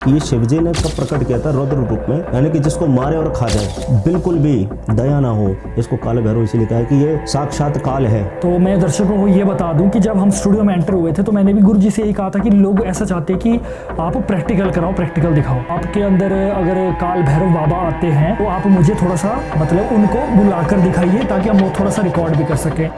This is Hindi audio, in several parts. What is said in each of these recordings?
ये शिवजी ने कब प्रकट किया था? रुद्र रूप में, यानी कि जिसको मारे और खा जाए, बिल्कुल भी दया ना हो। इसको काल भैरव इसलिए कहा है कि ये साक्षात काल है। तो मैं दर्शकों को ये बता दूं कि जब हम स्टूडियो में एंटर हुए थे तो मैंने भी गुरु जी से यही कहा था कि लोग ऐसा चाहते हैं कि आप प्रैक्टिकल कराओ, प्रैक्टिकल दिखाओ। आपके अंदर अगर काल भैरव बाबा आते हैं तो आप मुझे थोड़ा सा मतलब उनको बुलाकर दिखाइए ताकि हम वो थोड़ा सा रिकॉर्ड भी कर सकें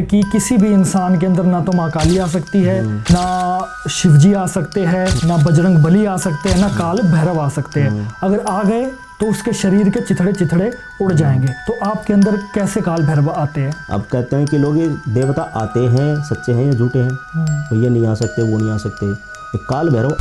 कि किसी भी इंसान के अंदर ना तो माँ काली आ सकती है, ना शिवजी आ सकते हैं, ना बजरंग बली आ सकते हैं, ना काल भैरव आ सकते हैं। अगर आ गए तो उसके शरीर के चिथड़े चिथड़े उड़ जाएंगे। तो आपके अंदर कैसे काल भैरव आते हैं? अब कहते हैं कि लोग ये देवता आते हैं, सच्चे हैं या झूठे हैं, तो ये नहीं आ सकते, वो नहीं आ सकते। ये काल भैरव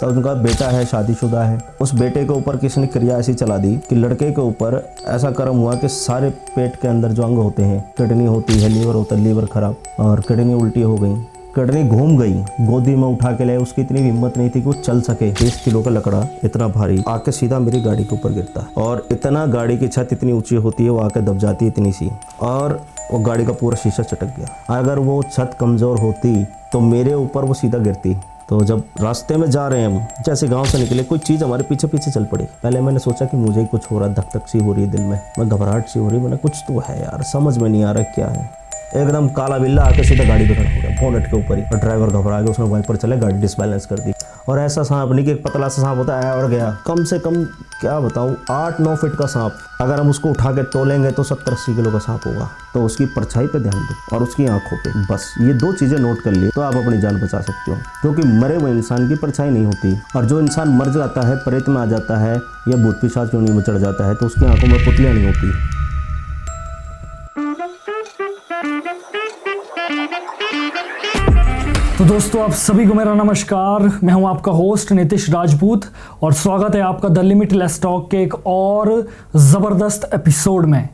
तो उनका बेटा है, शादीशुदा है, उस बेटे के ऊपर किसी ने क्रिया ऐसी चला दी कि लड़के के ऊपर ऐसा कर्म हुआ कि सारे पेट के अंदर जो अंग होते हैं, किडनी होती है, लीवर होता है, लीवर खराब, और किडनी उल्टी हो गई, किडनी घूम गई। गोदी में उठा के लाए, उसकी इतनी हिम्मत नहीं थी कि वो चल सके। 20 किलो का लकड़ा इतना भारी आके सीधा मेरी गाड़ी के ऊपर गिरता है, और इतना गाड़ी की छत इतनी ऊंची होती है, वो आके दब जाती है इतनी सी, और वो गाड़ी का पूरा शीशा चटक गया। अगर वो छत कमज़ोर होती तो मेरे ऊपर वो सीधा गिरती। तो जब रास्ते में जा रहे हैं हम, जैसे गांव से निकले, कोई चीज़ हमारे पीछे पीछे चल पड़ी। पहले मैंने सोचा कि मुझे ही कुछ हो रहा है, धक धक सी हो रही है दिल में, मैं घबराहट सी हो रही है, मैंने कुछ तो है यार, समझ में नहीं आ रहा क्या है। एकदम काला बिल्ला आके सीधा गाड़ी पे खड़ा हो गया, बोनट के ऊपर ही, और ड्राइवर घबरा गया, उसने वाइपर चले, गाड़ी डिसबैलेंस कर दी। और ऐसा सांप नहीं कि एक पतला सा सांप होता है और गया, कम से कम क्या बताऊँ 8-9 फीट का सांप। अगर हम उसको उठा के तोलेंगे तो 70-80 किलो का सांप होगा। तो उसकी परछाई पे ध्यान दो और उसकी आंखों पे, बस ये 2 चीज़ें नोट कर लिए तो आप अपनी जान बचा सकते हो। क्योंकि मरे हुए इंसान की परछाई नहीं होती, और जो इंसान मर जाता है, प्रेत में आ जाता है या भूत पिशाच योनि में चढ़ जाता है, तो उसकी आंखों में पुतलियाँ नहीं होती। तो दोस्तों आप सभी को मेरा नमस्कार। मैं हूं आपका होस्ट नीतीश राजपूत और स्वागत है आपका द लिमिटलेस टॉक के एक और ज़बरदस्त एपिसोड में।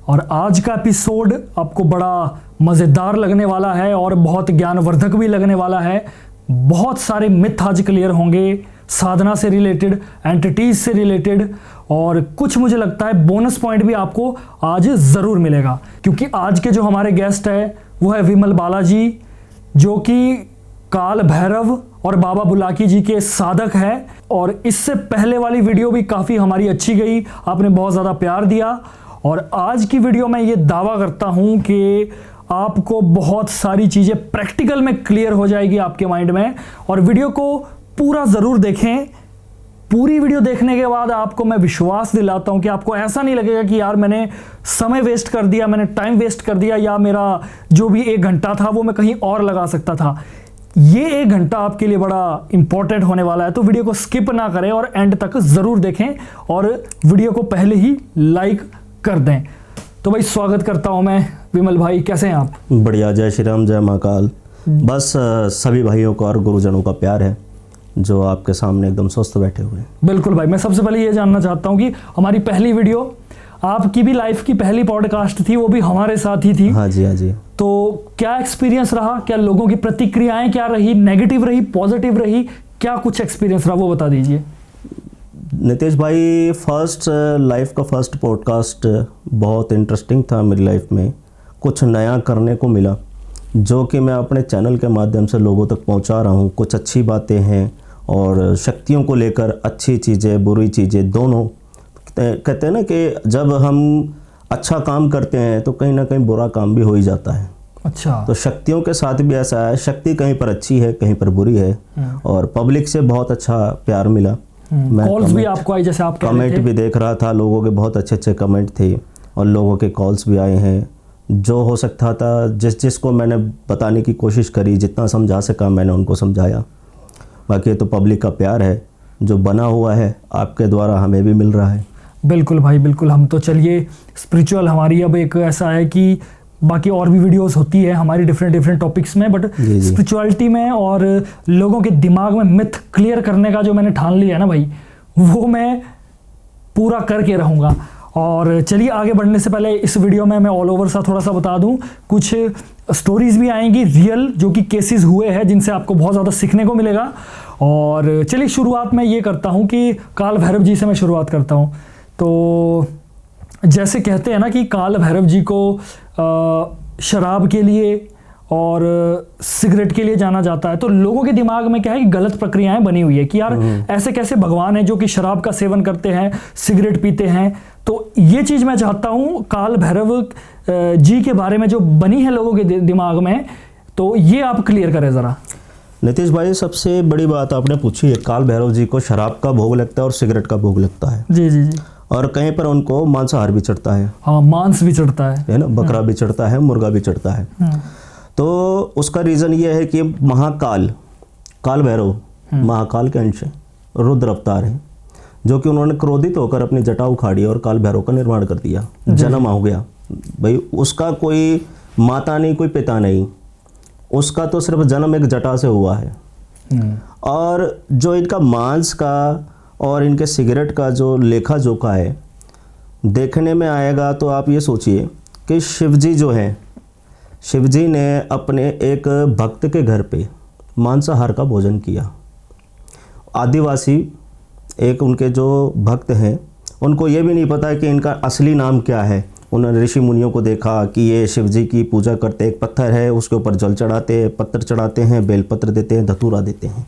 और आज का एपिसोड आपको बड़ा मज़ेदार लगने वाला है और बहुत ज्ञानवर्धक भी लगने वाला है। बहुत सारे मिथ आज क्लियर होंगे, साधना से रिलेटेड, एंटिटीज से रिलेटेड, और कुछ मुझे लगता है बोनस पॉइंट भी आपको आज ज़रूर मिलेगा। क्योंकि आज के जो हमारे गेस्ट है वो है विमल बालाजी, जो कि काल भैरव और बाबा बुलाकी जी के साधक हैं। और इससे पहले वाली वीडियो भी काफ़ी हमारी अच्छी गई, आपने बहुत ज़्यादा प्यार दिया। और आज की वीडियो में ये दावा करता हूँ कि आपको बहुत सारी चीज़ें प्रैक्टिकल में क्लियर हो जाएगी आपके माइंड में। और वीडियो को पूरा ज़रूर देखें। पूरी वीडियो देखने के बाद आपको मैं विश्वास दिलाता हूं कि आपको ऐसा नहीं लगेगा कि यार मैंने समय वेस्ट कर दिया, मैंने टाइम वेस्ट कर दिया, या मेरा जो भी 1 घंटा था वो मैं कहीं और लगा सकता था। ये 1 घंटा आपके लिए बड़ा इंपॉर्टेंट होने वाला है, तो वीडियो को स्किप ना करें और एंड तक ज़रूर देखें और वीडियो को पहले ही लाइक कर दें। तो भाई स्वागत करता हूँ मैं। विमल भाई कैसे हैं आप? बढ़िया, जय श्री राम, जय महाकाल। बस सभी भाइयों को और गुरुजनों का प्यार है जो आपके सामने एकदम स्वस्थ बैठे हुए हैं। बिल्कुल भाई, मैं सबसे पहले ये जानना चाहता हूँ कि हमारी पहली वीडियो, आपकी भी लाइफ की पहली पॉडकास्ट थी, वो भी हमारे साथ ही थी। हाँ जी, हाँ जी। तो क्या एक्सपीरियंस रहा? क्या लोगों की प्रतिक्रियाएं क्या रही? नेगेटिव रही, पॉजिटिव रही? क्या कुछ एक्सपीरियंस रहा वो बता दीजिए। नितेश भाई, लाइफ का फर्स्ट पॉडकास्ट बहुत इंटरेस्टिंग था मेरी लाइफ में। कुछ नया करने को मिला जो कि मैं अपने चैनल के माध्यम से लोगों तक पहुंचा रहा हूं। कुछ अच्छी बातें हैं और शक्तियों को लेकर अच्छी चीज़ें, बुरी चीज़ें दोनों। कहते हैं ना कि जब हम अच्छा काम करते हैं तो कहीं ना कहीं बुरा काम भी हो ही जाता है। अच्छा। तो शक्तियों के साथ भी ऐसा है, शक्ति कहीं पर अच्छी है, कहीं पर बुरी है। और पब्लिक से बहुत अच्छा प्यार मिला। मैं कॉल्स भी आपको आई, जैसे आप कमेंट भी देख रहा था, लोगों के बहुत अच्छे अच्छे कमेंट थे और लोगों के कॉल्स भी आए हैं। जो हो सकता था, जिसको मैंने बताने की कोशिश करी, जितना समझा सका मैंने उनको समझाया। बाकी तो पब्लिक का प्यार है जो बना हुआ है, आपके द्वारा हमें भी मिल रहा है। बिल्कुल भाई बिल्कुल। हम तो चलिए स्पिरिचुअल हमारी अब एक ऐसा है कि बाकी और भी वीडियोस होती है हमारी डिफरेंट टॉपिक्स में, बट स्पिरिचुअलिटी में और लोगों के दिमाग में मिथ क्लियर करने का जो मैंने ठान लिया है ना भाई, वो मैं पूरा करके रहूँगा। और चलिए आगे बढ़ने से पहले इस वीडियो में मैं ऑल ओवर सा थोड़ा सा बता दूं, कुछ स्टोरीज भी आएंगी रियल, जो कि केसेस हुए हैं जिनसे आपको बहुत ज़्यादा सीखने को मिलेगा। और चलिए शुरुआत में ये करता हूं कि काल भैरव जी से मैं शुरुआत करता हूं। तो जैसे कहते हैं ना कि काल भैरव जी को शराब के लिए और सिगरेट के लिए जाना जाता है, तो लोगों के दिमाग में क्या है कि गलत प्रक्रियाएं बनी हुई है कि यार ऐसे कैसे भगवान है जो कि शराब का सेवन करते हैं, सिगरेट पीते हैं। तो ये चीज़ मैं चाहता हूँ काल भैरव जी के बारे में जो बनी है लोगों के दिमाग में, तो ये आप क्लियर करें ज़रा। नीतीश भाई, सबसे बड़ी बात आपने पूछी है, काल भैरव जी को शराब का भोग लगता है और सिगरेट का भोग लगता है। जी जी जी। और कहीं पर उनको मांसाहार भी चढ़ता है। हाँ, मांस भी चढ़ता है ना, बकरा भी चढ़ता है, मुर्गा भी चढ़ता है। तो उसका रीज़न ये है कि महाकाल, काल भैरव महाकाल के अंश हैं, रुद्र अवतार हैं, जो कि उन्होंने क्रोधित होकर अपनी जटा उखाड़ी और काल भैरव का निर्माण कर दिया। जन्म हो गया भाई, उसका कोई माता नहीं, कोई पिता नहीं, उसका तो सिर्फ जन्म एक जटा से हुआ है। और जो इनका मांस का और इनके सिगरेट का जो लेखा जोखा है देखने में आएगा, तो आप ये सोचिए कि शिवजी जो हैं, शिवजी ने अपने एक भक्त के घर पे मांसाहार का भोजन किया। आदिवासी एक उनके जो भक्त हैं, उनको ये भी नहीं पता कि इनका असली नाम क्या है। उन्होंने ऋषि मुनियों को देखा कि ये शिवजी की पूजा करते, एक पत्थर है उसके ऊपर जल चढ़ाते हैं, पत्थर चढ़ाते हैं, बेलपत्र देते हैं, धतूरा देते हैं।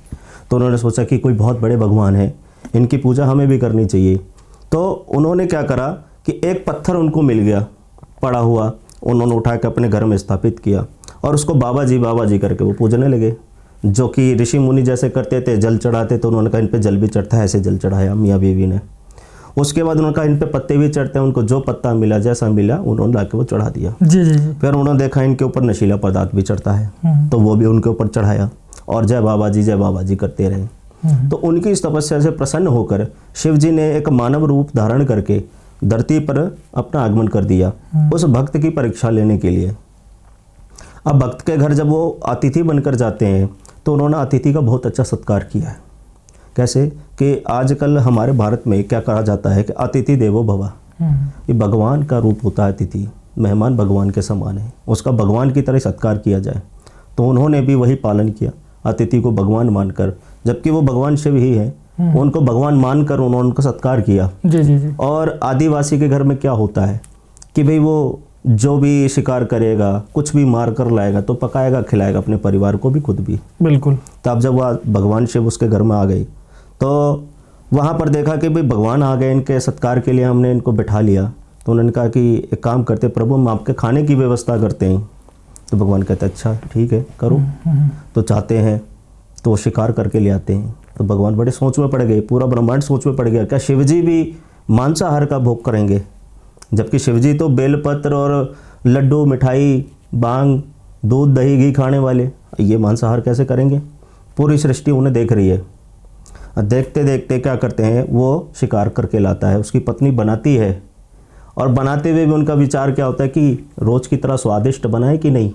तो उन्होंने सोचा कि कोई बहुत बड़े भगवान है, इनकी पूजा हमें भी करनी चाहिए। तो उन्होंने क्या करा कि एक पत्थर उनको मिल गया पड़ा हुआ, उन्होंने उठा के अपने घर में स्थापित किया और उसको बाबा जी करके वो पूजने लगे, जो कि ऋषि मुनि जैसे करते थे, जल चढ़ाते। तो उन्होंने कहा इन पे जल भी चढ़ता है, ऐसे जल चढ़ाया मियाँ बीवी ने। उसके बाद उन्होंने कहा इन पे पत्ते भी चढ़ते हैं, उनको जो पत्ता मिला, जैसा मिला, उन्होंने लाके वो चढ़ा दिया। जी जी जी। फिर उन्होंने देखा इनके ऊपर नशीला पदार्थ भी चढ़ता है, तो वो भी उनके ऊपर चढ़ाया और जय बाबा जी करते रहे। तो उनकी इस तपस्या से प्रसन्न होकर शिव जी ने एक मानव रूप धारण करके धरती पर अपना आगमन कर दिया उस भक्त की परीक्षा लेने के लिए। अब भक्त के घर जब वो अतिथि बनकर जाते हैं, तो उन्होंने अतिथि का बहुत अच्छा सत्कार किया है। कैसे कि आजकल हमारे भारत में क्या कहा जाता है कि अतिथि देवो भव, ये भगवान का रूप होता है अतिथि, मेहमान भगवान के समान है, उसका भगवान की तरह सत्कार किया जाए। तो उन्होंने भी वही पालन किया, अतिथि को भगवान मानकर, जबकि वो भगवान शिव ही है, उनको भगवान मानकर उन्होंने उनका सत्कार किया। जी जी जी। और आदिवासी के घर में क्या होता है कि भाई वो जो भी शिकार करेगा, कुछ भी मार कर लाएगा तो पकाएगा, खिलाएगा अपने परिवार को भी, खुद भी। बिल्कुल। तो अब जब वह भगवान शिव उसके घर में आ गई, तो वहाँ पर देखा कि भाई भगवान आ गए, इनके सत्कार के लिए हमने इनको बिठा लिया। तो उन्होंने कहा कि एक काम करते प्रभु, हम आपके खाने की व्यवस्था करते हैं। तो भगवान कहते अच्छा ठीक है करो। तो चाहते हैं तो वो शिकार करके ले आते हैं। तो भगवान बड़े सोच में पड़ गए, पूरा ब्रह्मांड सोच में पड़ गया, क्या शिवजी भी मांसाहार का भोग करेंगे? जबकि शिवजी तो बेलपत्र और लड्डू, मिठाई, बांग, दूध, दही, घी खाने वाले, ये मांसाहार कैसे करेंगे? पूरी सृष्टि उन्हें देख रही है। देखते देखते क्या करते हैं, वो शिकार करके लाता है, उसकी पत्नी बनाती है, और बनाते हुए भी उनका विचार क्या होता है कि रोज़ की तरह स्वादिष्ट बनाए कि नहीं,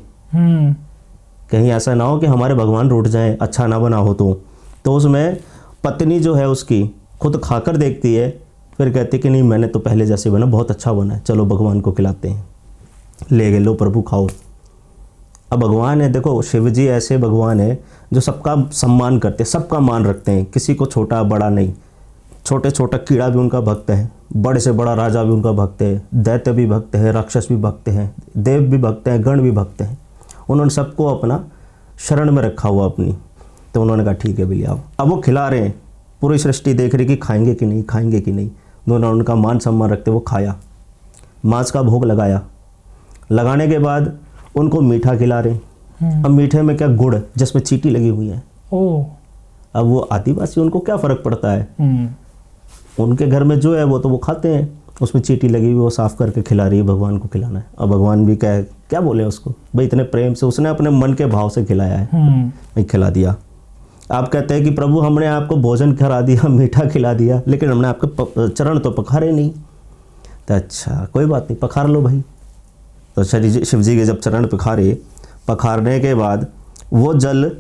कहीं ऐसा ना हो कि हमारे भगवान रूठ जाएं, अच्छा ना बना हो। तो उसमें पत्नी जो है उसकी खुद खाकर देखती है, फिर कहती कि नहीं मैंने तो पहले जैसे बना, बहुत अच्छा बना है, चलो भगवान को खिलाते हैं। ले गए, लो प्रभु खाओ। अब भगवान है, देखो शिव जी ऐसे भगवान है जो सबका सम्मान करते, सबका मान रखते हैं, किसी को छोटा बड़ा नहीं। छोटे छोटा कीड़ा भी उनका भक्त है, बड़े से बड़ा राजा भी उनका भक्त है, दैत्य भी भक्त है, राक्षस भी भक्त हैं, देव भी भक्त हैं, गण भी भक्त हैं। उन्होंने सबको अपना शरण में रखा हुआ अपनी। तो उन्होंने कहा ठीक है भी ले आओ। अब वो खिला रहे हैं, पूरी सृष्टि देख रही कि खाएंगे कि नहीं, खाएंगे कि नहीं। दोनों उनका मान सम्मान रखते वो खाया, मांस का भोग लगाया। लगाने के बाद उनको मीठा खिला रहे हैं। अब मीठे में क्या, गुड़ जिसमें चींटी लगी हुई है। अब वो आदिवासी, उनको क्या फ़र्क पड़ता है, उनके घर में जो है वो तो वो खाते हैं, उसमें चींटी लगी हुई वो साफ़ करके खिला रही है, भगवान को खिलाना है। अब भगवान भी क्या बोले उसको, भाई इतने प्रेम से उसने अपने मन के भाव से खिलाया है, भाई खिला दिया। आप कहते हैं कि प्रभु हमने आपको भोजन करा दिया, मीठा खिला दिया, लेकिन हमने आपके चरण तो पखारे नहीं। तो अच्छा कोई बात नहीं, पखार लो भाई। तो शिव जी के जब चरण पखारने के बाद वो जल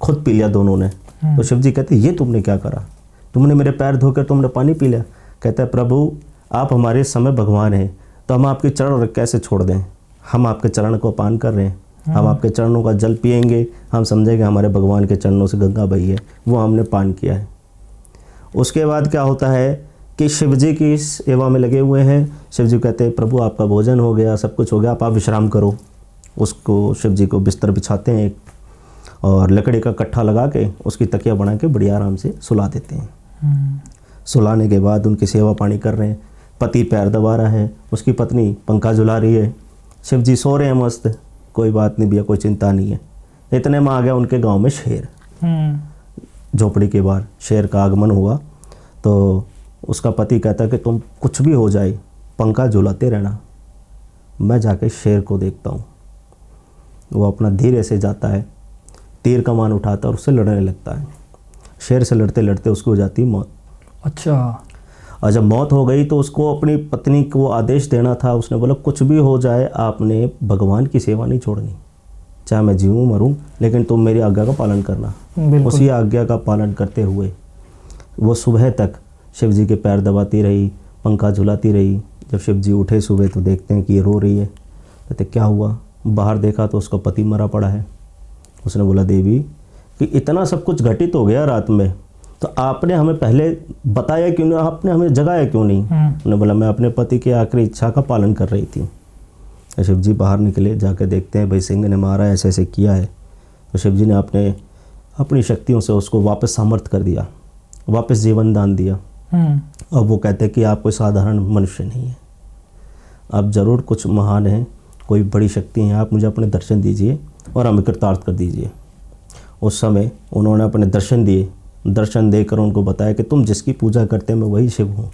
खुद पी लिया दोनों ने। तो शिव जी कहते ये तुमने क्या करा, तुमने मेरे पैर धोकर तुमने पानी पी लिया। कहता है प्रभु आप हमारे समय भगवान हैं, तो हम आपके चरण कैसे छोड़ दें, हम आपके चरण को पान कर रहे हैं, हम आपके चरणों का जल पिएंगे, हम समझेंगे हमारे भगवान के चरणों से गंगा बही है, वो हमने पान किया है। उसके बाद क्या होता है कि शिव जी की सेवा में लगे हुए हैं। शिव जी कहते हैं प्रभु आपका भोजन हो गया, सब कुछ हो गया, आप विश्राम करो। उसको शिव जी को बिस्तर बिछाते हैं एक, और लकड़ी का कट्ठा लगा के उसकी तकिया बना के बढ़िया आराम से सुला देते हैं। सुलाने के बाद उनकी सेवा पानी कर रहे हैं। पति पैर दबा रहा है, उसकी पत्नी पंखा झुला रही है, शिव जी सो रहे हैं मस्त, कोई बात नहीं भैया, कोई चिंता नहीं है। इतने में आ गया उनके गांव में शेर। झोपड़ी के बाहर शेर का आगमन हुआ तो उसका पति कहता है कि तुम कुछ भी हो जाए पंखा झुलाते रहना, मैं जाके शेर को देखता हूँ। वो अपना धीरे से जाता है, तीर कमान उठाता है और उससे लड़ने लगता है। शेर से लड़ते लड़ते उसको हो जाती है मौत। अच्छा। और जब मौत हो गई तो उसको अपनी पत्नी को आदेश देना था। उसने बोला कुछ भी हो जाए आपने भगवान की सेवा नहीं छोड़नी, चाहे मैं जीऊँ मरूँ, लेकिन तुम मेरी आज्ञा का पालन करना। उसी आज्ञा का पालन करते हुए वो सुबह तक शिव जी के पैर दबाती रही, पंखा झुलाती रही। जब शिव जी उठे सुबह तो देखते हैं कि ये रो रही है। कहते क्या हुआ? बाहर देखा तो उसका पति मरा पड़ा है। उसने बोला देवी कि इतना सब कुछ घटित हो गया रात में, तो आपने हमें पहले बताया क्यों नहीं, आपने हमें जगाया क्यों नहीं? उन्होंने बोला मैं अपने पति की आखिरी इच्छा का पालन कर रही थी। शिव जी बाहर निकले, जाकर देखते हैं भाई सिंह ने मारा, ऐसे ऐसे किया है। तो शिव जी ने अपनी शक्तियों से उसको वापस सामर्थ्य कर दिया, वापस जीवन दान दिया। अब वो कहते हैं कि आप कोई साधारण मनुष्य नहीं है, आप ज़रूर कुछ महान हैं, कोई बड़ी शक्ति हैं, आप मुझे अपने दर्शन दीजिए और हमें कृतार्थ कर दीजिए। उस समय उन्होंने अपने दर्शन दिए, दर्शन देकर उनको बताया कि तुम जिसकी पूजा करते हैं मैं वही शिव हूँ।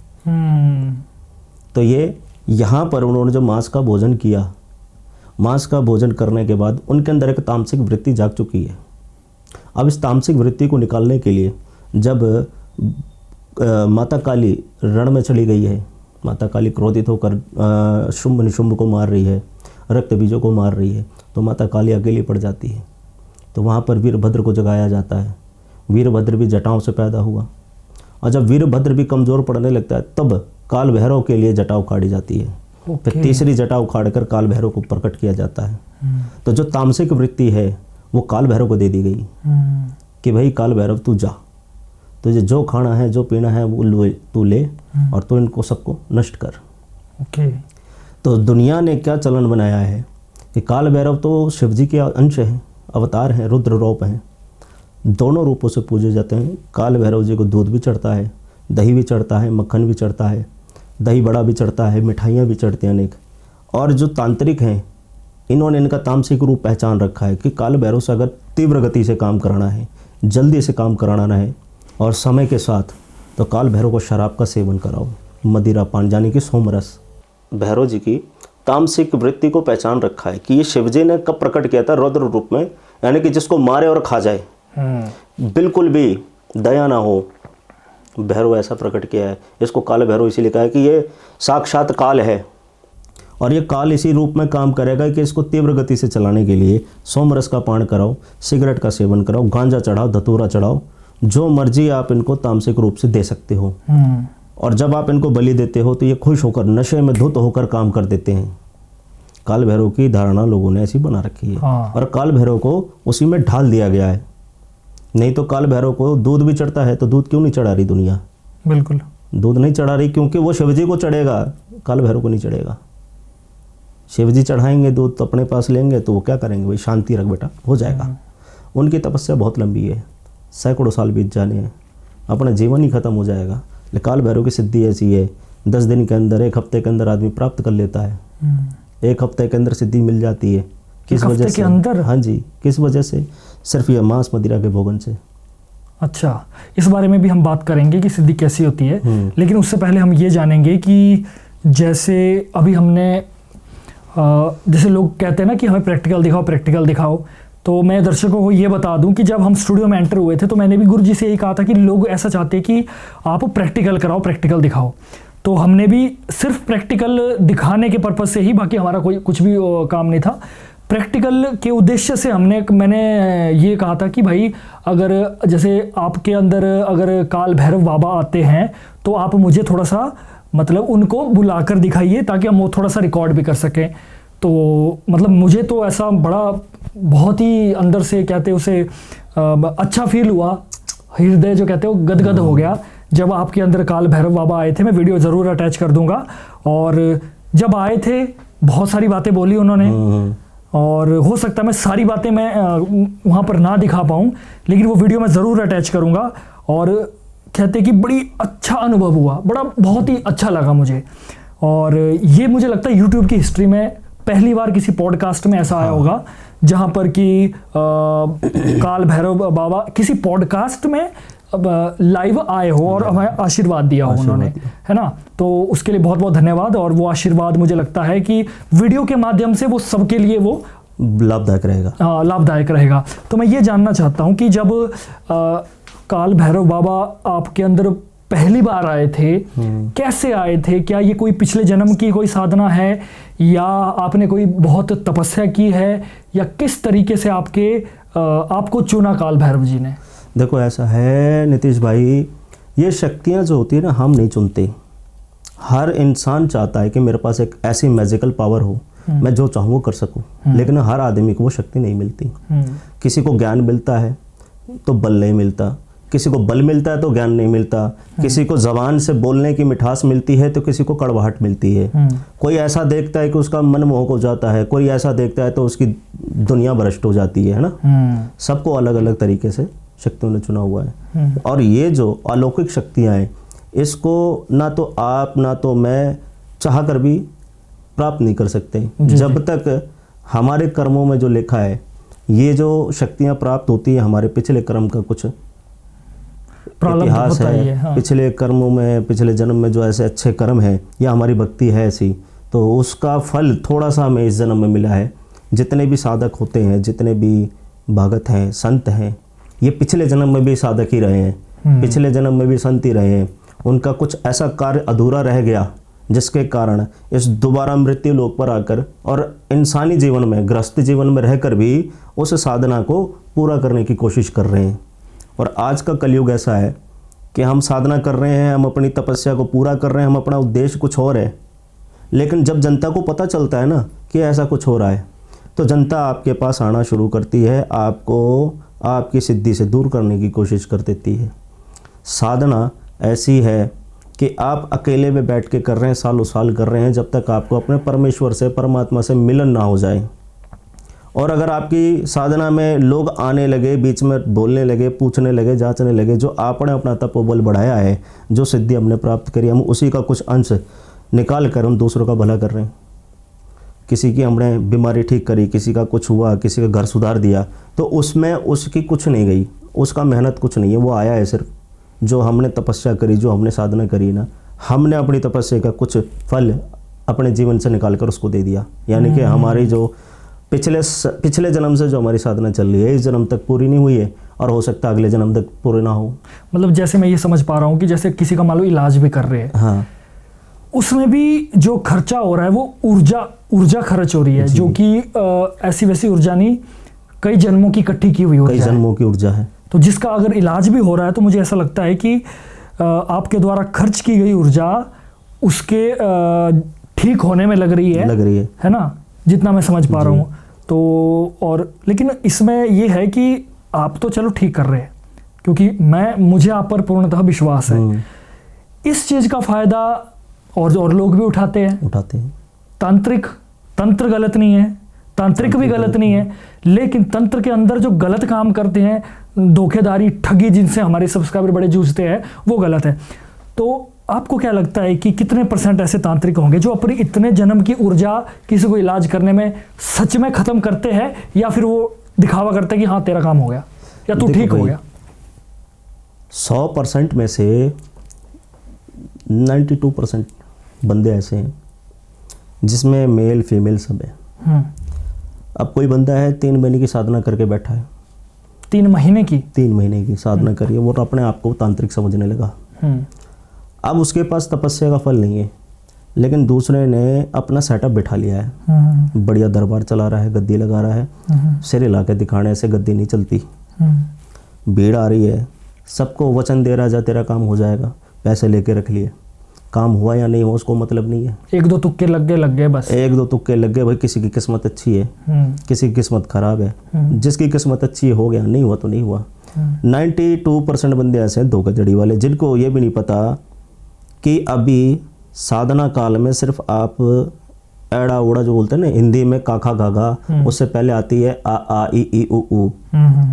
तो ये यहाँ पर उन्होंने जो मांस का भोजन किया, मांस का भोजन करने के बाद उनके अंदर एक तामसिक वृत्ति जाग चुकी है। अब इस तामसिक वृत्ति को निकालने के लिए जब माता काली रण में चली गई है, माता काली क्रोधित होकर शुंभ निशुंभ को मार रही है, रक्त बीजों को मार रही है, तो माता काली अकेली पड़ जाती है। तो वहाँ पर वीरभद्र को जगाया जाता है। वीरभद्र भी जटाओं से पैदा हुआ, और जब वीरभद्र भी कमज़ोर पड़ने लगता है तब काल भैरव के लिए जटा उखाड़ी जाती है। फिर तीसरी जटा उखाड़ कर काल भैरव को प्रकट किया जाता है। तो जो तामसिक वृत्ति है वो काल भैरव को दे दी गई कि भाई काल भैरव तू जा, तुझे जो खाना है जो पीना है वो तू ले और तू इनको सबको नष्ट कर। तो दुनिया ने क्या चलन बनाया है कि काल भैरव तो शिव जी के अंश हैं, अवतार हैं, रुद्र रूप हैं, दोनों रूपों से पूजे जाते हैं। काल भैरव जी को दूध भी चढ़ता है, दही भी चढ़ता है, मक्खन भी चढ़ता है, दही बड़ा भी चढ़ता है, मिठाइयाँ भी चढ़ती हैं अनेक। और जो तांत्रिक हैं इन्होंने इनका तामसिक रूप पहचान रखा है कि काल भैरव से अगर तीव्र गति से काम कराना है, जल्दी से काम कराना है और समय के साथ, तो काल भैरव को शराब का सेवन कराओ, मदिरा पान यानी कि सोमरस। भैरव जी की तामसिक वृत्ति को पहचान रखा है कि ये शिव जी ने कब प्रकट किया था, रुद्र रूप में, यानी कि जिसको मारे और खा जाए, बिल्कुल भी दया ना हो, भैरव ऐसा प्रकट किया है। इसको काल भैरव इसी लिखा है कि ये साक्षात काल है और ये काल इसी रूप में काम करेगा कि इसको तीव्र गति से चलाने के लिए सोमरस का पान कराओ, सिगरेट का सेवन कराओ, गांजा चढ़ाओ, धतूरा चढ़ाओ, जो मर्जी आप इनको तामसिक रूप से दे सकते हो। और जब आप इनको बलि देते हो तो ये खुश होकर नशे में धुत होकर काम कर देते हैं। काल भैरव की धारणा लोगों ने ऐसी बना रखी है और काल भैरव को उसी में ढाल दिया गया है। नहीं तो काल भैरव को दूध भी चढ़ता है, तो दूध क्यों नहीं चढ़ा रही दुनिया? बिल्कुल दूध नहीं चढ़ा रही क्योंकि वो शिव जी को चढ़ेगा, काल भैरव को नहीं चढ़ेगा। शिव जी चढ़ाएंगे दूध तो अपने पास लेंगे तो वो क्या करेंगे, भाई शांति रख बेटा, हो जाएगा। उनकी तपस्या बहुत लंबी है, सैकड़ों साल बीत जाने हैं, अपना जीवन ही खत्म हो जाएगा। लेकिन काल भैरव की सिद्धि ऐसी है 10 दिन के अंदर, 1 हफ्ते के अंदर आदमी प्राप्त कर लेता है। 1 हफ्ते के अंदर सिद्धि मिल जाती है। किस वजह से? हाँ जी, किस वजह से? सिर्फ ये मांस मदिरा के भोजन से। अच्छा, इस बारे में भी हम बात करेंगे कि सिद्धि कैसी होती है, लेकिन उससे पहले हम ये जानेंगे कि जैसे अभी हमने जैसे लोग कहते हैं ना कि हमें प्रैक्टिकल दिखाओ, तो मैं दर्शकों को ये बता दूं कि जब हम स्टूडियो में एंटर हुए थे तो मैंने भी गुरु जी से यही कहा था कि लोग ऐसा चाहते हैं कि आप प्रैक्टिकल कराओ, प्रैक्टिकल दिखाओ। तो हमने भी सिर्फ प्रैक्टिकल दिखाने के पर्पज़ से ही, बाकी हमारा कोई कुछ भी काम नहीं था। प्रैक्टिकल के उद्देश्य से मैंने ये कहा था कि भाई अगर जैसे आपके अंदर अगर काल भैरव बाबा आते हैं तो आप मुझे थोड़ा सा मतलब उनको बुलाकर दिखाइए ताकि हम वो थोड़ा सा रिकॉर्ड भी कर सकें। तो मतलब मुझे तो ऐसा बड़ा बहुत ही अंदर से कहते उसे अच्छा फील हुआ, हृदय जो कहते हो गदगद हो गया जब आपके अंदर काल भैरव बाबा आए थे। मैं वीडियो ज़रूर अटैच कर दूंगा। और जब आए थे बहुत सारी बातें बोली उन्होंने, और हो सकता है मैं सारी बातें मैं वहाँ पर ना दिखा पाऊँ, लेकिन वो वीडियो मैं ज़रूर अटैच करूँगा। और कहते कि बड़ी अच्छा अनुभव हुआ, बहुत ही अच्छा लगा मुझे। और ये मुझे लगता है यूट्यूब की हिस्ट्री में पहली बार किसी पॉडकास्ट में ऐसा आया होगा जहाँ पर कि काल भैरव बाबा किसी पॉडकास्ट में लाइव आए हो और हमें आशीर्वाद दिया हो उन्होंने, है ना। तो उसके लिए बहुत बहुत धन्यवाद। और वो आशीर्वाद मुझे लगता है कि वीडियो के माध्यम से वो सबके लिए वो लाभदायक रहेगा। लाभदायक रहेगा। तो मैं ये जानना चाहता हूँ कि जब काल भैरव बाबा आपके अंदर पहली बार आए थे, कैसे आए थे? क्या ये कोई पिछले जन्म की कोई साधना है या आपने कोई बहुत तपस्या की है, या किस तरीके से आपको चुना काल भैरव जी ने? देखो ऐसा है नीतीश भाई, ये शक्तियाँ जो होती है ना, हम नहीं चुनते। हर इंसान चाहता है कि मेरे पास एक ऐसी मैजिकल पावर हो, मैं जो चाहूँ वो कर सकूँ, लेकिन हर आदमी को वो शक्ति नहीं मिलती। किसी को ज्ञान मिलता है तो बल नहीं मिलता, किसी को बल मिलता है तो ज्ञान नहीं मिलता, किसी को ज़बान से बोलने की मिठास मिलती है तो किसी को कड़वाहट मिलती है। कोई ऐसा देखता है कि उसका मन मोहक हो जाता है, कोई ऐसा देखता है तो उसकी दुनिया भ्रष्ट हो जाती है ना। सबको अलग अलग तरीके से शक्तियों ने चुना हुआ है। और ये जो अलौकिक शक्तियाँ हैं, इसको ना तो आप ना तो मैं चाह कर भी प्राप्त नहीं कर सकते जब तक हमारे कर्मों में जो लिखा है। ये जो शक्तियाँ प्राप्त होती है हमारे पिछले कर्म का कुछ इतिहास है। हाँ। पिछले कर्मों में, पिछले जन्म में जो ऐसे अच्छे कर्म हैं या हमारी भक्ति है ऐसी, तो उसका फल थोड़ा सा हमें इस जन्म में मिला है। जितने भी साधक होते हैं, जितने भी भगत हैं, संत हैं, ये पिछले जन्म में भी साधक ही रहे हैं, पिछले जन्म में भी संत ही रहे हैं। उनका कुछ ऐसा कार्य अधूरा रह गया जिसके कारण इस दोबारा मृत्यु लोक पर आकर और इंसानी जीवन में, गृहस्थ जीवन में रहकर भी उस साधना को पूरा करने की कोशिश कर रहे हैं। और आज का कलयुग ऐसा है कि हम साधना कर रहे हैं, हम अपनी तपस्या को पूरा कर रहे हैं, हम अपना उद्देश्य कुछ और है, लेकिन जब जनता को पता चलता है ना कि ऐसा कुछ हो रहा है, तो जनता आपके पास आना शुरू करती है, आपको आपकी सिद्धि से दूर करने की कोशिश कर देती है। साधना ऐसी है कि आप अकेले में बैठ के कर रहे हैं, सालों साल कर रहे हैं, जब तक आपको अपने परमेश्वर से, परमात्मा से मिलन ना हो जाए। और अगर आपकी साधना में लोग आने लगे, बीच में बोलने लगे, पूछने लगे, जांचने लगे, जो आपने अपना तपोबल बढ़ाया है, जो सिद्धि हमने प्राप्त करी, हम उसी का कुछ अंश निकाल कर हम दूसरों का भला कर रहे हैं। किसी की हमने बीमारी ठीक करी, किसी का कुछ हुआ, किसी का घर सुधार दिया, तो उसमें उसकी कुछ नहीं गई, उसका मेहनत कुछ नहीं है, वो आया है सिर्फ जो हमने तपस्या करी, जो हमने साधना करी ना, हमने अपनी तपस्या का कुछ फल अपने जीवन से निकाल कर उसको दे दिया। यानी कि हमारी जो पिछले जन्म से जो हमारी साधना चल रही है, इस जन्म तक पूरी नहीं हुई है और हो सकता है अगले जन्म तक पूरी ना हो। मतलब जैसे मैं ये समझ पा रहा हूँ कि जैसे किसी का मान लो इलाज भी कर रहे हैं, हाँ, उसमें भी जो खर्चा हो रहा है वो ऊर्जा खर्च हो रही है, जो कि ऐसी वैसी ऊर्जा नहीं, कई जन्मों की इकट्ठी की हुई ऊर्जा, कई जन्मों की ऊर्जा है। तो जिसका अगर इलाज भी हो रहा है तो मुझे ऐसा लगता है कि आपके द्वारा खर्च की गई ऊर्जा उसके ठीक होने में लग रही है ना, जितना मैं समझ पा रहा हूँ। तो और लेकिन इसमें ये है कि आप तो चलो ठीक कर रहे हैं, क्योंकि मुझे आप पर पूर्णतः विश्वास है। इस चीज़ का फ़ायदा और लोग भी उठाते हैं। तंत्र गलत नहीं है, तांत्रिक भी गलत नहीं है, लेकिन तंत्र के अंदर जो गलत काम करते हैं, धोखेधारी, ठगी, जिनसे हमारे सब्सक्राइबर बड़े जूझते हैं, वो गलत है। तो आपको क्या लगता है कि कितने % ऐसे तांत्रिक होंगे जो अपनी इतने जन्म की ऊर्जा किसी को इलाज करने में सच में ख़त्म करते हैं, या फिर वो दिखावा करते हैं कि हाँ तेरा काम हो गया या तू ठीक हो गया? 100% में से 92% बंदे ऐसे हैं जिसमें मेल फीमेल सब है। अब कोई बंदा है 3 महीने की साधना करके बैठा है, 3 महीने की साधना करिए, वो अपने आप को तांत्रिक समझने लगा। अब उसके पास तपस्या का फल नहीं है, लेकिन दूसरे ने अपना सेटअप बिठा लिया है, बढ़िया दरबार चला रहा है, गद्दी लगा रहा है, सिर हिला के दिखाने से गद्दी नहीं चलती, भीड़ आ रही है, सबको वचन दे रहा जा तेरा काम हो जाएगा, पैसे लेके रख लिए, काम हुआ या नहीं हुआ उसको मतलब नहीं है। 1-2 तुक्के लग गए बस, 1-2 तुक्के लग गए भाई। किसी की किस्मत अच्छी है, किसी की किस्मत खराब है, जिसकी किस्मत अच्छी हो गया, नहीं हुआ तो नहीं हुआ। 92% बंदे ऐसे हैं धोखाधड़ी वाले, जिनको ये भी नहीं पता कि अभी साधना काल में सिर्फ आप एड़ा उड़ा जो बोलते हैं ना हिंदी में काखा गागा, उससे पहले आती है आ ई उ।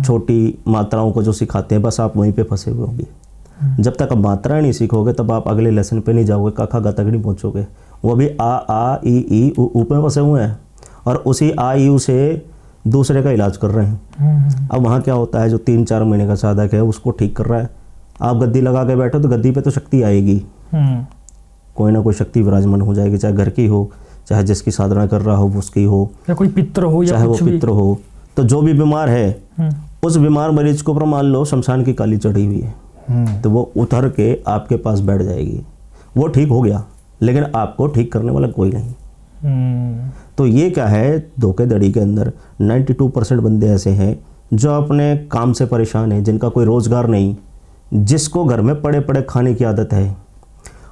छोटी मात्राओं को जो सिखाते हैं बस आप वहीं पे फंसे हुए होंगे। जब तक आप मात्राएं नहीं सीखोगे तब आप अगले लेसन पे नहीं जाओगे, काखा गा तक नहीं पहुंचोगे। वो भी आ ई उ पे फंसे हुए हैं और उसी आ ई उ से दूसरे का इलाज कर रहे हैं। अब वहाँ क्या होता है, जो 3-4 महीने का साधक है उसको ठीक कर रहा है, आप गद्दी लगा के बैठो तो गद्दी पे तो शक्ति आएगी, कोई ना कोई शक्ति विराजमान हो जाएगी, चाहे घर की हो, चाहे जिसकी साधना कर रहा हो उसकी हो, या कोई पित्र हो, या चाहे वो कुछ भी पित्र हो। तो जो भी बीमार है उस बीमार मरीज को पर मान लो शमशान की काली चढ़ी हुई है, तो वो उतर के आपके पास बैठ जाएगी। वो ठीक हो गया लेकिन आपको ठीक करने वाला कोई नहीं। तो ये क्या है, धोखेधड़ी के अंदर 92% बंदे ऐसे हैं जो अपने काम से परेशान हैं, जिनका कोई रोजगार नहीं, जिसको घर में पड़े पड़े खाने की आदत है।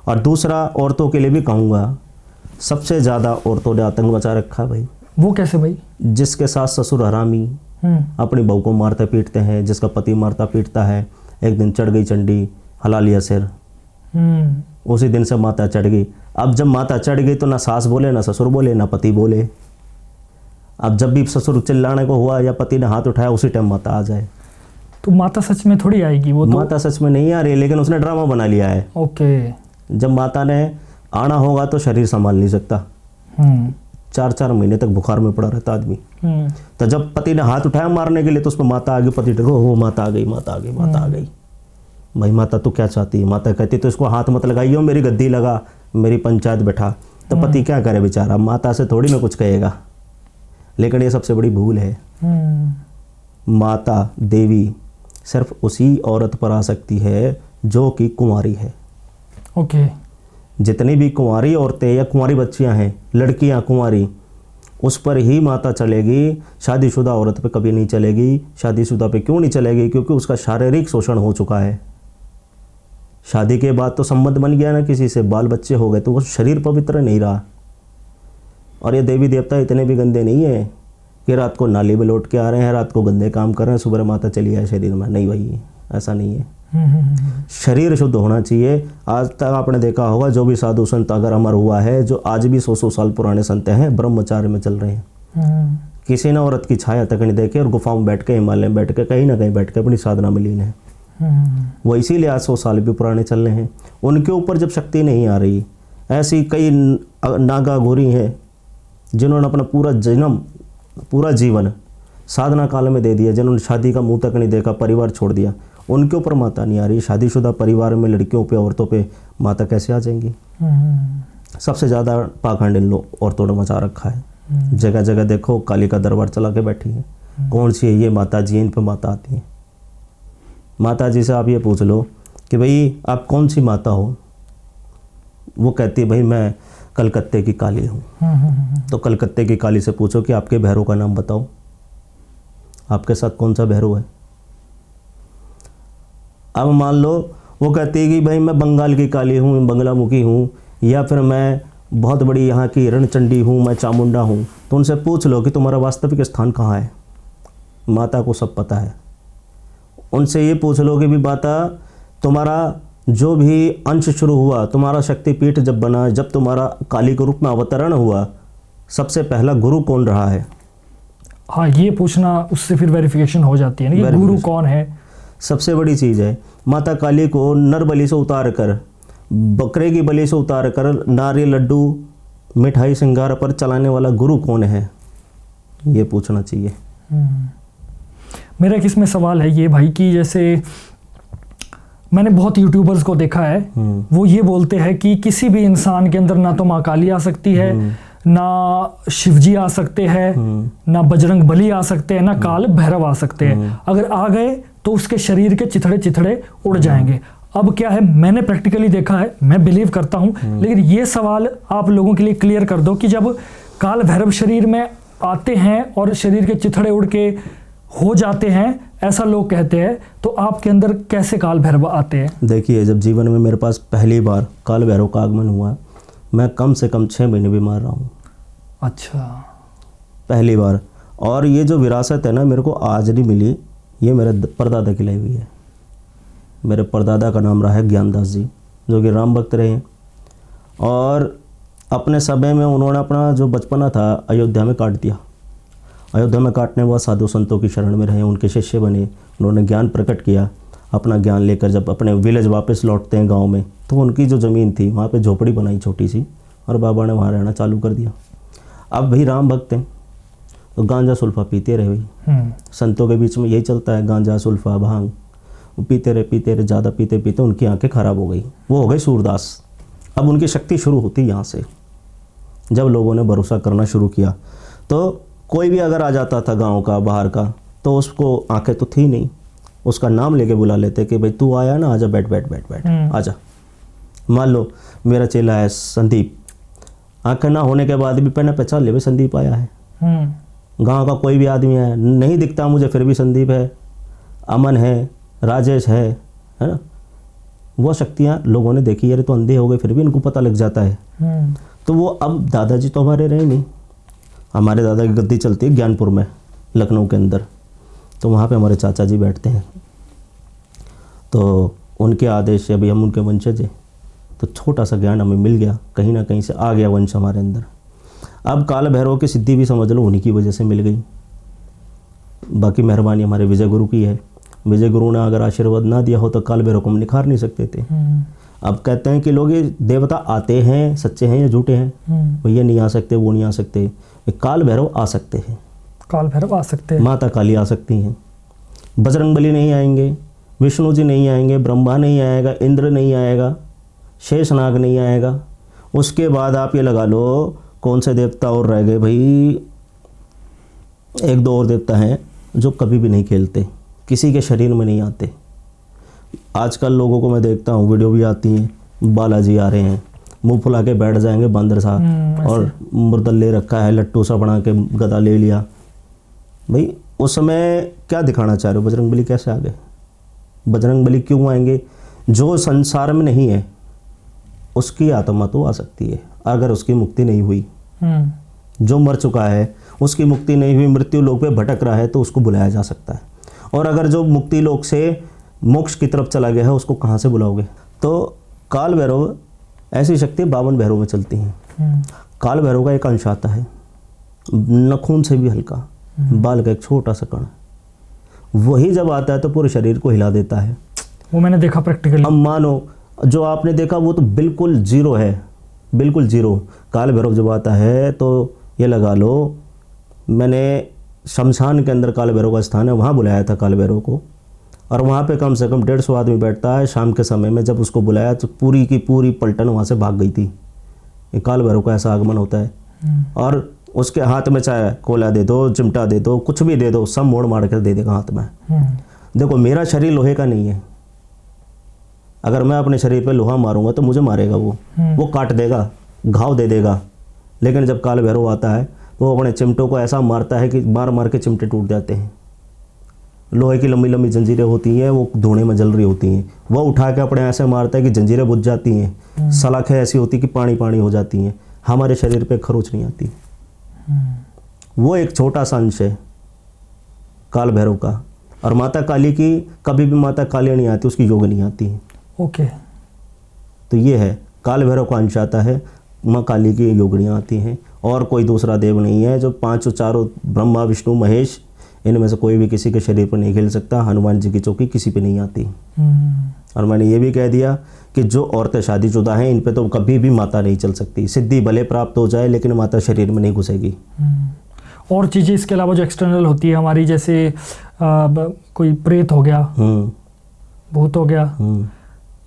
और दूसरा, औरतों के लिए भी कहूँगा, सबसे ज़्यादा औरतों ने आतंक मचा रखा है भाई। वो कैसे भाई? जिसके साथ ससुर हरामी अपनी बहू को मारते पीटते हैं, जिसका पति मारता पीटता है, एक दिन चढ़ गई चंडी, हला लिया सिर, उसी दिन से माता चढ़ गई। अब जब माता चढ़ गई तो ना सास बोले, ना ससुर बोले, ना पति बोले। अब जब भी ससुर चिल्लाने को हुआ या पति ने हाथ उठाया उसी टाइम माता आ जाए। तो माता सच में थोड़ी आएगी, वो तो माता सच में नहीं आ रही, लेकिन उसने ड्रामा बना लिया है। ओके। जब माता ने आना होगा तो शरीर संभाल नहीं सकता, 4-4 महीने तक बुखार में पड़ा रहता आदमी। तो जब पति ने हाथ उठाया मारने के लिए तो उसमें माता आ गई, पति डरो, हो माता आ गई, माता आ गई, माता आ गई। भाई माता तो क्या चाहती है? माता कहती तो इसको हाथ मत लगाइयो, मेरी गद्दी लगा, मेरी पंचायत बैठा। तो पति क्या करे बेचारा, माता से थोड़ी ना कुछ कहेगा। लेकिन ये सबसे बड़ी भूल है। माता देवी सिर्फ उसी औरत पर आ सकती है जो कि कुंवारी है। ओके। जितनी भी कुंवारी औरतें या कुंवारी बच्चियां हैं, लड़कियां कुंवारी, उस पर ही माता चलेगी। शादीशुदा औरत पे कभी नहीं चलेगी। शादीशुदा पे क्यों नहीं चलेगी? क्योंकि उसका शारीरिक शोषण हो चुका है। शादी के बाद तो संबंध बन गया ना किसी से, बाल बच्चे हो गए, तो वो शरीर पवित्र नहीं रहा। और ये देवी देवता इतने भी गंदे नहीं है कि रात को नाली में लौट के आ रहे हैं, रात को गंदे काम कर रहे हैं, सुबह माता चली आए शरीर में। नहीं भाई, ऐसा नहीं है। शरीर शुद्ध होना चाहिए। आज तक आपने देखा होगा जो भी साधु संत अगर अमर हुआ है, जो आज भी 100-100 साल पुराने संत हैं, ब्रह्मचार्य में चल रहे हैं। किसी ने औरत की छाया तक नहीं देखे और गुफाओं में बैठ के, हिमालय में बैठ के, कहीं ना कहीं बैठ के अपनी साधना में लीन है। वो इसीलिए आज 100 साल भी पुराने चल रहे हैं। उनके ऊपर जब शक्ति नहीं आ रही, ऐसी कई नागा घोरी हैं जिन्होंने अपना पूरा जीवन साधना काल में दे दिया, जिन्होंने शादी का मुंह तक नहीं देखा, परिवार छोड़ दिया, उनके ऊपर माता नहीं आ रही। शादीशुदा परिवार में लड़कियों पे, औरतों पे माता कैसे आ जाएंगी? सबसे ज़्यादा पाखंड इन औरतों ने मचा रखा है। जगह जगह देखो काली का दरबार चला के बैठी है। कौन सी है ये माता जी? इन पे माता आती है। माता जी से आप ये पूछ लो कि भाई आप कौन सी माता हो? वो कहती है भाई मैं कलकत्ते की काली हूँ। तो कलकत्ते की काली से पूछो कि आपके भैरव का नाम बताओ, आपके साथ कौन सा भैरव है? अब मान लो वो कहती है कि भाई मैं बंगाल की काली हूँ, बंगलामुखी हूँ, या फिर मैं बहुत बड़ी यहाँ की रणचंडी हूँ, मैं चामुंडा हूँ। तो उनसे पूछ लो कि तुम्हारा वास्तविक स्थान कहाँ है। माता को सब पता है। उनसे ये पूछ लो कि भी माता तुम्हारा जो भी अंश शुरू हुआ, तुम्हारा शक्तिपीठ जब बना, जब तुम्हारा काली के रूप में अवतरण हुआ, सबसे पहला गुरु कौन रहा है? हाँ, ये पूछना, उससे फिर वेरिफिकेशन हो जाती है ना, ये गुरु कौन है। सबसे बड़ी चीज़ है, माता काली को नर बलि से उतार कर, बकरे की बलि से उतार कर, नारियल लड्डू मिठाई श्रृंगार पर चलाने वाला गुरु कौन है? ये पूछना चाहिए। मेरा एक इसमें सवाल है ये भाई कि जैसे मैंने बहुत यूट्यूबर्स को देखा है, वो ये बोलते हैं कि किसी भी इंसान के अंदर ना तो माँ काली आ सकती है, ना शिवजी आ सकते हैं, ना बजरंग बली आ सकते हैं, ना काल भैरव आ सकते हैं। अगर आ गए तो उसके शरीर के चिथड़े उड़ जाएंगे। अब क्या है, मैंने प्रैक्टिकली देखा है, मैं बिलीव करता हूँ, लेकिन ये सवाल आप लोगों के लिए क्लियर कर दो कि जब काल भैरव शरीर में आते हैं और शरीर के चिथड़े उड़ के हो जाते हैं, ऐसा लोग कहते हैं, तो आपके अंदर कैसे काल भैरव आते हैं? देखिए, जब जीवन में मेरे पास पहली बार काल भैरव का आगमन हुआ, मैं कम से कम 6 महीने बीमार रहा हूँ। अच्छा, पहली बार। और ये जो विरासत है ना, मेरे को आज नहीं मिली, ये मेरे परदादा की लाई हुई है। मेरे परदादा का नाम रहा है ज्ञानदास जी, जो कि राम भक्त रहे हैं। और अपने समय में उन्होंने अपना जो बचपना था अयोध्या में काट दिया। अयोध्या में काटने के बाद साधु संतों की शरण में रहे, उनके शिष्य बने, उन्होंने ज्ञान प्रकट किया। अपना ज्ञान लेकर जब अपने विलेज वापस लौटते हैं गांव में, तो उनकी जो ज़मीन थी वहाँ पे झोपड़ी बनाई छोटी सी, और बाबा ने वहाँ रहना चालू कर दिया। अब भाई राम भक्त हैं तो गांजा सुल्फा पीते रहे भाई। संतों के बीच में यही चलता है, गांजा सुल्फा भांग, वो पीते रहे, ज़्यादा पीते पीते उनकी आंखें खराब हो गई, वो हो गए सूरदास। अब उनकी शक्ति शुरू होती यहाँ से, जब लोगों ने भरोसा करना शुरू किया। तो कोई भी अगर आ जाता था गांव का, बाहर का, तो उसको आंखें तो थी नहीं, उसका नाम लेके बुला लेते कि भाई तू आया ना, आजा, बैठ बैठ बैठ बैठ, आजा। मान लो मेरा चेला है संदीप, आंखें ना होने के बाद भी पहले पहचान ले भाई संदीप आया है। गांव का कोई भी आदमी है, नहीं दिखता मुझे फिर भी संदीप है, अमन है, राजेश है ना। वो शक्तियाँ लोगों ने देखी, यार तो अंधे हो गए फिर भी इनको पता लग जाता है। तो वो अब दादाजी तो हमारे रहे नहीं, हमारे दादा की गद्दी चलती है ज्ञानपुर में, लखनऊ के अंदर, तो वहाँ पे हमारे चाचा जी बैठते हैं। तो उनके आदेश से अभी हम उनके वंशज हैं, तो छोटा सा ज्ञान हमें मिल गया, कहीं ना कहीं से आ गया वंश हमारे अंदर। अब काल भैरव की सिद्धि भी समझ लो उन्हीं की वजह से मिल गई। बाकी मेहरबानी हमारे विजय गुरु की है। विजय गुरु ने अगर आशीर्वाद ना दिया हो तो काल भैरव को हम निखार नहीं सकते थे। अब कहते हैं कि लोग ये देवता आते हैं, सच्चे हैं या झूठे हैं, भैया नहीं आ सकते, वो नहीं आ सकते, काल भैरव आ सकते हैं। काल भैरव आ सकते हैं, माता काली आ सकती हैं, बजरंगबली नहीं आएंगे, विष्णु जी नहीं आएंगे, ब्रह्मा नहीं आएगा, इंद्र नहीं आएगा, शेषनाग नहीं आएगा। उसके बाद आप ये लगा लो कौन से देवता और रह गए भाई, एक दो और देवता हैं जो कभी भी नहीं खेलते, किसी के शरीर में नहीं आते। आजकल लोगों को मैं देखता हूँ, वीडियो भी आती हैं, बालाजी आ रहे हैं, मुंह फुला के बैठ जाएंगे बंदर सा, और मुर्दल ले रखा है, लट्टू सा बना के गदा ले लिया। भाई उस समय क्या दिखाना चाह रहे हो? बजरंगबली कैसे आ गए? बजरंगबली क्यों आएंगे? जो संसार में नहीं है उसकी आत्मा तो आ सकती है, अगर उसकी मुक्ति नहीं हुई। जो मर चुका है उसकी मुक्ति नहीं हुई, मृत्यु लोक पे भटक रहा है, तो उसको बुलाया जा सकता है। और अगर जो मुक्ति लोक से मोक्ष की तरफ चला गया है, उसको कहाँ से बुलाओगे? तो काल भैरव ऐसी शक्ति 52 भैरव में चलती हैं। काल भैरव का एक अंश आता है नखून से भी हल्का, बाल का एक छोटा सा कण, वही जब आता है तो पूरे शरीर को हिला देता है। वो मैंने देखा प्रैक्टिकली। अब मानो जो आपने देखा वो तो बिल्कुल जीरो है, बिल्कुल जीरो। काल भैरव जब आता है तो ये लगा लो, मैंने शमशान के अंदर काल भैरव का स्थान है, वहाँ बुलाया था काल भैरव को, और वहाँ पे कम से कम 150 आदमी बैठता है। शाम के समय में जब उसको बुलाया तो पूरी की पूरी पलटन वहाँ से भाग गई थी। ये काल भैरव का ऐसा आगमन होता है। और उसके हाथ में चाहे कोला दे दो, चिमटा दे दो, कुछ भी दे दो, सब मोड़ मार कर दे देगा हाथ में। देखो मेरा शरीर लोहे का नहीं है, अगर मैं अपने शरीर पे लोहा मारूंगा तो मुझे मारेगा वो काट देगा, घाव दे देगा। लेकिन जब काल भैरव आता है तो वो अपने चिमटों को ऐसा मारता है कि मार मार के चिमटे टूट जाते हैं। लोहे की लंबी लंबी जंजीरें होती हैं, वो धुएं में जल रही होती हैं, वो उठा के अपने ऐसे मारता है कि जंजीरें बुझ जाती हैं। सलाखें ऐसी होती कि पानी पानी हो जाती हैं, हमारे शरीर पे खरोच नहीं आती। वो एक छोटा सा अंश है काल भैरव का। और माता काली की कभी भी माता काली नहीं आती, उसकी योग नहीं आती है। ओके। तो ये है काल भैरव का अंश आता है, माँ काली की योगणियाँ आती हैं। और कोई दूसरा देव नहीं है, जो पांचों चारों ब्रह्मा विष्णु महेश, इनमें से कोई भी किसी के शरीर पर नहीं खेल सकता। हनुमान जी की चौकी किसी पे नहीं आती। और मैंने ये भी कह दिया कि जो औरतें शादीशुदा हैं इन पे तो कभी भी माता नहीं चल सकती। सिद्धि भले प्राप्त हो जाए लेकिन माता शरीर में नहीं घुसेगी। और चीज़ें इसके अलावा जो एक्सटर्नल होती है हमारी, जैसे कोई प्रेत हो गया, भूत हो गया,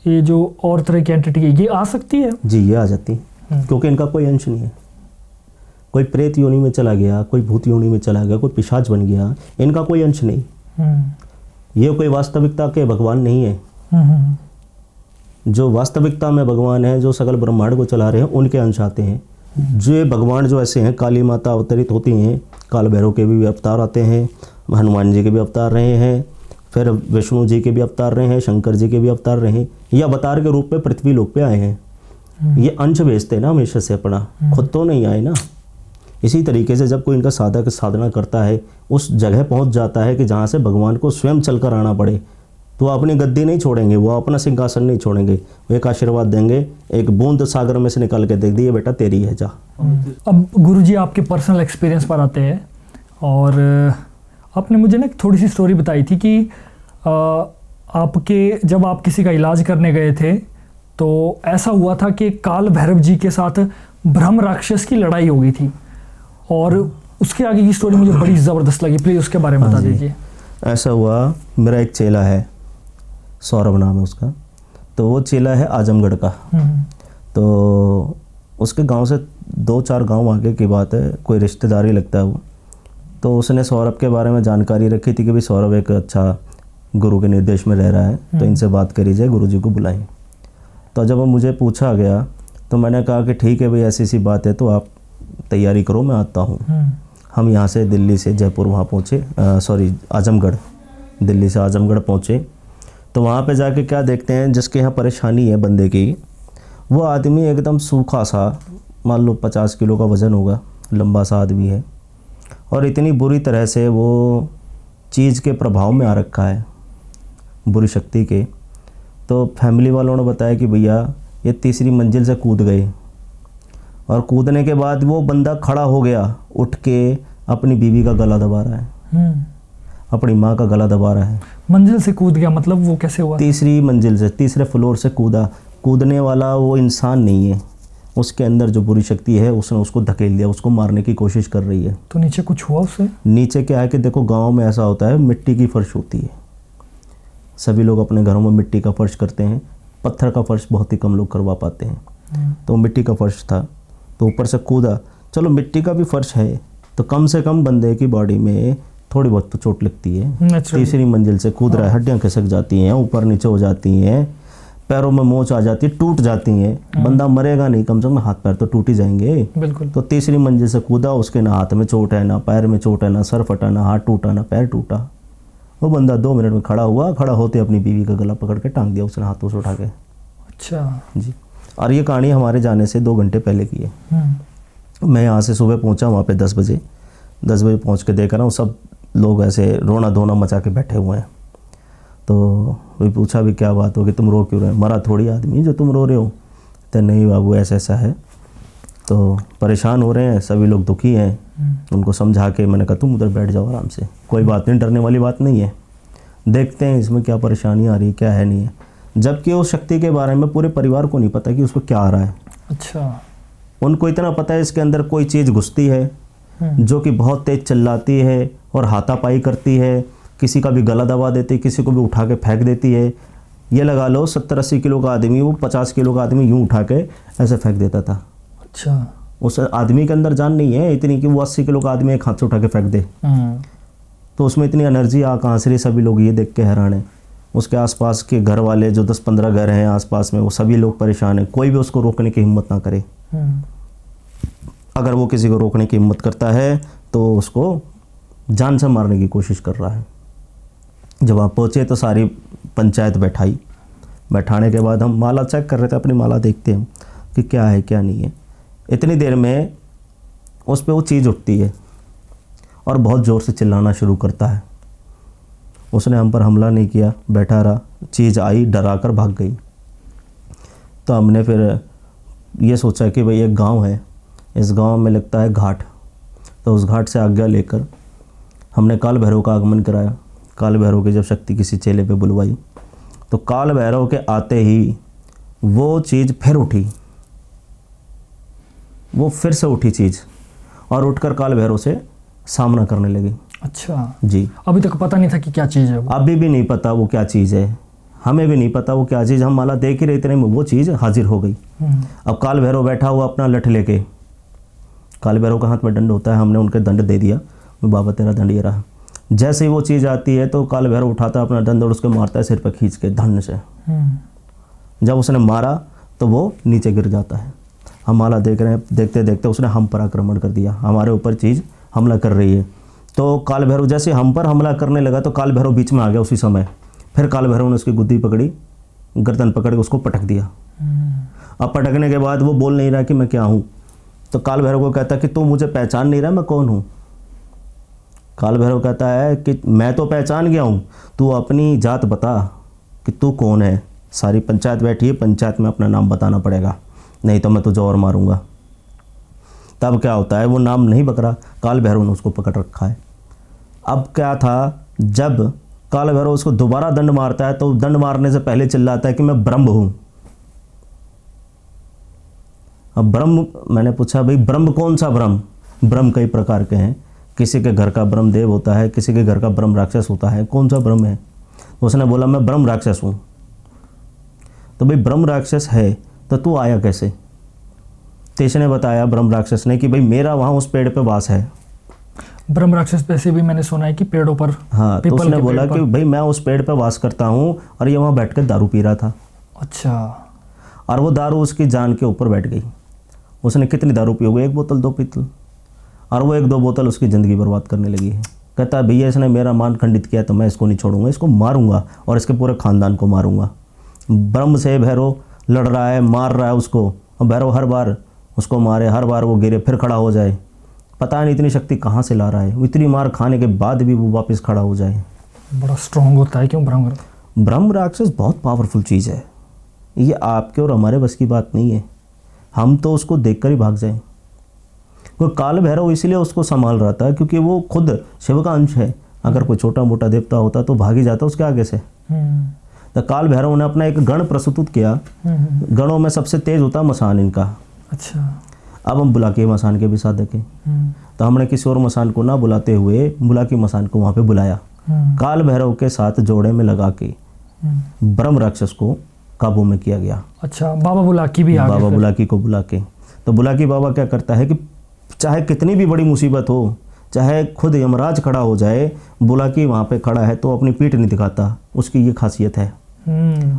ये जो और तरह की एंटिटी है, ये आ सकती है? जी ये आ जाती है, क्योंकि इनका कोई अंश नहीं है। कोई प्रेत योनि में चला गया, कोई भूत योनि में चला गया, कोई पिशाच बन गया, इनका कोई अंश नहीं। ये कोई वास्तविकता के भगवान नहीं है। जो वास्तविकता में भगवान है, जो सकल ब्रह्मांड को चला रहे हैं, उनके अंश आते हैं। जो ये भगवान जो ऐसे हैं, काली माता अवतरित होती हैं, काल भैरव के भी अवतार आते हैं, हनुमान जी के भी अवतार रहे हैं, फिर विष्णु जी के भी अवतार रहे हैं, शंकर जी के भी अवतार रहे हैं। ये अवतार के रूप में पृथ्वी लोक पे आए हैं। ये अंश भेजते हैं ना हमेशा से अपना, खुद तो नहीं आए ना। इसी तरीके से जब कोई इनका साधक साधना करता है, उस जगह पहुंच जाता है कि जहाँ से भगवान को स्वयं चलकर आना पड़े, तो वो अपनी गद्दी नहीं छोड़ेंगे, वो अपना सिंहासन नहीं छोड़ेंगे, वो एक आशीर्वाद देंगे, एक बूंद सागर में से निकाल के देख दी, ये बेटा तेरी है, जा। अब गुरुजी आपके पर्सनल एक्सपीरियंस पर आते हैं, और आपने मुझे ना एक थोड़ी सी स्टोरी बताई थी कि आपके जब आप किसी का इलाज करने गए थे तो ऐसा हुआ था कि काल भैरव जी के साथ ब्रह्म राक्षस की लड़ाई हो गई थी, और उसके आगे की स्टोरी मुझे बड़ी ज़बरदस्त लगी। प्लीज़ उसके बारे में बता दीजिए। ऐसा हुआ, मेरा एक चेला है, सौरभ नाम है उसका, तो वो चेला है आजमगढ़ का। तो उसके गांव से 2-4 गांव आगे की बात है, कोई रिश्तेदारी लगता है वो। तो उसने सौरभ के बारे में जानकारी रखी थी कि भाई सौरभ एक अच्छा गुरु के निर्देश में रह रहा है, तो इनसे बात करी जाए, गुरुजी को बुलाएं। तो जब मुझे पूछा गया तो मैंने कहा कि ठीक है भाई, ऐसी सी बात है तो आप तैयारी करो, मैं आता हूँ। हम यहाँ से दिल्ली से जयपुर वहाँ पहुँचे, आजमगढ़, दिल्ली से आजमगढ़ पहुँचे। तो वहाँ पे जाके क्या देखते हैं, जिसके यहाँ परेशानी है बंदे की, वो आदमी एकदम सूखा सा, मान लो 50 किलो का वज़न होगा, लंबा सा आदमी है, और इतनी बुरी तरह से वो चीज़ के प्रभाव में आ रखा है, बुरी शक्ति के। तो फैमिली वालों ने बताया कि भैया ये 3री मंजिल से कूद गए, और कूदने के बाद वो बंदा खड़ा हो गया, उठ के अपनी बीवी का गला दबा रहा है, अपनी माँ का गला दबा रहा है। मंजिल से कूद गया मतलब वो कैसे हुआ? 3री मंजिल से, 3रे फ्लोर से कूदा। कूदने वाला वो इंसान नहीं है, उसके अंदर जो बुरी शक्ति है उसने उसको धकेल दिया, उसको मारने की कोशिश कर रही है। तो नीचे कुछ हुआ उससे? नीचे क्या है कि देखो, गांव में ऐसा होता है, मिट्टी की फर्श होती है, सभी लोग अपने घरों में मिट्टी का फर्श करते हैं, पत्थर का फर्श बहुत ही कम लोग करवा पाते हैं। तो मिट्टी का फर्श था, तो ऊपर से कूदा। चलो मिट्टी का भी फर्श है तो कम से कम बंदे की बॉडी में थोड़ी बहुत तो चोट लगती है। 3री मंजिल से कूद रहा है, हड्डियाँ खिसक जाती हैं, ऊपर नीचे हो जाती हैं, पैरों में मोच आ जाती है, टूट जाती हैं। बंदा मरेगा नहीं, कम से कम हाथ पैर तो टूट ही जाएंगे। बिल्कुल। तो 3री मंजिल से कूदा, उसके ना हाथ में चोट है, ना पैर में चोट है, ना सर फटा, ना हाथ टूटा, ना पैर टूटा। वो बंदा 2 मिनट में खड़ा हुआ, खड़ा होते अपनी बीवी का गला पकड़ के टांग दिया उसने हाथों से उठा के। अच्छा जी। और ये कहानी हमारे जाने से 2 घंटे पहले की है। मैं यहाँ से सुबह पहुँचा वहाँ पे 10 बजे पहुँच के देख रहा हूँ, सब लोग ऐसे रोना धोना मचा के बैठे हुए हैं। तो वही पूछा भी क्या बात हो कि तुम रो क्यों रहे हो, मरा थोड़ी आदमी जो तुम रो रहे हो? तो नहीं बाबू ऐसा ऐसा है, तो परेशान हो रहे हैं, सभी लोग दुखी हैं। उनको समझा के मैंने कहा तुम उधर बैठ जाओ आराम से, कोई बात नहीं, डरने वाली बात नहीं है, देखते हैं इसमें क्या परेशानी आ रही है, क्या है नहीं है। जबकि उस शक्ति के बारे में पूरे परिवार को नहीं पता कि उसको क्या आ रहा है। अच्छा। उनको इतना पता है इसके अंदर कोई चीज़ घुसती है जो कि बहुत तेज चिल्लाती है और हाथापाई करती है, किसी का भी गला दबा देती है, किसी को भी उठा के फेंक देती है। ये लगा लो 70-80 किलो का आदमी, वो 50 किलो का आदमी यूँ उठा के ऐसे फेंक देता था। अच्छा। उस आदमी के अंदर जान नहीं है इतनी कि वो 80 किलो का आदमी एक हाथ से उठा के फेंक दे। तो उसमें इतनी एनर्जी आ कहाँ से रही, सभी लोग ये देख के हैरान हैं। उसके आसपास के घर वाले जो 10-15 घर हैं आसपास में, वो सभी लोग परेशान हैं, कोई भी उसको रोकने की हिम्मत ना करे। अगर वो किसी को रोकने की हिम्मत करता है तो उसको जान से मारने की कोशिश कर रहा है। जब आप पहुँचे तो सारी पंचायत बैठाई, बैठाने के बाद हम माला चेक कर रहे थे, अपनी माला देखते हैं कि क्या है क्या नहीं है। इतनी देर में उस पर वो चीज़ उठती है और बहुत ज़ोर से चिल्लाना शुरू करता है। उसने हम पर हमला नहीं किया, बैठा रहा, चीज़ आई डरा कर भाग गई। तो हमने फिर ये सोचा कि भाई एक गांव है, इस गांव में लगता है घाट, तो उस घाट से आज्ञा लेकर हमने काल भैरव का आगमन कराया। काल भैरव की जब शक्ति किसी चेले पे बुलवाई तो काल भैरव के आते ही वो चीज़ फिर उठी, वो फिर से उठी चीज़, और उठकर काल भैरव से सामना करने लगी। अच्छा जी। अभी तक पता नहीं था कि क्या चीज़ है वो? अभी भी नहीं पता वो क्या चीज़ है, हमें भी नहीं पता वो क्या चीज़। हम माला देख ही रहे, इतने में वो चीज़ हाजिर हो गई। अब काल भैरव बैठा हुआ अपना लठ लेके, काल भैरव का हाथ में दंड होता है, हमने उनके दंड दे दिया, बाबा तेरा दंड ये रहा। जैसे ही वो चीज़ आती है तो काल भैरव उठाता है अपना दंड और उसको मारता है सिर पर खींच के धन से। जब उसने मारा तो वो नीचे गिर जाता है। हम माला देख रहे हैं, देखते देखते उसने हम पर आक्रमण कर दिया, हमारे ऊपर चीज़ हमला कर रही है। तो काल भैरव जैसे हम पर हमला करने लगा तो काल भैरव बीच में आ गया उसी समय। फिर काल भैरव ने उसकी गुद्दी पकड़ी, गर्दन पकड़ के उसको पटक दिया। अब पटकने के बाद वो बोल नहीं रहा कि मैं क्या हूँ, तो काल भैरव को कहता कि तू मुझे पहचान नहीं रहा, मैं कौन हूँ। काल भैरव कहता है कि मैं तो पहचान गया हूँ, तू अपनी जात बता, कि तू कौन है, सारी पंचायत बैठी है, पंचायत में अपना नाम बताना पड़ेगा, नहीं तो मैं तुझे और मारूंगा। तब क्या होता है, वो नाम नहीं बकरा, काल भैरव ने उसको पकड़ रखा है। अब क्या था, जब काल भैरव उसको दोबारा दंड मारता है तो दंड मारने से पहले चिल्लाता है कि मैं ब्रह्म हूं। अब ब्रह्म, मैंने पूछा भाई ब्रह्म कौन सा ब्रह्म? ब्रह्म कई प्रकार के हैं, किसी के घर का ब्रह्म देव होता है, किसी के घर का ब्रह्म राक्षस होता है, कौन सा ब्रह्म है? उसने बोला मैं ब्रह्म राक्षस हूँ। तो भाई ब्रह्म राक्षस है तो तू आया कैसे? तो इसने बताया ब्रह्म राक्षस ने कि भाई मेरा वहाँ उस पेड़ पे वास है। ब्रह्म राक्षस वैसे भी मैंने सुना है कि पेड़ों पर, हाँ, तो उसने बोला कि भाई मैं उस पेड़ पे वास करता हूँ और ये वहाँ बैठ कर दारू पी रहा था। अच्छा। और वो दारू उसकी जान के ऊपर बैठ गई। उसने कितनी दारू पी होगी, 1 बोतल 2 पीतल, और वो 1-2 बोतल उसकी ज़िंदगी बर्बाद करने लगी है। कहता है भैया इसने मेरा मान खंडित किया तो मैं इसको नहीं छोड़ूंगा, इसको मारूंगा और इसके पूरे ख़ानदान को मारूंगा। ब्रह्म से भैरव लड़ रहा है, मार रहा है उसको, और भैरव हर बार उसको मारे, हर बार वो गिरे फिर खड़ा हो जाए। पता नहीं इतनी शक्ति कहाँ से ला रहा है, इतनी मार खाने के बाद भी वो वापस खड़ा हो जाए। बड़ा स्ट्रॉन्ग होता है क्यों ब्रह्म राक्षस बहुत पावरफुल चीज़ है। ये आपके और हमारे बस की बात नहीं है, हम तो उसको देखकर ही भाग जाएं। वो काल भैरव इसलिए उसको संभाल रहा था क्योंकि वो खुद शिव का अंश है। अगर कोई छोटा मोटा देवता होता तो भाग ही जाता उसके आगे से। तो काल भैरव ने अपना एक गण प्रस्तुत किया। गणों में सबसे तेज होता मसान इनका। अच्छा। अब हम बुलाकी मसान के भी साधक हैं, तो हमने किसी और मसान को ना बुलाते हुए बुलाकी मसान को वहाँ पे बुलाया। काल भैरव के साथ जोड़े में लगा के ब्रह्म राक्षस को काबू में किया गया। अच्छा, बाबा बुलाकी भी आ गए। बाबा बुलाकी को बुला के, तो बुलाकी बाबा क्या करता है कि चाहे कितनी भी बड़ी मुसीबत हो, चाहे खुद यमराज खड़ा हो जाए, बुलाकी वहाँ पे खड़ा है तो अपनी पीठ नहीं दिखाता। उसकी ये खासियत है।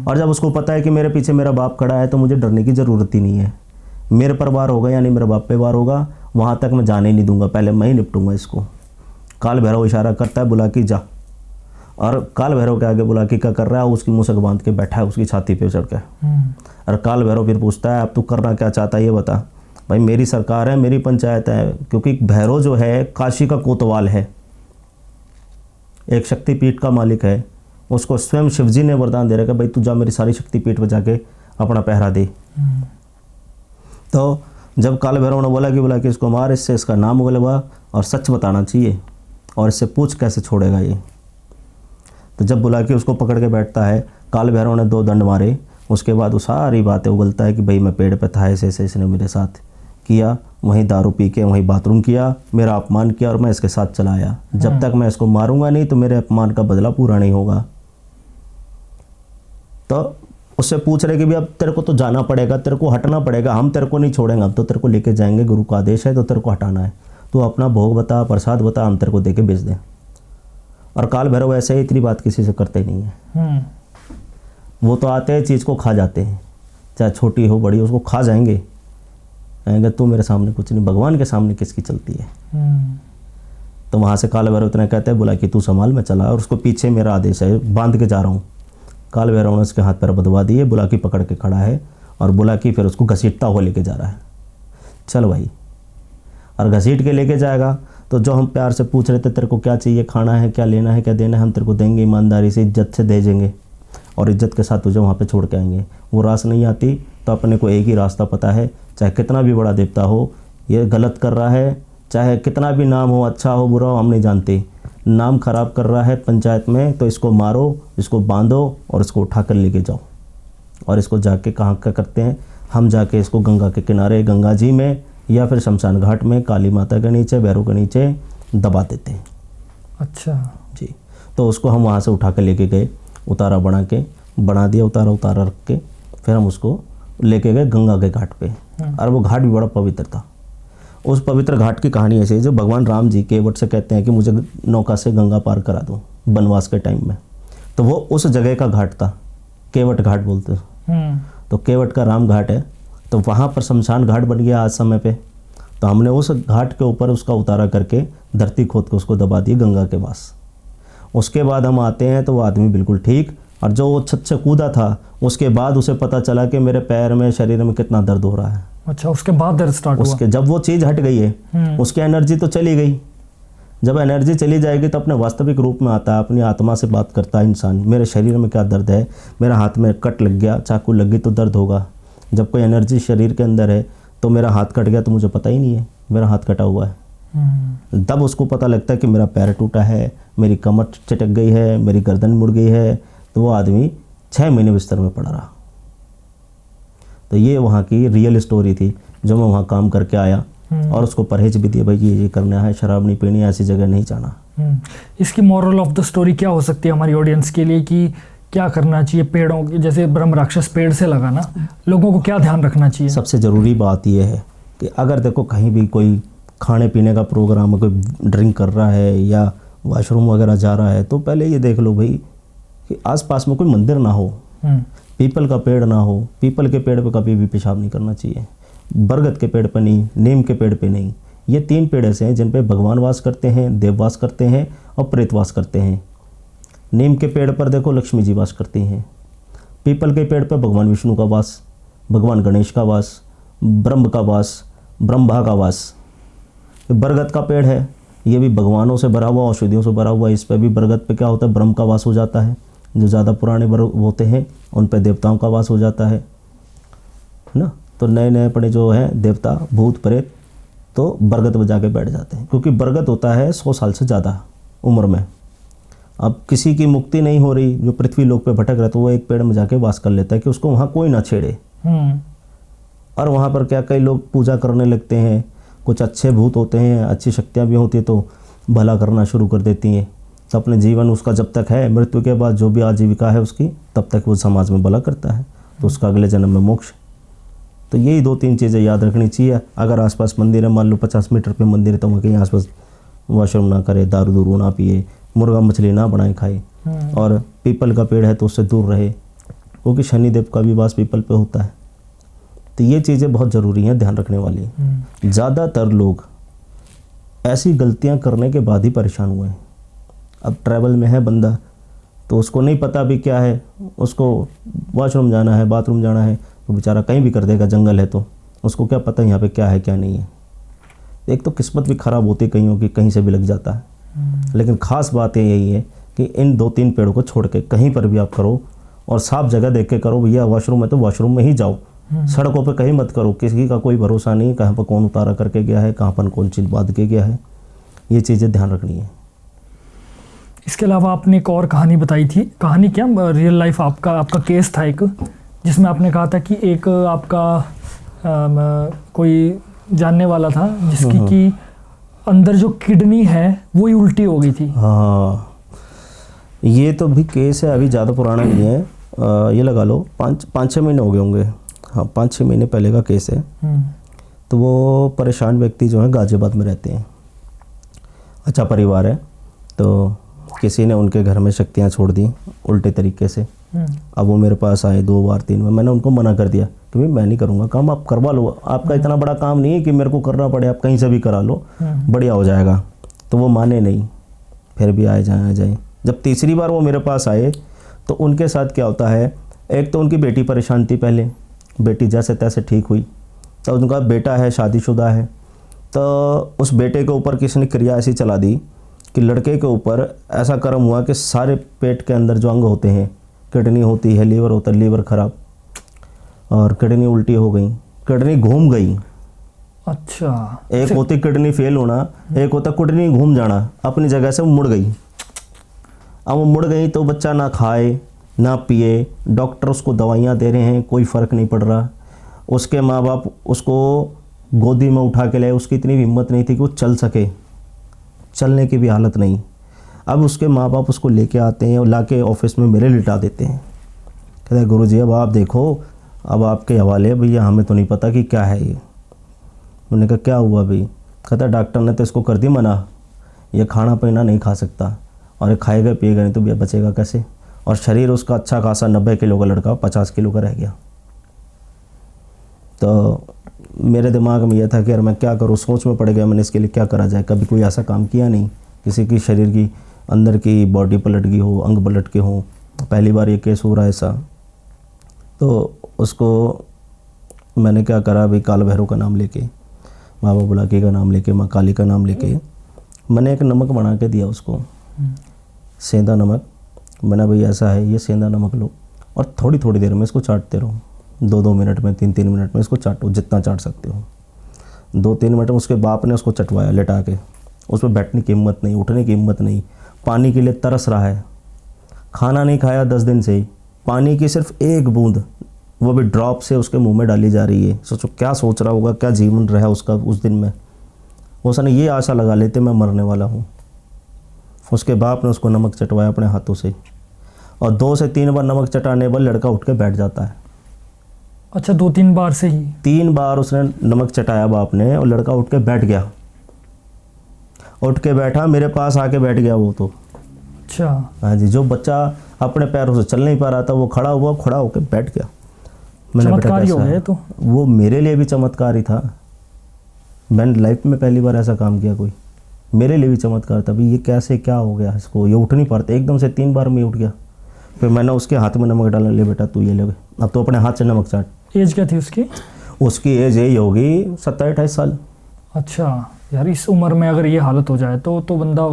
और जब उसको पता है कि मेरे पीछे मेरा बाप खड़ा है तो मुझे डरने की ज़रूरत ही नहीं है। मेरे पर वार होगा यानी मेरे बाप पे वार होगा, वहाँ तक मैं जाने नहीं दूंगा, पहले मैं ही निपटूंगा इसको। काल भैरव इशारा करता है बुलाकी जा, और काल भैरव के आगे बुलाकी क्या कर रहा है, उसकी मुसक बांध के बैठा है उसकी छाती पे चढ़ के। और काल भैरव फिर पूछता है अब तू करना क्या चाहता है ये बता। भाई मेरी सरकार है, मेरी पंचायत है, क्योंकि भैरव जो है काशी का कोतवाल है, एक शक्तिपीठ का मालिक है। उसको स्वयं शिवजी ने वरदान दे रखा है भाई तू जा मेरी सारी शक्तिपीठ पर जाके अपना पहरा दे। तो जब काल भैरव ने बोला कि इसको मार, इससे इसका नाम उगलवा और सच बताना चाहिए, और इससे पूछ कैसे छोड़ेगा ये। तो जब बुला के उसको पकड़ के बैठता है, काल भैरव ने 2 दंड मारे, उसके बाद वो सारी बातें उगलता है कि भाई मैं पेड़ पे था, ऐसे ऐसे इसने मेरे साथ किया, वहीं दारू पी के वहीं बाथरूम किया, मेरा अपमान किया और मैं इसके साथ चला आया। जब तक मैं इसको मारूंगा नहीं तो मेरे अपमान का बदला पूरा नहीं होगा। तो उससे पूछ रहे कि भी अब तेरे को तो जाना पड़ेगा, तेरे को हटना पड़ेगा, हम तेरे को नहीं छोड़ेंगे, अब तो तेरे को लेके जाएंगे, गुरु का आदेश है तो तेरे को हटाना है, तो अपना भोग बता, प्रसाद बता, हम तेरे को दे के भेज दें। और काल भैरव ऐसे ही इतनी बात किसी से करते नहीं है। वो तो आते हैं चीज़ को खा जाते हैं, चाहे छोटी हो बड़ी, उसको खा जाएंगे, कहेंगे तू मेरे सामने कुछ नहीं, भगवान के सामने किसकी चलती है। तो वहाँ से काल भैरव इतना कहते हैं बोला कि तू संभाल मैं चला, और उसको पीछे मेरा आदेश है, बांध के जा रहा हूँ। काल भैरव ने उसके हाथ पैर बदवा दिए, बुलाकी पकड़ के खड़ा है, और बुलाकी फिर उसको घसीटता हुआ लेके जा रहा है। चल भाई, और घसीट के लेके जाएगा तो जो हम प्यार से पूछ रहे थे तेरे को क्या चाहिए, खाना है, क्या लेना है, क्या देना है, हम तेरे को देंगे, ईमानदारी से इज्जत से भेजेंगे और इज्जत के साथ तुझे वहाँ पे छोड़ के आएंगे। वो रास नहीं आती तो अपने को एक ही रास्ता पता है, चाहे कितना भी बड़ा देवता हो, ये गलत कर रहा है, चाहे कितना भी नाम हो, अच्छा हो बुरा हो, हम नहीं जानते, नाम खराब कर रहा है पंचायत में, तो इसको मारो, इसको बांधो और इसको उठा कर लेके जाओ। और इसको जाके कहाँ क्या करते हैं, हम जाके इसको गंगा के किनारे, गंगा जी में या फिर शमशान घाट में काली माता के नीचे, भैरव के नीचे दबा देते हैं। अच्छा जी, तो उसको हम वहाँ से उठा कर लेके गए, उतारा बना दिया, उतारा रख के फिर हम उसको लेके गए गंगा के घाट पे। और वो घाट भी बड़ा पवित्र था। उस पवित्र घाट की कहानी ऐसी है, जो भगवान राम जी केवट से कहते हैं कि मुझे नौका से गंगा पार करा दो वनवास के टाइम में, तो वो उस जगह का घाट था, केवट घाट बोलते हैं। तो केवट का राम घाट है, तो वहाँ पर शमशान घाट बन गया आज समय पे। तो हमने उस घाट के ऊपर उसका उतारा करके धरती खोद के उसको दबा दी गंगा के पास। उसके बाद हम आते हैं तो वो आदमी बिल्कुल ठीक, और जो वो छत से कूदा था उसके बाद उसे पता चला कि मेरे पैर में, शरीर में कितना दर्द हो रहा है। अच्छा, उसके बाद दर्द स्टार्ट हुआ। उसके जब वो चीज़ हट गई है, उसकी एनर्जी तो चली गई, जब एनर्जी चली जाएगी तो अपने वास्तविक रूप में आता है, अपनी आत्मा से बात करता है इंसान। मेरे शरीर में क्या दर्द है, मेरा हाथ में कट लग गया, चाकू लग गई तो दर्द होगा। जब कोई एनर्जी शरीर के अंदर है तो मेरा हाथ कट गया तो मुझे पता ही नहीं है मेरा हाथ कटा हुआ है। तब उसको पता लगता है कि मेरा पैर टूटा है, मेरी कमर चटक गई है, मेरी गर्दन मुड़ गई है। तो वो आदमी 6 महीने बिस्तर में पड़ा रहा। तो ये वहाँ की रियल स्टोरी थी जो मैं वहाँ काम करके आया और उसको परहेज भी दिया, भाई ये करना है, शराब नहीं पीनी, ऐसी जगह नहीं जाना। इसकी मॉरल ऑफ द स्टोरी क्या हो सकती है हमारी ऑडियंस के लिए कि क्या करना चाहिए? पेड़ों की जैसे ब्रह्म राक्षस पेड़ से लगाना, लोगों को क्या ध्यान रखना चाहिए? सबसे ज़रूरी बात यह है कि अगर देखो कहीं भी कोई खाने पीने का प्रोग्राम है, कोई ड्रिंक कर रहा है या वॉशरूम वगैरह जा रहा है, तो पहले ये देख लो भाई कि आसपास में कोई मंदिर ना हो, पीपल का पेड़ ना हो। पीपल के पेड़ पे कभी भी पेशाब नहीं करना चाहिए, बरगद के पेड़ पे नहीं, नीम के पेड़ पे नहीं। ये 3 पेड़ ऐसे हैं जिन पे भगवान वास करते हैं, देव वास करते हैं और प्रेत वास करते हैं। नीम के पेड़ पर देखो लक्ष्मी जी वास करती हैं, पीपल के पेड़ पर भगवान विष्णु का वास, भगवान गणेश का वास, ब्रह्म का वास, ब्रह्मा का वास। बरगद का पेड़ है, ये भी भगवानों से भरा हुआ, औषधियों से भरा हुआ। इस पर भी बरगद पे क्या होता है, ब्रह्म का वास हो जाता है। जो ज़्यादा पुराने होते हैं उन पे देवताओं का वास हो जाता है ना। तो नए नए अपने जो है देवता भूत प्रेत तो बरगद में जाके बैठ जाते हैं, क्योंकि बरगद होता है 100 साल से ज़्यादा उम्र में। अब किसी की मुक्ति नहीं हो रही, जो पृथ्वी लोक पे भटक रहा है, तो वो एक पेड़ में जाके वास कर लेता है कि उसको वहाँ कोई ना छेड़े। और वहाँ पर क्या कई लोग पूजा करने लगते हैं। कुछ अच्छे भूत होते हैं, अच्छी शक्तियाँ भी होती है, तो भला करना शुरू कर देती हैं। तो अपने जीवन उसका जब तक है, मृत्यु के बाद जो भी आजीविका है उसकी, तब तक वो समाज में भला करता है, तो उसका अगले जन्म में मोक्ष। तो यही 2-3 चीज़ें याद रखनी चाहिए। अगर आसपास मंदिर है, मान लो 50 मीटर पे मंदिर है, तो वहाँ कहीं आसपास वॉशरूम ना करे, दारू दूरू ना पिए, मुर्गा मछली ना बनाए खाए, और पीपल का पेड़ है तो उससे दूर रहे, क्योंकि शनिदेव का भी वास पीपल पे होता है। तो ये चीज़ें बहुत ज़रूरी हैं, ध्यान रखने वाली। ज़्यादातर लोग ऐसी गलतियाँ करने के बाद ही परेशान हुए हैं। अब ट्रैवल में है बंदा, तो उसको नहीं पता भी क्या है, उसको वॉशरूम जाना है, बाथरूम जाना है, तो बेचारा कहीं भी कर देगा। जंगल है तो उसको क्या पता यहाँ पे क्या है क्या नहीं है। एक तो किस्मत भी ख़राब होती है कईयों की, कहीं से भी लग जाता है। लेकिन ख़ास बात यही है कि इन 2-3 पेड़ों को छोड़ के कहीं पर भी आप करो, और साफ जगह देख के करो। भैया वॉशरूम है तो वॉशरूम में ही जाओ, सड़कों पे कहीं मत करो। किसी का कोई भरोसा नहीं, कहाँ पर कौन उतारा करके गया है, कहाँ पर कौन चीज़ बांध के गया है, ये चीज़ें ध्यान रखनी है। इसके अलावा आपने एक और कहानी बताई थी। कहानी क्या, रियल लाइफ आपका केस था एक, जिसमें आपने कहा था कि एक आपका कोई जानने वाला था जिसकी कि अंदर जो किडनी है वो ही उल्टी हो गई थी। हाँ, ये तो भी केस है, अभी ज़्यादा पुराना नहीं है। ये लगा लो 5-6 महीने हो गए होंगे। हाँ, 5-6 महीने पहले का केस है। तो वो परेशान व्यक्ति जो है गाजियाबाद में रहते हैं, अच्छा परिवार है। तो किसी ने उनके घर में शक्तियाँ छोड़ दी उल्टे तरीके से। अब वो मेरे पास आए 2 बार 3 बार, मैंने उनको मना कर दिया कि भाई मैं नहीं करूँगा काम, आप करवा लो, आपका इतना बड़ा काम नहीं है कि मेरे को करना पड़े, आप कहीं से भी करा लो, बढ़िया हो जाएगा। तो वो माने नहीं, फिर भी आ जाए। जब तीसरी बार वो मेरे पास आए तो उनके साथ क्या होता है, एक तो उनकी बेटी परेशान थी पहले, बेटी जैसे तैसे ठीक हुई। तो उनका बेटा है, शादीशुदा है। तो उस बेटे के ऊपर किसी ने क्रिया ऐसी चला दी कि लड़के के ऊपर ऐसा कर्म हुआ कि सारे पेट के अंदर जो अंग होते हैं, किडनी होती है, लीवर होता है, लीवर खराब, और किडनी उल्टी हो गई, किडनी घूम गई। अच्छा, एक होती किडनी फेल होना, एक होता किडनी घूम जाना, अपनी जगह से मुड़ गई। अब वो मुड़ गई तो बच्चा ना खाए ना पिए, डॉक्टर उसको दवाइयाँ दे रहे हैं, कोई फ़र्क नहीं पड़ रहा। उसके माँ बाप उसको गोदी में उठा के लाए, उसकी इतनी हिम्मत नहीं थी कि वो चल सके, चलने की भी हालत नहीं। अब उसके माँ बाप उसको लेके आते हैं और लाके ऑफिस में मेरे लिटा देते हैं। कहते हैं गुरुजी अब आप देखो, अब आपके हवाले है भैया, हमें तो नहीं पता कि क्या है ये। उन्होंने कहा क्या हुआ भाई? कहता डॉक्टर ने तो इसको कर दी मना, ये खाना पीना नहीं खा सकता, और ये खाएगा पिएगा नहीं तो भैया बचेगा कैसे। और शरीर उसका अच्छा खासा 90 किलो का लड़का 50 किलो का रह गया। तो मेरे दिमाग में यह था कि यार मैं क्या करूँ, सोच में पड़ गया मैंने इसके लिए क्या करा जाए। कभी कोई ऐसा काम किया नहीं, किसी की शरीर की अंदर की बॉडी पलट गई हो, अंग पलट के हो, पहली बार ये केस हो रहा है ऐसा। तो उसको मैंने क्या करा भाई, काल भैरव का नाम लेके, बाबा बुलाकी का नाम लेके, माँ काली का नाम लेके मैंने एक नमक बना के दिया उसको, सेंधा नमक। मैंने भाई ऐसा है, ये सेंधा नमक लो और थोड़ी थोड़ी देर में इसको चाटते रहो, 2-2 मिनट में, 3-3 मिनट में इसको चाटो, जितना चाट सकते हो। 2-3 मिनट में उसके बाप ने उसको चटवाया लेटा के। उसमें बैठने की हिम्मत नहीं, उठने की हिम्मत नहीं, पानी के लिए तरस रहा है, खाना नहीं खाया 10 दिन से ही, पानी की सिर्फ एक बूंद, वो भी ड्रॉप से उसके मुंह में डाली जा रही है। सोचो क्या सोच रहा होगा, क्या जीवन रहा उसका उस दिन में। उसने ये आशा लगा लेते मैं मरने वाला हूँ। उसके बाप ने उसको नमक चटवाया अपने हाथों से, और 2 से 3 बार नमक चटाने पर लड़का उठ के बैठ जाता है। अच्छा, 2-3 बार से ही? 3 बार उसने नमक चटाया बाप ने, और लड़का उठ के बैठ गया। उठ के बैठा, मेरे पास आके बैठ गया वो तो। अच्छा। हाँ जी, जो बच्चा अपने पैरों से चल नहीं पा रहा था वो खड़ा हुआ, खड़ा होकर बैठ गया। मैंने बेटा चमत्कार ही हो कैसा गया है? तो वो मेरे लिए भी चमत्कार ही था। मैंने लाइफ में पहली बार ऐसा काम किया, कोई मेरे लिए भी चमत्कार था। भाई ये कैसे, क्या हो गया इसको, ये उठ नहीं पाता। एकदम से 3 बार में उठ गया। फिर मैंने उसके हाथ में नमक डाला, ले बेटा तू ये ले, अब तो अपने हाथ से नमक चाट। एज क्या थी उसकी? उसकी एज यही होगी 27-28 साल। अच्छा यार, इस उम्र में अगर ये हालत हो जाए तो बंदा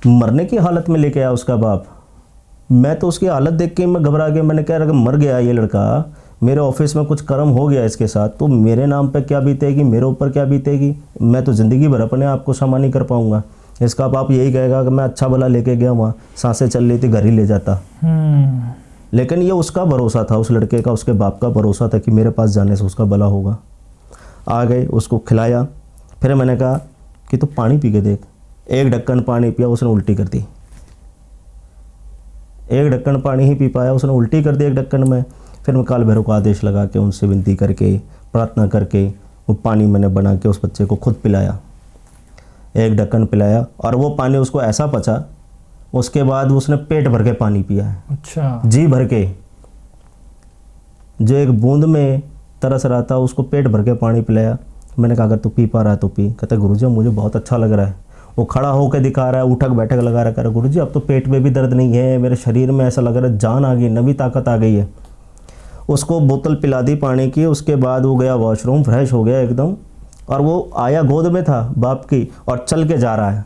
मरने की हालत में लेके आया उसका बाप। मैं तो उसकी हालत देख के मैं घबरा गया। मैंने कहा अगर मर गया ये लड़का, मेरे ऑफिस में कुछ कर्म हो गया इसके साथ, तो मेरे नाम पे क्या बीतेगी, मेरे ऊपर क्या बीतेगी। मैं तो ज़िंदगी भर अपने आप को क्षमा नहीं कर पाऊंगा। इसका बाप यही कहेगा कि मैं अच्छा भला लेके गया, वहाँ सांसें चल रही थी, घर ही ले जाता। लेकिन ये उसका भरोसा था, उस लड़के का, उसके बाप का भरोसा था कि मेरे पास जाने से उसका भला होगा। आ गए, उसको खिलाया। फिर मैंने कहा कि तू पानी पी के देख। 1 ढक्कन पानी पिया, उसने उल्टी कर दी। 1 ढक्कन पानी ही पी पाया, उसने उल्टी कर दी 1 ढक्कन में। फिर मैं काल भैरव को आदेश लगा के, उनसे विनती करके, प्रार्थना करके, वो पानी मैंने बना के उस बच्चे को खुद पिलाया। 1 ढक्कन पिलाया, और वो पानी उसको ऐसा पचा, उसके बाद उसने पेट भर के पानी पिया है। अच्छा। जी भर के। जो 1 बूंद में तरस रहा था उसको पेट भर के पानी पिलाया। मैंने कहा अगर तू पी पा रहा है तो पी। कहता गुरुजी मुझे बहुत अच्छा लग रहा है। वो खड़ा होकर दिखा रहा है, उठक बैठक लगा रहा है। गुरुजी अब तो पेट में भी दर्द नहीं है, मेरे शरीर में ऐसा लग रहा है जान आ गई, नवी ताकत आ गई है। उसको बोतल पिला दी पानी की। उसके बाद वो गया वॉशरूम, फ्रेश हो गया एकदम, और वो आया, गोद में था बाप की, और चल के जा रहा है,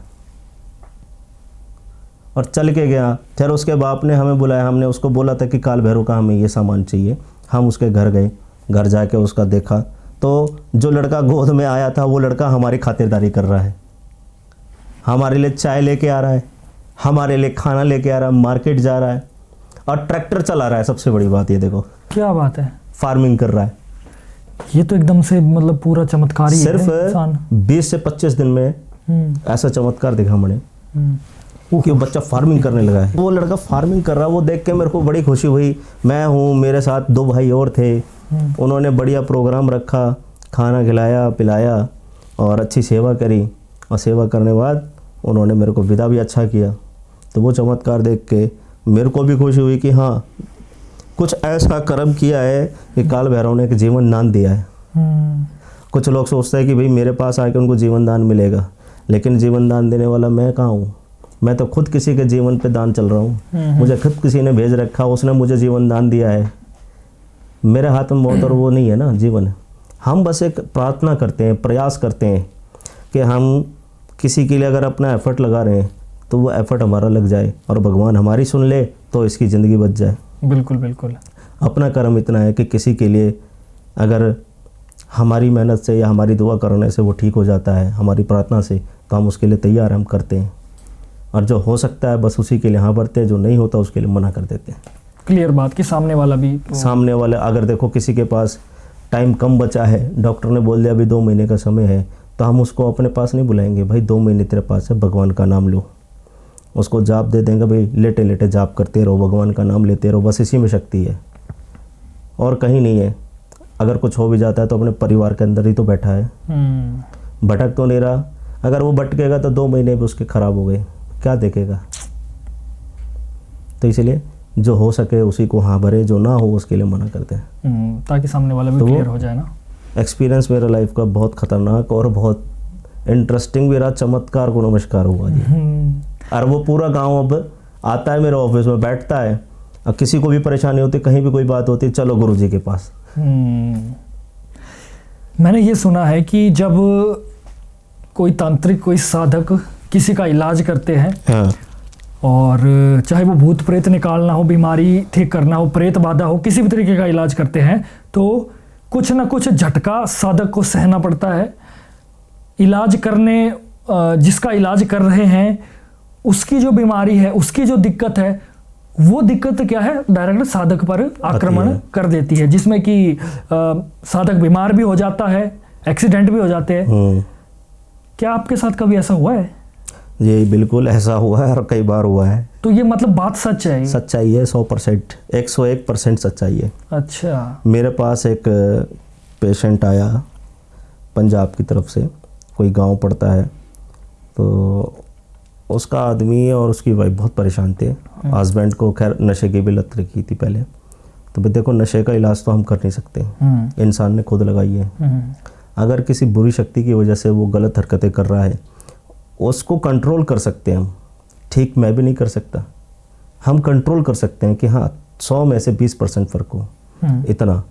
और चल के गया। फिर उसके बाप ने हमें बुलाया। हमने उसको बोला था कि काल भैरव का हमें ये सामान चाहिए। हम उसके घर गए, घर जाके उसका देखा तो जो लड़का गोद में आया था वो लड़का हमारी खातिरदारी कर रहा है, हमारे लिए चाय लेके आ रहा है, हमारे लिए खाना लेके आ रहा है, मार्केट जा रहा है, और ट्रैक्टर चला रहा है। सबसे बड़ी बात ये देखो, क्या बात है, फार्मिंग कर रहा है। ये तो एकदम से मतलब पूरा चमत्कार ही है। सिर्फ इंसान 20 से 25 दिन में ऐसा चमत्कार देखा मैंने कि वो बच्चा फार्मिंग करने लगा है। वो लड़का फार्मिंग कर रहा है, वो देख के मेरे को बड़ी खुशी हुई। मैं हूँ, मेरे साथ 2 भाई और थे, उन्होंने बढ़िया प्रोग्राम रखा, खाना खिलाया पिलाया और अच्छी सेवा करी, और सेवा करने के बाद उन्होंने मेरे को विदा भी अच्छा किया। तो वो चमत्कार देख के मेरे को भी खुशी हुई कि हाँ कुछ ऐसा कर्म किया है कि काल भैरव ने एक जीवन दान दिया है। कुछ लोग सोचते हैं कि भाई मेरे पास आके उनको जीवन दान मिलेगा, लेकिन जीवन दान देने वाला मैं कहाँ हूँ। मैं तो खुद किसी के जीवन पे दान चल रहा हूँ। मुझे खुद किसी ने भेज रखा, उसने मुझे जीवन दान दिया है। मेरे हाथ में मौत और वो नहीं है ना, जीवन। हम बस एक प्रार्थना करते हैं, प्रयास करते हैं कि हम किसी के लिए अगर अपना एफर्ट लगा रहे हैं तो वो एफर्ट हमारा लग जाए और भगवान हमारी सुन ले तो इसकी ज़िंदगी बच जाए। बिल्कुल बिल्कुल। अपना कर्म इतना है कि किसी के लिए अगर हमारी मेहनत से या हमारी दुआ करने से वो ठीक हो जाता है, हमारी प्रार्थना से, तो हम उसके लिए तैयार, हम करते हैं। और जो हो सकता है बस उसी के लिए हाँ बढ़ते हैं, जो नहीं होता उसके लिए मना कर देते हैं। क्लियर बात कि सामने वाला भी सामने वाले अगर देखो किसी के पास टाइम कम बचा है, डॉक्टर ने बोल दिया अभी 2 महीने का समय है, तो हम उसको अपने पास नहीं बुलाएंगे। भाई 2 महीने तेरे पास है, भगवान का नाम लो। उसको जाप दे देंगे, भाई लेटे लेटे जाप करते रहो, भगवान का नाम लेते रहो, बस इसी में शक्ति है और कहीं नहीं है। अगर कुछ हो भी जाता है तो अपने परिवार के अंदर ही तो बैठा है, भटक तो नहीं रहा। अगर वो भटकेगा तो 2 महीने भी उसके ख़राब हो गए, क्या देखेगा। तो इसलिए जो हो सके उसी को हाँ भरे, जो ना हो उसके लिए मना करते हैं, ताकि सामने वाला भी तो क्लियर हो जाए ना। एक्सपीरियंस मेरा लाइफ का बहुत ख़तरनाक और बहुत इंटरेस्टिंग भी रहा। चमत्कार को नमस्कार हुआ जी। और वो पूरा गांव अब आता है मेरे ऑफिस में, बैठता है, अब किसी को भी परेशानी होती, कहीं भी कोई बात होती, चलो गुरुजी के पास। मैंने ये सुना है कि जब कोई तांत्रिक, कोई साधक किसी का इलाज करते हैं, हाँ और चाहे वो भूत प्रेत निकालना हो, बीमारी ठीक करना हो, प्रेत बाधा हो, किसी भी तरीके का इलाज करते हैं तो कुछ ना कुछ झटका साधक को सहना पड़ता है। इलाज करने जिसका इलाज कर रहे हैं उसकी जो बीमारी है, उसकी जो दिक्कत है, वो दिक्कत क्या है, डायरेक्ट साधक पर आक्रमण कर देती है, जिसमें कि साधक बीमार भी हो जाता है, एक्सीडेंट भी हो जाते हैं। क्या आपके साथ कभी ऐसा हुआ है? ये बिल्कुल ऐसा हुआ है और कई बार हुआ है। तो ये मतलब बात सच है? सच्चाई है, 100%, 101% सच्चाई है। अच्छा। मेरे पास एक पेशेंट आया पंजाब की तरफ से, कोई गांव पड़ता है, तो उसका आदमी और उसकी वाइफ बहुत परेशान थे। हस्बैंड को खैर नशे की भी लत रखी थी पहले, तो भाई देखो नशे का इलाज तो हम कर नहीं सकते, इंसान ने खुद लगाई है। अगर किसी बुरी शक्ति की वजह से वो गलत हरकतें कर रहा है, उसको कंट्रोल कर सकते हैं हम, ठीक मैं भी नहीं कर सकता, हम कंट्रोल कर सकते हैं कि हाँ 100 में से 20% फ़र्क हो, इतना।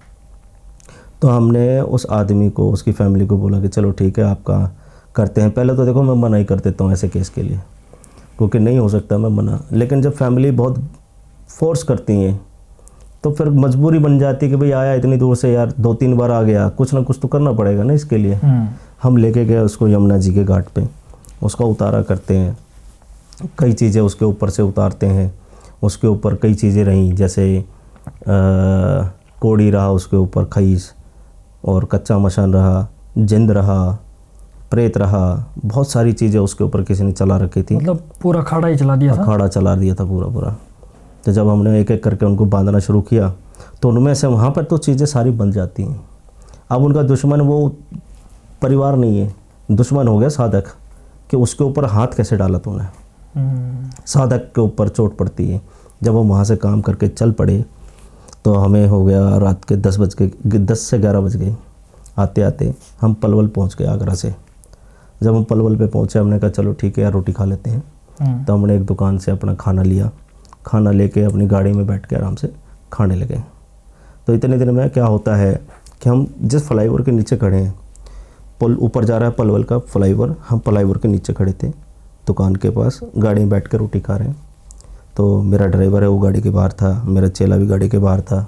तो हमने उस आदमी को, उसकी फैमिली को बोला कि चलो ठीक है आपका करते हैं। पहले तो देखो मैं मना ही कर देता हूँ ऐसे केस के लिए, क्योंकि नहीं हो सकता मैं मना, लेकिन जब फैमिली बहुत फोर्स करती हैं तो फिर मजबूरी बन जाती है कि भाई आया इतनी दूर से यार, 2-3 बार आ गया, कुछ ना कुछ तो करना पड़ेगा ना इसके लिए। हम लेके गए उसको यमुना जी के घाट पे, उसका उतारा करते हैं, कई चीज़ें उसके ऊपर से उतारते हैं। उसके ऊपर कई चीज़ें रहीं, जैसे कोड़ी रहा उसके ऊपर, खईस और कच्चा मशान रहा, जिंद रहा, प्रेत रहा, बहुत सारी चीज़ें उसके ऊपर किसी ने चला रखी थी। मतलब पूरा अखाड़ा ही चला दिया था? अखाड़ा चला दिया था पूरा। तो जब हमने एक एक करके उनको बांधना शुरू किया तो उनमें से वहाँ पर तो चीज़ें सारी बन जाती हैं। अब उनका दुश्मन वो परिवार नहीं है, दुश्मन हो गया साधक, कि उसके ऊपर हाथ कैसे डाला तूने। साधक के ऊपर चोट पड़ती है। जब हम वहाँ से काम करके चल पड़े तो हमें हो गया रात के 10 से 11 बज गए। आते आते हम पलवल पहुँच गए आगरा से। जब हम पलवल पे पहुँचे हमने कहा चलो ठीक है यार रोटी खा लेते हैं। तो हमने एक दुकान से अपना खाना लिया, खाना लेके अपनी गाड़ी में बैठ के आराम से खाने लगे। तो इतने दिन में क्या होता है कि हम जिस फ्लाईओवर के नीचे खड़े हैं, पुल ऊपर जा रहा है पलवल का फ्लाईओवर, हम फ्लाईओवर के नीचे खड़े थे दुकान के पास, गाड़ी में बैठ के रोटी खा रहे हैं। तो मेरा ड्राइवर है वो गाड़ी के बाहर था, मेरा चेला भी गाड़ी के बाहर था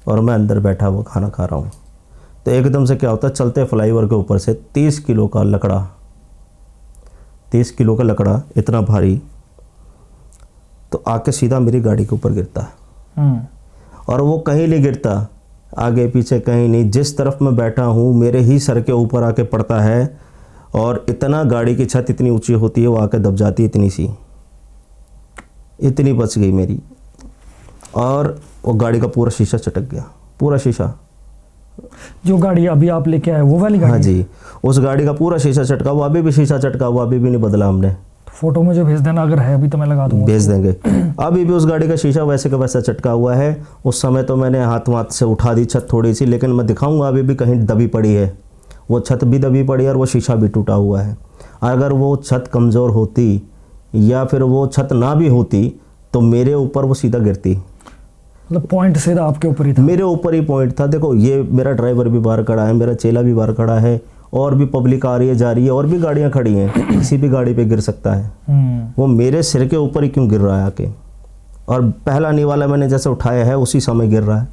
और मैं अंदर बैठा हुआ खाना खा रहा हूँ। तो एकदम से क्या होता है, चलते फ्लाईओवर के ऊपर से 30 किलो का लकड़ा इतना भारी, तो आके सीधा मेरी गाड़ी के ऊपर गिरता है। और वो कहीं नहीं गिरता, आगे पीछे कहीं नहीं, जिस तरफ मैं बैठा हूँ मेरे ही सर के ऊपर आके पड़ता है। और इतना गाड़ी की छत इतनी ऊंची होती है, वो आके दब जाती है इतनी बच गई मेरी। और वो गाड़ी का पूरा शीशा चटक गया, पूरा शीशा। जो गाड़ी अभी आप लेके आए वो वाली गाड़ी? हाँ जी, उस गाड़ी का पूरा शीशा चटका, वो अभी भी शीशा चटका, वो अभी भी नहीं बदला हमने। फोटो मुझे भेज देना अगर है, अभी तो मैं लगा दूंगा। भेज देंगे। अभी भी उस गाड़ी का शीशा वैसे का वैसा चटका हुआ है। उस समय तो मैंने हाथ से उठा दी छत थोड़ी सी, लेकिन मैं दिखाऊंगा अभी भी कहीं दबी पड़ी है, वो छत भी दबी पड़ी है और वो शीशा भी टूटा हुआ है। अगर वो छत कमज़ोर होती या फिर वो छत ना भी होती तो मेरे ऊपर वो सीधा गिरती। मतलब पॉइंट सीधा आपके ऊपर ही था? मेरे ऊपर ही पॉइंट था। देखो ये मेरा ड्राइवर भी बाहर खड़ा है, मेरा चेला भी बाहर खड़ा है, और भी पब्लिक आ रही है जा रही है, और भी गाड़ियां खड़ी हैं, किसी भी गाड़ी पे गिर सकता है। वो मेरे सिर के ऊपर ही क्यों गिर रहा है आके? और पहला निवाला मैंने जैसे उठाया है उसी समय गिर रहा है।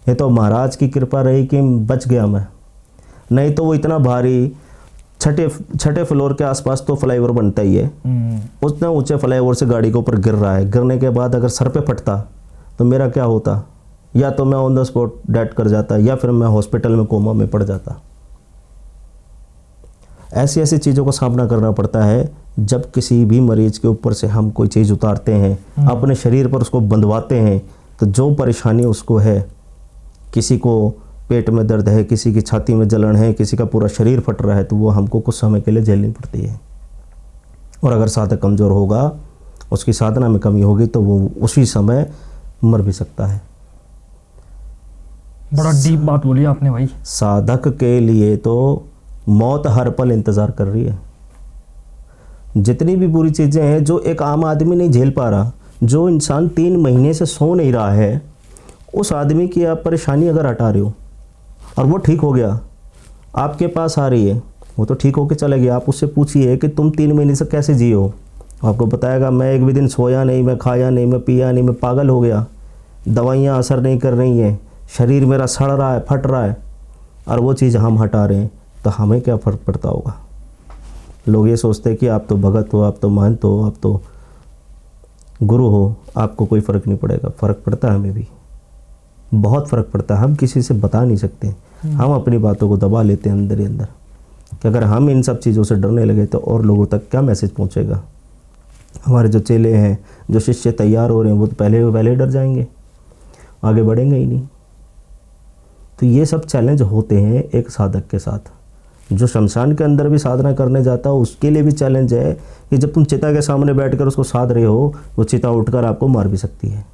ये तो महाराज की कृपा रही कि बच गया मैं, नहीं तो वो इतना भारी, छठे फ्लोर के आसपास तो फ्लाईओवर बनता ही है, उतना ऊंचे फ्लाईओवर से गाड़ी के ऊपर गिर रहा है। गिरने के बाद अगर सर पे फटता तो मेरा क्या होता? या तो मैं ऑन द स्पॉट डेथ कर जाता, या फिर मैं हॉस्पिटल में कोमा में पड़ जाता। ऐसी ऐसी चीज़ों का सामना करना पड़ता है जब किसी भी मरीज के ऊपर से हम कोई चीज़ उतारते हैं, अपने शरीर पर उसको बंधवाते हैं, तो जो परेशानी उसको है, किसी को पेट में दर्द है, किसी की छाती में जलन है, किसी का पूरा शरीर फट रहा है, तो वो हमको कुछ समय के लिए झेलनी पड़ती है। और अगर साधक कमज़ोर होगा, उसकी साधना में कमी होगी, तो वो उसी समय मर भी सकता है। बड़ा डीप बात बोली आपने भाई। साधक के लिए तो मौत हर पल इंतज़ार कर रही है। जितनी भी बुरी चीज़ें हैं जो एक आम आदमी नहीं झेल पा रहा, जो इंसान 3 महीने से सो नहीं रहा है, उस आदमी की आप परेशानी अगर हटा रहे हो और वो ठीक हो गया, आपके पास आ रही है, वो तो ठीक होके चले गए। आप उससे पूछिए कि तुम 3 महीने से कैसे जियो, आपको बताएगा मैं एक भी दिन सोया नहीं, मैं खाया नहीं, मैं पिया नहीं, मैं पागल हो गया, दवाइयाँ असर नहीं कर रही हैं, शरीर मेरा सड़ रहा है, फट रहा है, और वो चीज़ हम हटा रहे हैं, तो हमें क्या फ़र्क पड़ता होगा। लोग ये सोचते हैं कि आप तो भगत हो, आप तो महंत हो, आप तो गुरु हो, आपको कोई फ़र्क नहीं पड़ेगा। फ़र्क पड़ता है हमें भी, बहुत फ़र्क पड़ता है। हम किसी से बता नहीं सकते, हम अपनी बातों को दबा लेते हैं अंदर ही अंदर, कि अगर हम इन सब चीज़ों से डरने लगे तो और लोगों तक क्या मैसेज पहुंचेगा। हमारे जो चेले हैं, जो शिष्य तैयार हो रहे हैं, वो तो पहले डर जाएंगे, आगे बढ़ेंगे ही नहीं। तो ये सब चैलेंज होते हैं एक साधक के साथ। जो शमशान के अंदर भी साधना करने जाता है उसके लिए भी चैलेंज है कि जब तुम चिता के सामने बैठकर उसको साध रहे हो, वो चिता उठकर आपको मार भी सकती है।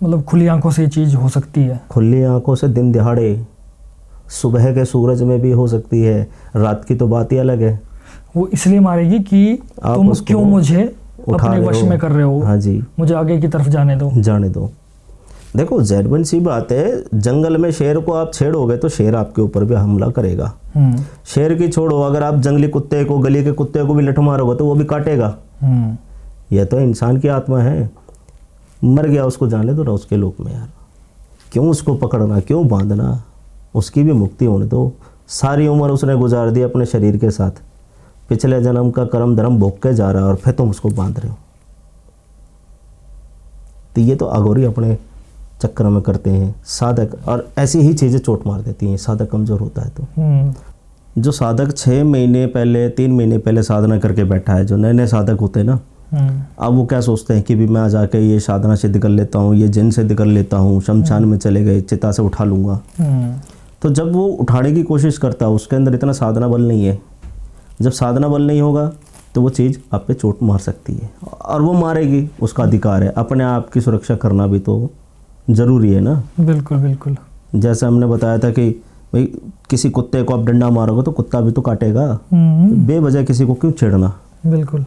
मतलब खुली आंखों से ये चीज़ हो सकती है? खुली आंखों से, दिन दिहाड़े, सुबह के सूरज में भी हो सकती है, रात की तो बात ही अलग है। वो इसलिए मारेगी कि तुम क्यों मुझे अपने वश में कर रहे हो। हाँ जी, मुझे आगे की तरफ जाने दो। देखो जेन्युइन सी बात है, जंगल में शेर को आप छेड़ोगे तो शेर आपके ऊपर भी हमला करेगा। शेर की छोड़ो, अगर आप जंगली कुत्ते को, गली के कुत्ते को भी लठ मारोगे तो वो भी काटेगा। यह तो इंसान की आत्मा है, मर गया उसको जाने दो ना उसके लोक में यार, क्यों उसको पकड़ना, क्यों बांधना, उसकी भी मुक्ति होने दो। सारी उम्र उसने गुजार दी अपने शरीर के साथ, पिछले जन्म का कर्म धर्म भोग के जा रहा है और फिर तुम उसको बांध रहे हो। तो ये तो अघोरी अपने चक्कर में करते हैं साधक, और ऐसी ही चीज़ें चोट मार देती हैं साधक कमज़ोर होता है तो। जो साधक 6 महीने पहले, 3 महीने पहले साधना करके बैठा है, जो नए नए साधक होते हैं ना, अब वो क्या सोचते हैं कि भी मैं जाके ये साधना सिद्ध कर लेता हूँ, ये जिन सिद्ध कर लेता हूँ, शमशान में चले गए चिता से उठा लूँगा। तो जब वो उठाने की कोशिश करता है उसके अंदर इतना साधना बल नहीं है। जब साधना बल नहीं होगा तो वो चीज़ आप पे चोट मार सकती है, और वो मारेगी, उसका अधिकार है। अपने आप की सुरक्षा करना भी तो ज़रूरी है ना। बिल्कुल बिल्कुल। जैसे हमने बताया था कि भाई किसी कुत्ते को आप डंडा मारोगे तो कुत्ता भी तो काटेगा, बेवजह किसी को क्यों छेड़ना। बिल्कुल,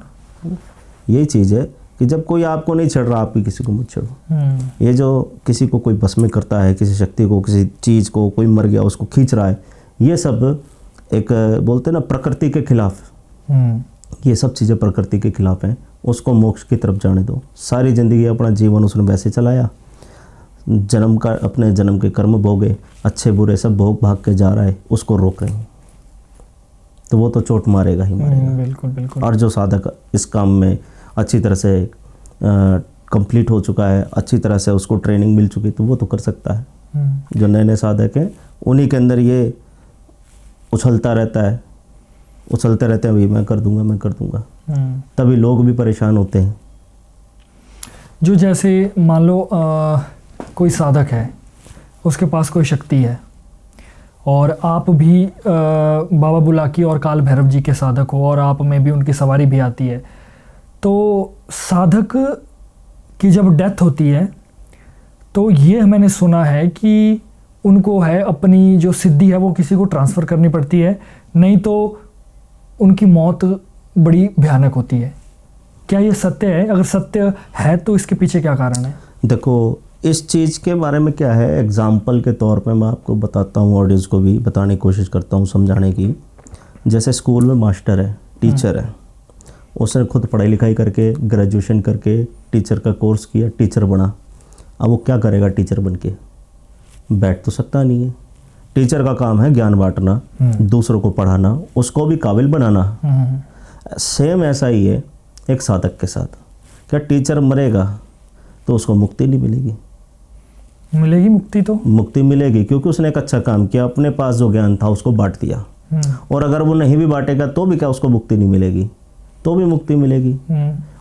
यही चीज़ है कि जब कोई आपको नहीं छेड़ रहा, आप भी किसी को मत छेड़ो। ये जो किसी को कोई बस में करता है, किसी शक्ति को, किसी चीज़ को, कोई मर गया उसको खींच रहा है, ये सब एक बोलते हैं ना प्रकृति के खिलाफ। ये सब चीज़ें प्रकृति के खिलाफ हैं। उसको मोक्ष की तरफ जाने दो। सारी ज़िंदगी अपना जीवन उसने वैसे चलाया, जन्म का अपने जन्म के कर्म भोगे, अच्छे बुरे सब भोग भाग के जा रहा है, उसको रोक रहे हैं तो वो तो चोट मारेगा ही मारेगा। बिल्कुल बिल्कुल। और जो साधक इस काम में अच्छी तरह से कंप्लीट हो चुका है, अच्छी तरह से उसको ट्रेनिंग मिल चुकी, तो वो तो कर सकता है। जो नए नए साधक हैं उन्हीं के अंदर ये उछलते रहते हैं, भाई मैं कर दूंगा। तभी लोग भी परेशान होते हैं। जो जैसे मान लो कोई साधक है, उसके पास कोई शक्ति है, और आप भी बाबा बुलाकी और काल भैरव जी के साधक हो, और आप में भी उनकी सवारी भी आती है, तो साधक की जब डेथ होती है तो ये मैंने सुना है कि उनको है अपनी जो सिद्धि है वो किसी को ट्रांसफ़र करनी पड़ती है, नहीं तो उनकी मौत बड़ी भयानक होती है। क्या ये सत्य है? अगर सत्य है तो इसके पीछे क्या कारण है? देखो, इस चीज़ के बारे में क्या है, एग्जाम्पल के तौर पे मैं आपको बताता हूँ, ऑडियंस को भी बताने की कोशिश करता हूँ समझाने की। जैसे स्कूल में मास्टर है, टीचर है, उसने खुद पढ़ाई लिखाई करके, ग्रेजुएशन करके टीचर का कोर्स किया, टीचर बना। अब वो क्या करेगा टीचर बन के? बैठ तो सकता नहीं है। टीचर का काम है ज्ञान बांटना, दूसरों को पढ़ाना, उसको भी काबिल बनाना। सेम ऐसा ही है एक साधक के साथ। क्या टीचर मरेगा तो उसको मुक्ति नहीं मिलेगी? मिलेगी मुक्ति, तो मुक्ति मिलेगी, क्योंकि उसने एक अच्छा काम किया, अपने पास जो ज्ञान था उसको बांट दिया। और अगर वो नहीं भी बांटेगा तो भी क्या उसको मुक्ति नहीं मिलेगी? तो भी मुक्ति मिलेगी।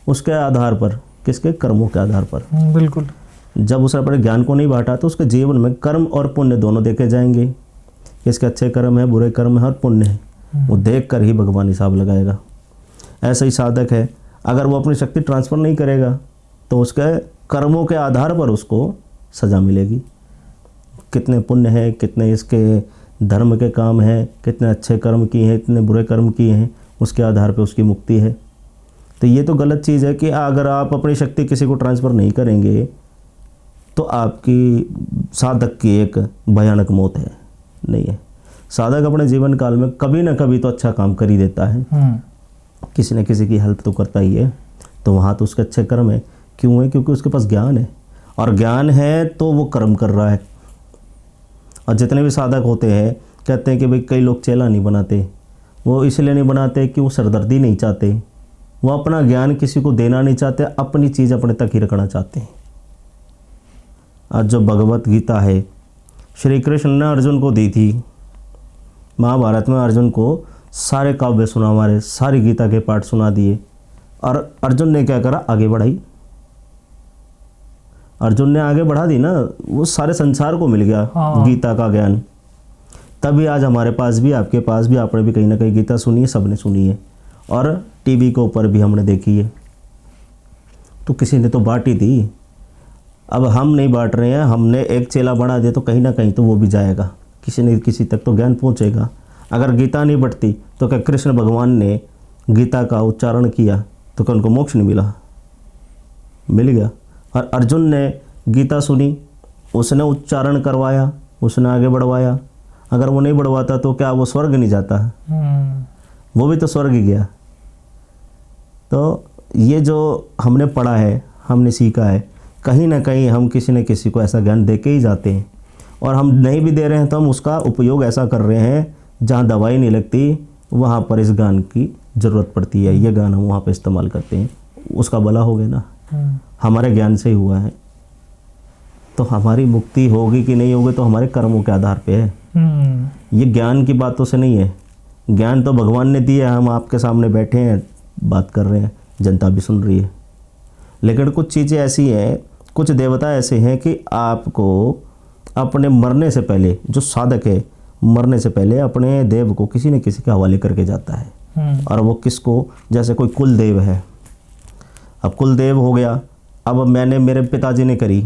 उसके आधार पर, किसके? कर्मों के आधार पर। बिल्कुल। जब उसने अपने ज्ञान को नहीं बांटा तो उसके जीवन में कर्म और पुण्य दोनों देखे जाएंगे। किसके अच्छे कर्म है, बुरे कर्म है और पुण्य है, वो देख कर ही भगवान हिसाब लगाएगा। ऐसा ही साधक है, अगर वो अपनी शक्ति ट्रांसफ़र नहीं करेगा तो उसके कर्मों के आधार पर उसको सज़ा मिलेगी। कितने पुण्य है, कितने इसके धर्म के काम हैं, कितने अच्छे कर्म किए हैं, कितने बुरे कर्म किए हैं, उसके आधार पर उसकी मुक्ति है। तो ये तो गलत चीज़ है कि अगर आप अपनी शक्ति किसी को ट्रांसफ़र नहीं करेंगे तो आपकी साधक की एक भयानक मौत है, नहीं है। साधक अपने जीवन काल में कभी ना कभी तो अच्छा काम कर ही देता है, किसी न किसी की हेल्प तो करता ही है। तो वहाँ तो उसके अच्छे कर्म है। क्यों है? क्योंकि उसके पास ज्ञान है, और ज्ञान है तो वो कर्म कर रहा है। और जितने भी साधक होते हैं कहते हैं कि भाई कई लोग चेला नहीं बनाते, वो इसलिए नहीं बनाते कि वो सरदर्दी नहीं चाहते, वो अपना ज्ञान किसी को देना नहीं चाहते, अपनी चीज़ अपने तक ही रखना चाहते हैं। आज जो भगवत गीता है श्री कृष्ण ने अर्जुन को दी थी, महाभारत में अर्जुन को सारे काव्य सुना, हमारे सारी गीता के पाठ सुना दिए, और अर्जुन ने क्या करा? आगे बढ़ाई। अर्जुन ने आगे बढ़ा दी ना, वो सारे संसार को मिल गया गीता का ज्ञान। तभी आज हमारे पास भी, आपके पास भी, आपने भी कहीं ना कहीं गीता सुनी है, सबने सुनी है, और टीवी के ऊपर भी हमने देखी है। तो किसी ने तो बांटी थी, अब हम नहीं बांट रहे हैं, हमने एक चेला बना दिया तो कहीं ना कहीं तो वो भी जाएगा, किसी न किसी तक तो ज्ञान पहुंचेगा। अगर गीता नहीं बढ़ती तो क्या कृष्ण भगवान ने गीता का उच्चारण किया तो क्या उनको मोक्ष नहीं मिला? मिल गया। और अर्जुन ने गीता सुनी, उसने उच्चारण करवाया, उसने आगे बढ़वाया। अगर वो नहीं बढ़वाता तो क्या वो स्वर्ग नहीं जाता? वो भी तो स्वर्ग ही गया। तो ये जो हमने पढ़ा है, हमने सीखा है, कहीं ना कहीं हम किसी न किसी को ऐसा ज्ञान दे के ही जाते हैं। और हम नहीं भी दे रहे हैं तो हम उसका उपयोग ऐसा कर रहे हैं जहाँ दवाई नहीं लगती वहाँ पर इस ज्ञान की ज़रूरत पड़ती है। ये ज्ञान हम वहाँ पर इस्तेमाल करते हैं, उसका भला हो गया ना, हमारे ज्ञान से ही हुआ है। तो हमारी मुक्ति होगी कि नहीं होगी तो हमारे कर्मों के आधार पे है। ये ज्ञान की बातों से नहीं है। ज्ञान तो भगवान ने दिया है, हम आपके सामने बैठे हैं, बात कर रहे हैं, जनता भी सुन रही है। लेकिन कुछ चीज़ें ऐसी हैं, कुछ देवता ऐसे हैं कि आपको अपने मरने से पहले, जो साधक है मरने से पहले अपने देव को किसी न किसी के हवाले करके जाता है। और वो किसको? जैसे कोई कुल देव है, अब कुल देव हो गया, अब मैंने, मेरे पिताजी ने करी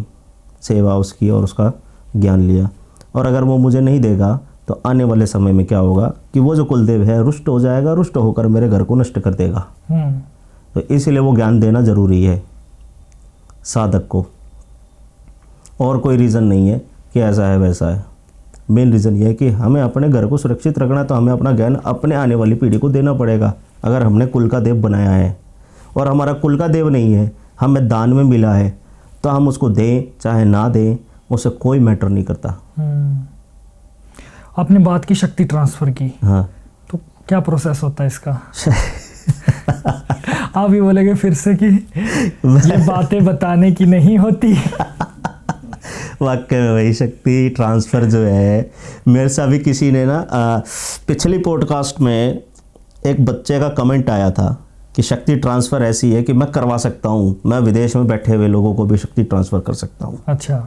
सेवा उसकी और उसका ज्ञान लिया, और अगर वो मुझे नहीं देगा तो आने वाले समय में क्या होगा कि वो जो कुलदेव है रुष्ट हो जाएगा, रुष्ट होकर मेरे घर को नष्ट कर देगा। तो इसलिए वो ज्ञान देना जरूरी है साधक को, और कोई रीज़न नहीं है कि ऐसा है वैसा है। मेन रीज़न ये है कि हमें अपने घर को सुरक्षित रखना है, तो हमें अपना ज्ञान अपने आने वाली पीढ़ी को देना पड़ेगा। अगर हमने कुल का देव बनाया है और हमारा कुल का देव नहीं है, हमें दान में मिला है, तो हम उसको दें चाहे ना दें, उससे कोई मैटर नहीं करता। आपने बात की शक्ति ट्रांसफ़र की, हाँ, तो क्या प्रोसेस होता है इसका? आप ही बोलेंगे फिर से कि ये बातें बताने की नहीं होती। वाकई में वही शक्ति ट्रांसफ़र जो है, मेरे से अभी किसी ने ना पिछली पॉडकास्ट में एक बच्चे का कमेंट आया था कि शक्ति ट्रांसफ़र ऐसी है कि मैं करवा सकता हूँ, मैं विदेश में बैठे हुए लोगों को भी शक्ति ट्रांसफ़र कर सकता हूँ। अच्छा,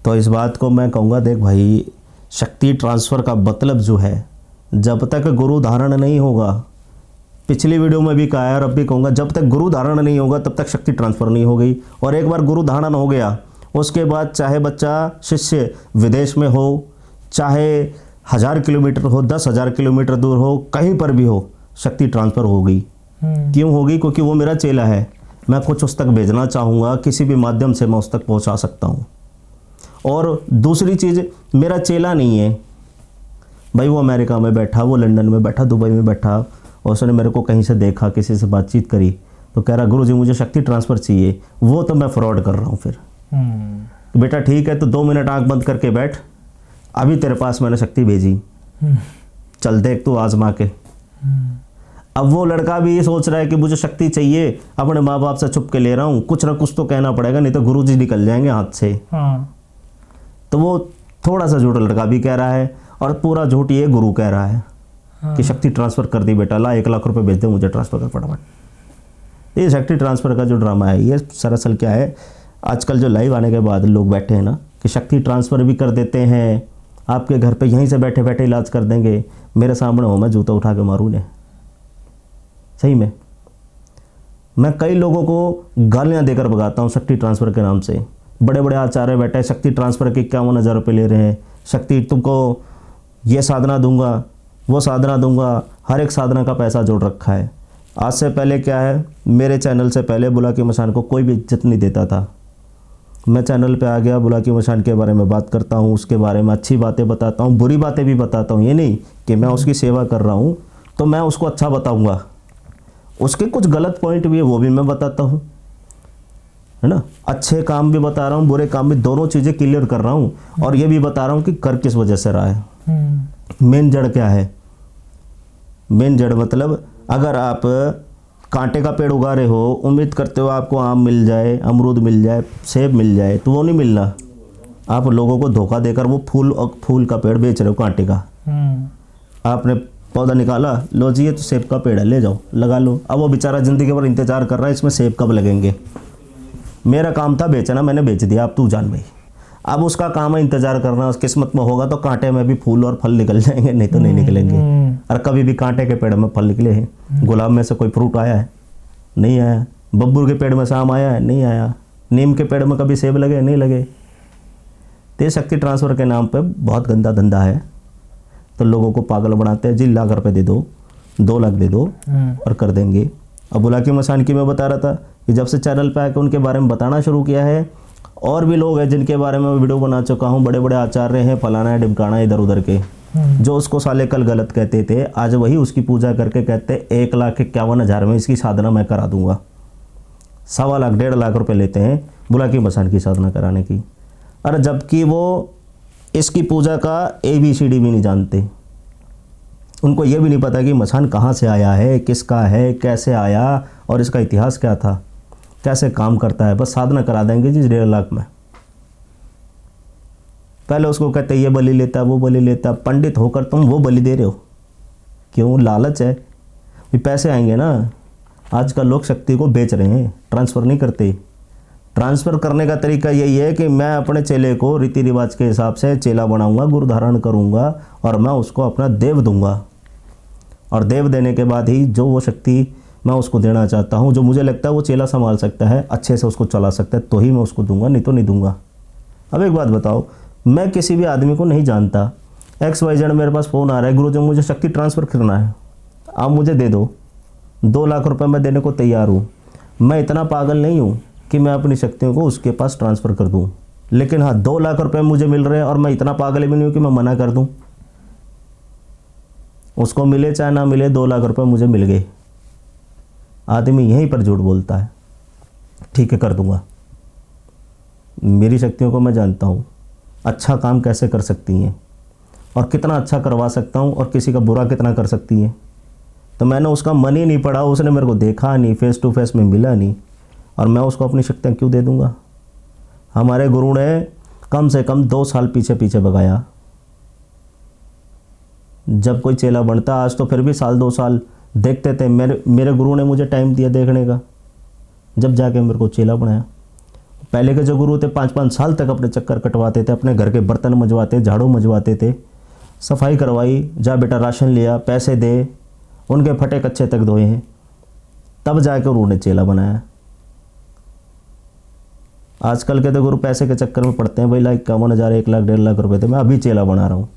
तो इस बात को मैं कहूँगा, देख भाई, शक्ति ट्रांसफ़र का मतलब जो है, जब तक गुरु धारण नहीं होगा, पिछली वीडियो में भी कहा है और अब भी कहूँगा, जब तक गुरु धारण नहीं होगा तब तक शक्ति ट्रांसफ़र नहीं हो गई। और एक बार गुरु धारण हो गया, उसके बाद चाहे बच्चा शिष्य विदेश में हो, चाहे 1000 किलोमीटर हो, 10,000 किलोमीटर दूर हो, कहीं पर भी हो, शक्ति ट्रांसफ़र होगी। क्यों होगी? क्योंकि वो मेरा चेला है, मैं कुछ उस तक भेजना चाहूँगा, किसी भी माध्यम से मैं उस तक पहुँचा सकता हूँ। और दूसरी चीज़, मेरा चेला नहीं है भाई, वो अमेरिका में बैठा, वो लंदन में बैठा, दुबई में बैठा, और उसने मेरे को कहीं से देखा, किसी से बातचीत करी, तो कह रहा गुरुजी मुझे शक्ति ट्रांसफ़र चाहिए, वो तो मैं फ्रॉड कर रहा हूँ। फिर बेटा ठीक है, तो 2 मिनट आंख बंद करके बैठ, अभी तेरे पास मैंने शक्ति भेजी, चल देख तू आजमा के। अब वो लड़का भी ये सोच रहा है कि मुझे शक्ति चाहिए, अपने माँ बाप से छुप के ले रहा हूँ, कुछ ना कुछ तो कहना पड़ेगा, नहीं तो गुरुजी निकल जाएंगे हाथ से। तो वो थोड़ा सा झूठ लड़का भी कह रहा है, और पूरा झूठ ये गुरु कह रहा है कि शक्ति ट्रांसफ़र कर दी बेटा, ला 1 लाख रुपए भेज दे मुझे, ट्रांसफ़र कर फटाफट। ये शक्ति ट्रांसफ़र का जो ड्रामा है, ये सरासल क्या है, आजकल जो लाइव आने के बाद लोग बैठे हैं ना कि शक्ति ट्रांसफ़र भी कर देते हैं, आपके घर पे यहीं से बैठे बैठे इलाज कर देंगे। मेरे सामने हो, मैं जूता उठा के मारूँ ने, सही में। मैं कई लोगों को गालियाँ देकर भगाता हूँ शक्ति ट्रांसफ़र के नाम से। बड़े बड़े आचार्य बैठे शक्ति ट्रांसफ़र के 51,000 रुपये ले रहे हैं, शक्ति तुमको ये साधना दूंगा, वो साधना दूंगा, हर एक साधना का पैसा जोड़ रखा है। आज से पहले क्या है, मेरे चैनल से पहले बुला के मसान को कोई भी इज्जत नहीं देता था, मैं चैनल पे आ गया, बुलाकी मशान के बारे में बात करता हूँ, उसके बारे में अच्छी बातें बताता हूँ, बुरी बातें भी बताता हूँ। ये नहीं कि मैं उसकी सेवा कर रहा हूँ तो मैं उसको अच्छा बताऊँगा, उसके कुछ गलत पॉइंट भी है वो भी मैं बताता हूँ, है ना। अच्छे काम भी बता रहा हूँ, बुरे काम भी, दोनों चीज़ें क्लियर कर रहा हूँ। और ये भी बता रहा हूँ कि कर किस वजह से रहा है, मेन जड़ क्या है। मेन जड़ मतलब अगर आप कांटे का पेड़ उगा रहे हो, उम्मीद करते हो आपको आम मिल जाए, अमरूद मिल जाए, सेब मिल जाए, तो वो नहीं मिलना। आप लोगों को धोखा देकर वो फूल का पेड़ बेच रहे हो, कांटे का। आपने पौधा निकाला, लो जी ये तो सेब का पेड़ है, ले जाओ लगा लो। अब वो बेचारा ज़िंदगी भर इंतजार कर रहा है इसमें सेब कब लगेंगे। मेरा काम था बेचना, मैंने बेच दिया, अब तू जान भाई। अब उसका काम है इंतजार करना, उस किस्मत में होगा तो कांटे में भी फूल और फल निकल जाएंगे, नहीं तो नहीं निकलेंगे। और कभी भी कांटे के पेड़ में फल निकले हैं? गुलाब में से कोई फ्रूट आया है? नहीं आया। बब्बूर के पेड़ में से आम आया है? नहीं आया। नीम के पेड़ में कभी सेब लगे? नहीं लगे। तो शक्ति ट्रांसफ़र के नाम पे बहुत गंदा धंधा है। तो लोगों को पागल बनाते हैं, जी लाख रुपए दे दो, 2 लाख दे दो और कर देंगे। अब बुलाकी मशान की मैं बता रहा था कि जब से चैनल पे आकर उनके बारे में बताना शुरू किया है, और भी लोग हैं जिनके बारे में मैं वीडियो बना चुका हूँ, बड़े बड़े आचार्य हैं, फलाना है ढिमकाना इधर उधर के, जो उसको साले कल गलत कहते थे, आज वही उसकी पूजा करके कहते 1,51,000 में इसकी साधना मैं करा दूंगा। 1.25 लाख 1.5 लाख रुपए लेते हैं बुलाकी मशान की साधना कराने की। अरे जबकि वो इसकी पूजा का ABCD भी नहीं जानते। उनको ये भी नहीं पता कि मशान कहाँ से आया है, किसका है, कैसे आया और इसका इतिहास क्या था, कैसे काम करता है। बस साधना करा देंगे जी 1.5 लाख में। पहले उसको कहते ये बलि लेता, वो बलि लेता। पंडित होकर तुम वो बलि दे रहे हो क्यों? लालच है, भी पैसे आएंगे ना। आजकल लोग शक्ति को बेच रहे हैं, ट्रांसफ़र नहीं करते। ट्रांसफ़र करने का तरीका यही है कि मैं अपने चेले को रीति रिवाज के हिसाब से चेला बनाऊंगा, गुरु धारण करूंगा और मैं उसको अपना देव दूंगा। और देव देने के बाद ही जो वो शक्ति मैं उसको देना चाहता हूँ, जो मुझे लगता है वो चेला संभाल सकता है, अच्छे से उसको चला सकता है, तो ही मैं उसको दूंगा, नहीं तो नहीं दूंगा। अब एक बात बताओ, मैं किसी भी आदमी को नहीं जानता, XYZ मेरे पास फ़ोन आ रहा है, गुरुजी मुझे शक्ति ट्रांसफ़र करना है, आप मुझे दे दो, 2 लाख रुपए मैं देने को तैयार हूँ। मैं इतना पागल नहीं हूँ कि मैं अपनी शक्तियों को उसके पास ट्रांसफ़र कर दूँ। लेकिन हाँ, 2 लाख रुपए मुझे मिल रहे हैं और मैं इतना पागल भी नहीं हूँ कि मैं मना कर दूँ। उसको मिले चाहे ना मिले, 2 लाख रुपए मुझे मिल गए। आदमी यहीं पर झूठ बोलता है, ठीक है कर दूंगा। मेरी शक्तियों को मैं जानता हूँ, अच्छा काम कैसे कर सकती हैं और कितना अच्छा करवा सकता हूँ और किसी का बुरा कितना कर सकती हैं। तो मैंने उसका मन ही नहीं पड़ा, उसने मेरे को देखा नहीं, फेस टू फेस में मिला नहीं, और मैं उसको अपनी शक्तियाँ क्यों दे दूँगा। हमारे गुरु ने कम से कम 2 साल पीछे पीछे भगाया। जब कोई चेला बनता, आज तो फिर भी 1-2 साल देखते थे। मेरे गुरु ने मुझे टाइम दिया देखने का, जब जाके मेरे को चेला बनाया। पहले के जो गुरु थे 5-5 साल तक अपने चक्कर कटवाते थे, अपने घर के बर्तन मजवाते, झाड़ू मजवाते थे, सफाई करवाई, जा बेटा राशन लिया, पैसे दे, उनके फटे कच्चे तक धोए हैं, तब जाके उन्होंने चेला बनाया। आजकल के तो गुरु पैसे के चक्कर में पड़ते हैं, भाई 51,000 1 लाख 1.5 लाख रुपए थे, मैं अभी चेला बना रहा हूँ।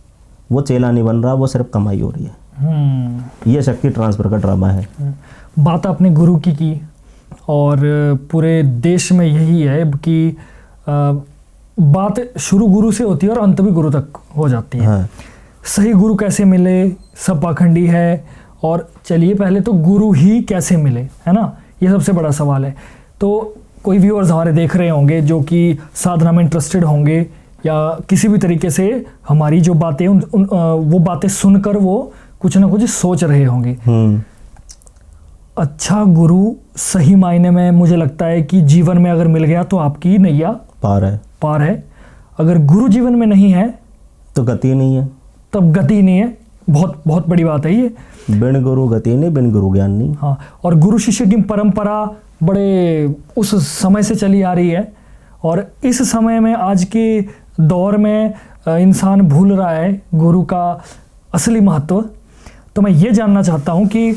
वो चेला नहीं बन रहा, वो सिर्फ कमाई हो रही है। ये शक्ति ट्रांसफ़र का ड्रामा है। बात आपने गुरु की और पूरे देश में यही है कि बात शुरू गुरु से होती है और अंत भी गुरु तक हो जाती है। हाँ। सही गुरु कैसे मिले, सब पाखंडी है। और चलिए पहले तो गुरु ही कैसे मिले, है ना, ये सबसे बड़ा सवाल है। तो कोई व्यूअर्स हमारे देख रहे होंगे जो कि साधना में इंटरेस्टेड होंगे या किसी भी तरीके से हमारी जो बातें वो बातें सुनकर वो कुछ ना कुछ सोच रहे होंगे। अच्छा गुरु सही मायने में मुझे लगता है कि जीवन में अगर मिल गया तो आपकी नैया पार है। अगर गुरु जीवन में नहीं है तो गति नहीं है, तब गति नहीं है। बहुत बहुत बड़ी बात है ये। बिन गुरु गति नहीं, बिन गुरु ज्ञान नहीं। हाँ, और गुरु शिष्य की परंपरा बड़े उस समय से चली आ रही है, और इस समय में आज के दौर में इंसान भूल रहा है गुरु का असली महत्व। तो मैं ये जानना चाहता हूँ कि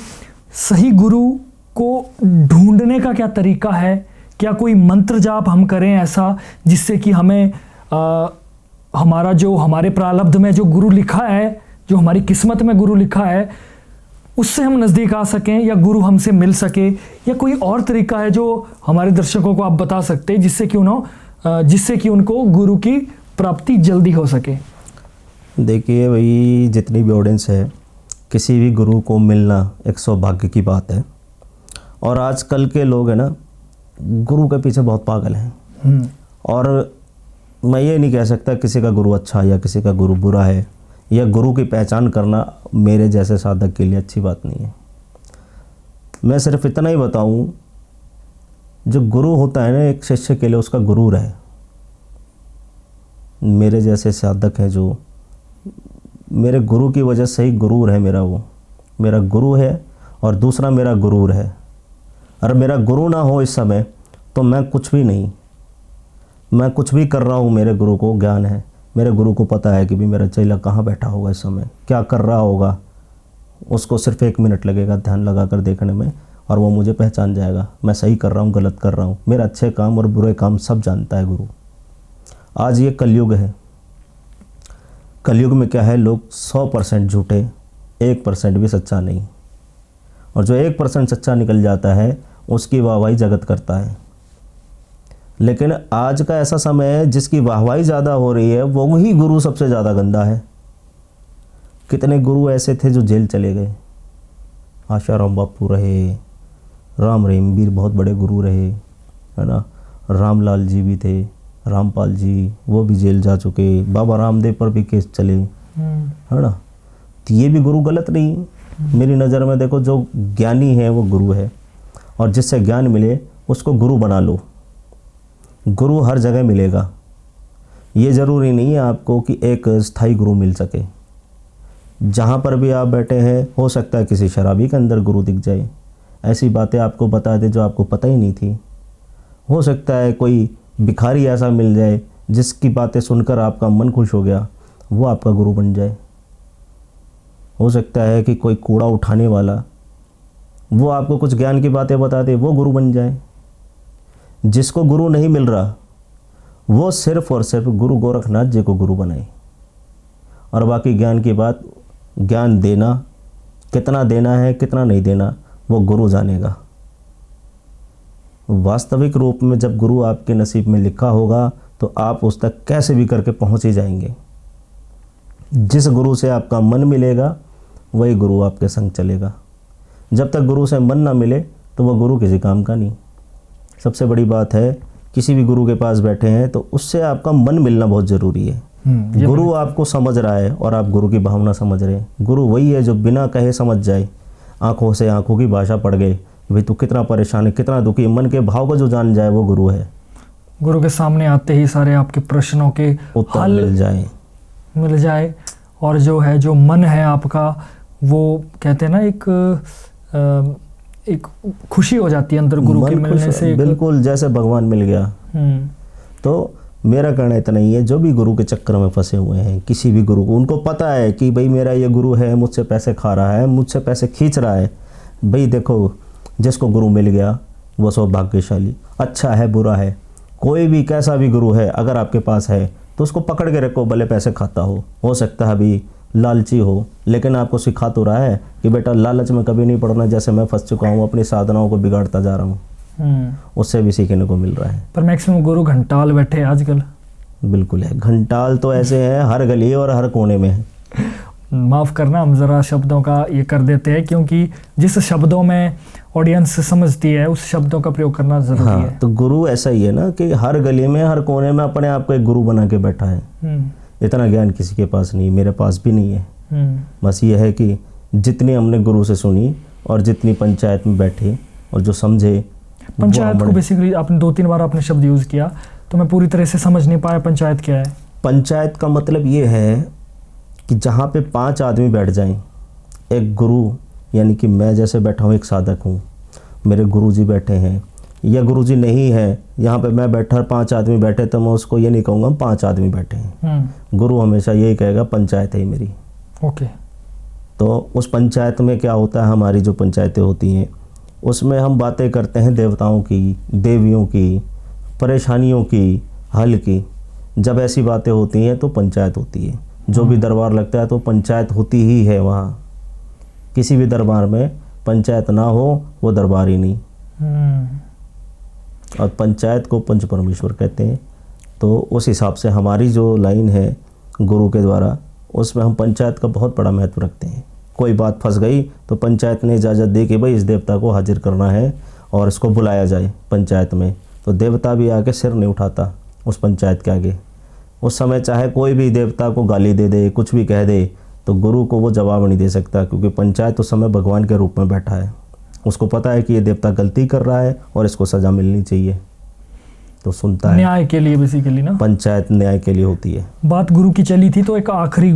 सही गुरु को ढूंढने का क्या तरीका है? क्या कोई मंत्र जाप हम करें ऐसा जिससे कि हमें हमारा जो हमारे प्रारब्ध में जो गुरु लिखा है, जो हमारी किस्मत में गुरु लिखा है, उससे हम नज़दीक आ सकें या गुरु हमसे मिल सके? या कोई और तरीका है जो हमारे दर्शकों को आप बता सकते हैं जिससे कि उन्हें जिससे कि उनको गुरु की प्राप्ति जल्दी हो सके? देखिए भाई, जितनी भी ऑडियंस है, किसी भी गुरु को मिलना एक सौभाग्य की बात है। और आजकल के लोग हैं ना, गुरु के पीछे बहुत पागल हैं। और मैं ये नहीं कह सकता किसी का गुरु अच्छा है या किसी का गुरु बुरा है, या गुरु की पहचान करना मेरे जैसे साधक के लिए अच्छी बात नहीं है। मैं सिर्फ इतना ही बताऊं, जो गुरु होता है ना एक शिष्य के लिए, उसका गुरूर है। मेरे जैसे साधक हैं जो, मेरे गुरु की वजह से ही गुरूर है मेरा, वो मेरा गुरु है और दूसरा मेरा गुरूर है। अगर मेरा गुरु ना हो इस समय तो मैं कुछ भी नहीं, मैं कुछ भी कर रहा हूँ, मेरे गुरु को ज्ञान है। मेरे गुरु को पता है कि भी मेरा चेला कहाँ बैठा होगा इस समय, क्या कर रहा होगा। उसको सिर्फ 1 मिनट लगेगा ध्यान लगा कर देखने में, और वो मुझे पहचान जाएगा मैं सही कर रहा हूँ गलत कर रहा हूँ। मेरा अच्छे काम और बुरे काम सब जानता है गुरु। आज ये कलयुग है। कलयुग में क्या है, लोग 100% झूठे, 1% भी सच्चा नहीं। और जो 1% सच्चा निकल जाता है उसकी वाहवाही जगत करता है। लेकिन आज का ऐसा समय है जिसकी वाहवाही ज़्यादा हो रही है, वो ही गुरु सबसे ज़्यादा गंदा है। कितने गुरु ऐसे थे जो जेल चले गए। आशाराम बापू रहे, राम रहीमवीर बहुत बड़े गुरु रहे, है ना। रामलाल जी भी थे, रामपाल जी, वो भी जेल जा चुके। बाबा रामदेव पर भी केस चले, है ना। तो ये भी गुरु गलत नहीं। मेरी नज़र में देखो, जो ज्ञानी है वो गुरु है, और जिससे ज्ञान मिले उसको गुरु बना लो। गुरु हर जगह मिलेगा। ये ज़रूरी नहीं है आपको कि एक स्थायी गुरु मिल सके। जहाँ पर भी आप बैठे हैं, हो सकता है किसी शराबी के अंदर गुरु दिख जाए, ऐसी बातें आपको बता दे जो आपको पता ही नहीं थी। हो सकता है कोई भिखारी ऐसा मिल जाए जिसकी बातें सुनकर आपका मन खुश हो गया, वो आपका गुरु बन जाए। हो सकता है कि कोई कूड़ा उठाने वाला, वो आपको कुछ ज्ञान की बातें बता दे, वो गुरु बन जाए। जिसको गुरु नहीं मिल रहा, वो सिर्फ और सिर्फ गुरु गोरखनाथ जी को गुरु बनाए। और बाकी ज्ञान की बात, ज्ञान देना, कितना देना है कितना नहीं देना, वो गुरु जानेगा। वास्तविक रूप में जब गुरु आपके नसीब में लिखा होगा तो आप उस तक कैसे भी करके पहुंच ही जाएंगे। जिस गुरु से आपका मन मिलेगा वही गुरु आपके संग चलेगा। जब तक गुरु से मन ना मिले तो वह गुरु किसी काम का नहीं। सबसे बड़ी बात है, किसी भी गुरु के पास बैठे हैं तो उससे आपका मन मिलना बहुत ज़रूरी है। गुरु आपको समझ रहा है और आप गुरु की भावना समझ रहे हैं। गुरु वही है जो बिना कहे समझ जाए, आंखों से आंखों की भाषा पड़ गई, भाई तू कितना परेशान है, कितना दुखी, मन के भाव को जो जान जाए वो गुरु है। गुरु के सामने आते ही सारे आपके प्रश्नों के उत्तर मिल जाए, और जो है, जो मन है आपका, वो कहते हैं ना, एक खुशी हो जाती है अंदर गुरु के मिलने से। बिल्कुल जैसे भगवान मिल गया। तो मेरा कहना इतना ही है, जो भी गुरु के चक्कर में फंसे हुए हैं, किसी भी गुरु को, उनको पता है कि भाई मेरा ये गुरु है, मुझसे पैसे खा रहा है, मुझसे पैसे खींच रहा है। भाई देखो, जिसको गुरु मिल गया वो सौभाग्यशाली। अच्छा है बुरा है, कोई भी कैसा भी गुरु है अगर आपके पास है तो उसको पकड़ के रखो, भले पैसे खाता हो सकता है अभी लालची हो, लेकिन आपको सिखा तो रहा है कि बेटा लालच में कभी नहीं पड़ना। जैसे मैं फंस चुका हूँ, अपनी साधनाओं को बिगाड़ता जा रहा हूँ, उससे भी सीखने को मिल रहा है। पर मैक्सिमम गुरु घंटाल बैठे हैं आजकल। बिल्कुल है, घंटाल तो ऐसे हैं हर गली और हर कोने में है। माफ़ करना, हम ज़रा शब्दों का ये कर देते हैं, क्योंकि जिस शब्दों में ऑडियंस समझती है उस शब्दों का प्रयोग करना ज़रूरी है। तो गुरु ऐसा ही है ना कि हर गली में हर कोने में अपने आप को एक गुरु बना के बैठा है। इतना ज्ञान किसी के पास नहीं, मेरे पास भी नहीं है। बस ये है कि जितनी हमने गुरु से सुनी और जितनी पंचायत में बैठे और जो समझे। पंचायत को बेसिकली आपने 2-3 बार आपने शब्द यूज़ किया, तो मैं पूरी तरह से समझ नहीं पाया पंचायत क्या है। पंचायत का मतलब ये है कि जहाँ पे 5 आदमी बैठ जाएं, एक गुरु, यानी कि मैं जैसे बैठा हूँ, एक साधक हूँ, मेरे गुरुजी बैठे हैं, या गुरुजी नहीं है, यहाँ पे मैं बैठा 5 आदमी बैठे, तो मैं उसको ये नहीं कहूँगा 5 आदमी बैठे हैं। गुरु हमेशा यही कहेगा पंचायत है मेरी। ओके। तो उस पंचायत में क्या होता है, हमारी जो पंचायतें होती हैं उसमें हम बातें करते हैं देवताओं की, देवियों की, परेशानियों की, हल की। जब ऐसी बातें होती हैं तो पंचायत होती है। जो भी दरबार लगता है तो पंचायत होती ही है वहाँ। किसी भी दरबार में पंचायत ना हो वो दरबार ही नहीं। और पंचायत को पंच परमेश्वर कहते हैं। तो उस हिसाब से हमारी जो लाइन है गुरु के द्वारा, उसमें हम पंचायत का बहुत बड़ा महत्व रखते हैं। कोई बात फंस गई तो पंचायत ने इजाज़त दी कि भाई इस देवता को हाजिर करना है और इसको बुलाया जाए पंचायत में, तो देवता भी आके सिर नहीं उठाता उस पंचायत के आगे। उस समय चाहे कोई भी देवता को गाली दे दे, कुछ भी कह दे, तो गुरु को वो जवाब नहीं दे सकता, क्योंकि पंचायत उस समय भगवान के रूप में बैठा है। उसको पता है कि ये देवता गलती कर रहा है और इसको सज़ा मिलनी चाहिए, तो सुनता है। न्याय के लिए बेसिकली ना, पंचायत न्याय के लिए होती है। बात गुरु की चली थी, तो एक आखिरी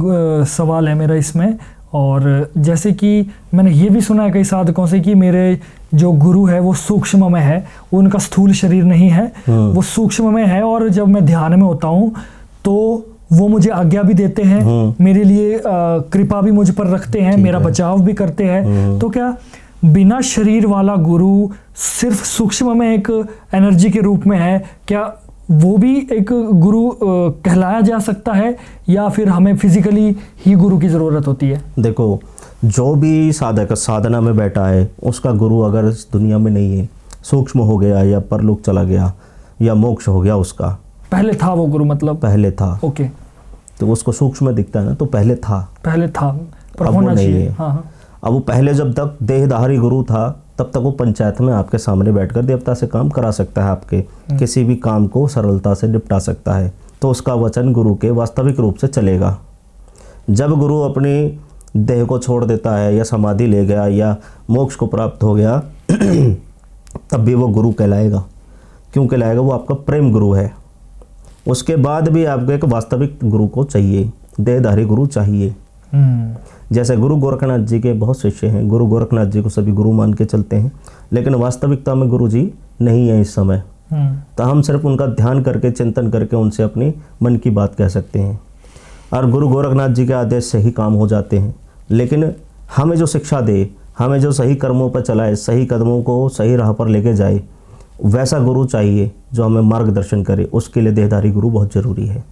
सवाल है मेरा इसमें। और जैसे कि मैंने ये भी सुना है कई साधकों से कि मेरे जो गुरु है वो सूक्ष्म में है, उनका स्थूल शरीर नहीं है, वो सूक्ष्म में है, और जब मैं ध्यान में होता हूँ तो वो मुझे आज्ञा भी देते हैं, मेरे लिए कृपा भी मुझ पर रखते हैं, मेरा बचाव भी करते हैं। तो क्या बिना शरीर वाला गुरु सिर्फ सूक्ष्म में एक एनर्जी के रूप में है, क्या वो भी एक गुरु कहलाया जा सकता है, या फिर हमें फिजिकली ही गुरु की ज़रूरत होती है? देखो, जो भी साधक साधना में बैठा है उसका गुरु अगर इस दुनिया में नहीं है, सूक्ष्म हो गया या परलोक चला गया या मोक्ष हो गया उसका, पहले था वो गुरु, मतलब पहले था, ओके, तो उसको सूक्ष्म दिखता है ना, तो पहले था पर अब होना वो नहीं चाहिए। है। हाँ। अब वो पहले जब तक देहधारी गुरु था तब तक वो पंचायत में आपके सामने बैठकर देवता से काम करा सकता है, आपके किसी भी काम को सरलता से निपटा सकता है, तो उसका वचन गुरु के वास्तविक रूप से चलेगा। जब गुरु अपनी देह को छोड़ देता है या समाधि ले गया या मोक्ष को प्राप्त हो गया तब भी वो गुरु कहलाएगा। क्यों कहलाएगा? वो आपका प्रेम गुरु है। उसके बाद भी आपको एक वास्तविक गुरु को चाहिए, देहधारी गुरु चाहिए। जैसे गुरु गोरखनाथ जी के बहुत शिष्य हैं, गुरु गोरखनाथ जी को सभी गुरु मान के चलते हैं, लेकिन वास्तविकता में गुरु जी नहीं है इस समय। तो हम सिर्फ उनका ध्यान करके, चिंतन करके उनसे अपनी मन की बात कह सकते हैं, और गुरु गोरखनाथ जी के आदेश से ही काम हो जाते हैं। लेकिन हमें जो शिक्षा दे, हमें जो सही कर्मों पर चलाए, सही कदमों को सही राह पर लेके जाए, वैसा गुरु चाहिए जो हमें मार्गदर्शन करे। उसके लिए देहधारी गुरु बहुत ज़रूरी है।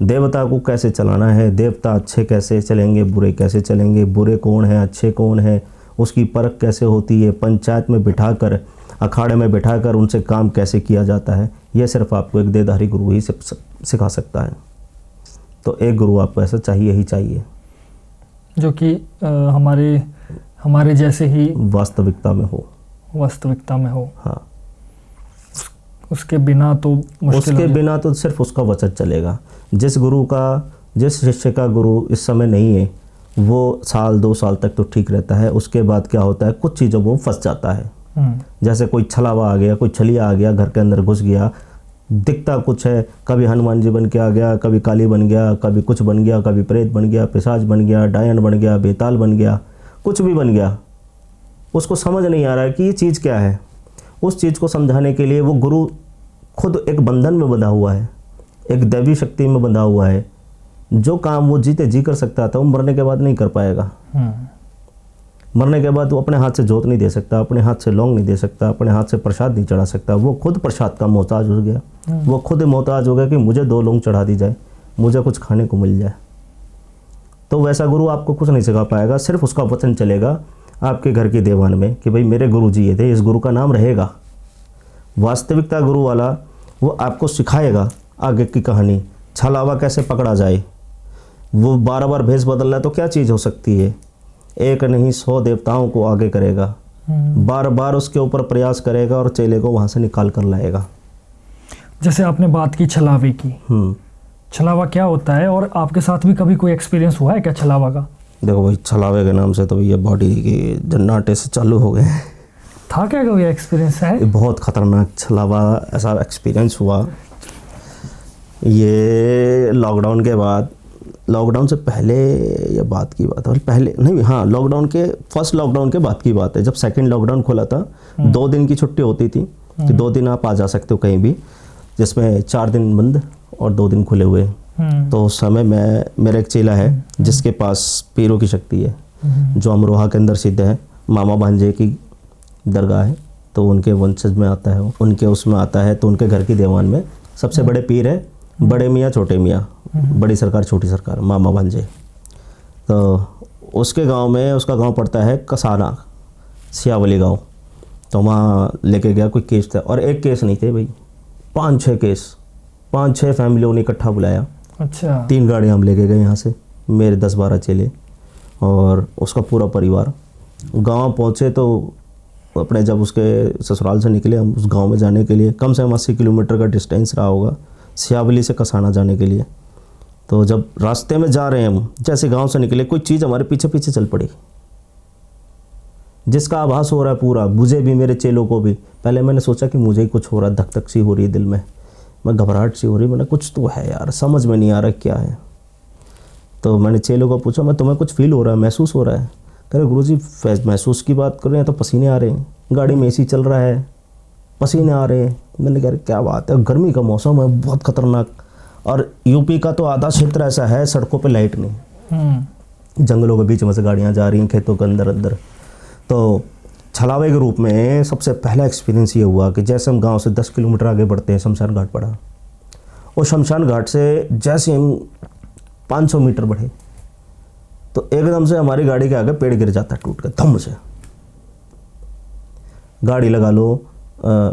देवता को कैसे चलाना है, देवता अच्छे कैसे चलेंगे, बुरे कैसे चलेंगे, बुरे कौन है, अच्छे कौन है, उसकी परख कैसे होती है, पंचायत में बिठाकर, अखाड़े में बिठाकर उनसे काम कैसे किया जाता है, यह सिर्फ आपको एक देहधारी गुरु ही सिखा सकता है। तो एक गुरु आपको ऐसा चाहिए ही चाहिए, जो कि हमारे जैसे ही वास्तविकता में हो। हाँ, उसके बिना तो मुश्किल उसके बिना तो सिर्फ उसका वचन चलेगा। जिस शिष्य का गुरु इस समय नहीं है, वो साल 2 साल तक तो ठीक रहता है। उसके बाद क्या होता है, कुछ चीज़ों वो फंस जाता है। जैसे कोई छलावा आ गया, कोई छलिया आ गया, घर के अंदर घुस गया, दिखता कुछ है, कभी हनुमान जी बन के आ गया, कभी काली बन गया, कभी कुछ बन गया, कभी प्रेत बन गया, पिशाच बन गया, डायन बन गया, बेताल बन गया, कुछ भी बन गया। उसको समझ नहीं आ रहा है कि ये चीज़ क्या है। उस चीज़ को समझाने के लिए वो गुरु खुद एक बंधन में बंधा हुआ है, एक दैवी शक्ति में बंधा हुआ है। जो काम वो जीते जी कर सकता था, वो मरने के बाद नहीं कर पाएगा। मरने के बाद वो अपने हाथ से जोत नहीं दे सकता, अपने हाथ से लौंग नहीं दे सकता, अपने हाथ से प्रसाद नहीं चढ़ा सकता। वो खुद प्रसाद का मोहताज हो गया। वो खुद मोहताज हो गया कि मुझे 2 लौंग चढ़ा दी जाए, मुझे कुछ खाने को मिल जाए। तो वैसा गुरु आपको कुछ नहीं सिखा पाएगा। सिर्फ उसका वचन चलेगा आपके घर की दीवान में कि भाई मेरे गुरु जी ये थे, इस गुरु का नाम रहेगा। वास्तविकता गुरु वाला वो आपको सिखाएगा आगे की कहानी, छलावा कैसे पकड़ा जाए। वो बार भेष बदल रहा है तो क्या चीज़ हो सकती है। एक नहीं 100 देवताओं को आगे करेगा, बार उसके ऊपर प्रयास करेगा और चेले को वहाँ से निकाल कर लाएगा। जैसे आपने बात की छलावे की, छलावा क्या होता है, और आपके साथ भी कभी कोई एक्सपीरियंस हुआ है क्या छलावा का? देखो भाई, छलावे के नाम से तो ये बॉडी के जन्नाटे से चालू हो गए। था क्या कोई एक्सपीरियंस है? बहुत ख़तरनाक छलावा ऐसा एक्सपीरियंस हुआ। ये लॉकडाउन के बाद, लॉकडाउन से पहले ये बात की बात है, पहले नहीं, हाँ लॉकडाउन के फर्स्ट लॉकडाउन के बाद की बात है। जब सेकंड लॉकडाउन खुला था, 2 दिन की छुट्टी होती थी कि 2 दिन आप आ जा सकते हो कहीं भी, जिसमें 4 दिन बंद और 2 दिन खुले हुए। तो उस समय मेरा एक चेला है जिसके पास पीरों की शक्ति है, जो अमरोहा के अंदर सिद्ध है, मामा भांजे की दरगाह है, तो उनके वंशज में आता है, उनके उसमें आता है। तो उनके घर की दीवान में सबसे बड़े पीर है, बड़े मियाँ छोटे मियाँ, बड़ी सरकार छोटी सरकार, मामा भांजे। तो उसके गांव में, उसका गांव पड़ता है कसाना, सियावली गांव। तो वहाँ लेके गया, कोई केस था, और एक केस नहीं थे भाई, 5-6 केस 5-6 फैमिलियों ने इकट्ठा बुलाया। अच्छा। 3 गाड़ियाँ हम लेके गए यहाँ से, मेरे 10-12 चेले और उसका पूरा परिवार। गांव पहुँचे तो अपने जब उसके ससुराल से निकले हम उस गांव में जाने के लिए, कम से कम 80 किलोमीटर का डिस्टेंस रहा होगा सियावली से कसाना जाने के लिए। तो जब रास्ते में जा रहे हैं हम, जैसे गांव से निकले कोई चीज़ हमारे पीछे पीछे चल पड़ी, जिसका आभास हो रहा है पूरा, मुझे भी मेरे चेलों को भी। पहले मैंने सोचा कि मुझे ही कुछ हो रहा है, धक धक सी हो रही है दिल में, मैं घबराहट सी हो रही, मैंने कुछ तो है यार, समझ में नहीं आ रहा क्या है। तो मैंने चेलों को पूछा, मैं तुम्हें कुछ फील हो रहा है, महसूस हो रहा है? कह रहे गुरुजी महसूस की बात कर रहे हैं तो पसीने आ रहे हैं, गाड़ी में एसी चल रहा है, पसीने आ रहे हैं। मैंने कहा क्या बात है, गर्मी का मौसम है बहुत खतरनाक, और यूपी का तो आधा क्षेत्र ऐसा है सड़कों पे लाइट नहीं, जंगलों के बीच में से गाड़ियाँ जा रही हैं खेतों के अंदर अंदर। तो छलावे के रूप में सबसे पहला एक्सपीरियंस ये हुआ कि जैसे हम गांव से 10 किलोमीटर आगे बढ़ते हैं शमशान घाट पड़ा, और शमशान घाट से जैसे हम 500 मीटर बढ़े तो एकदम से हमारी गाड़ी के आगे पेड़ गिर जाता है टूट कर, धम से। गाड़ी लगा लो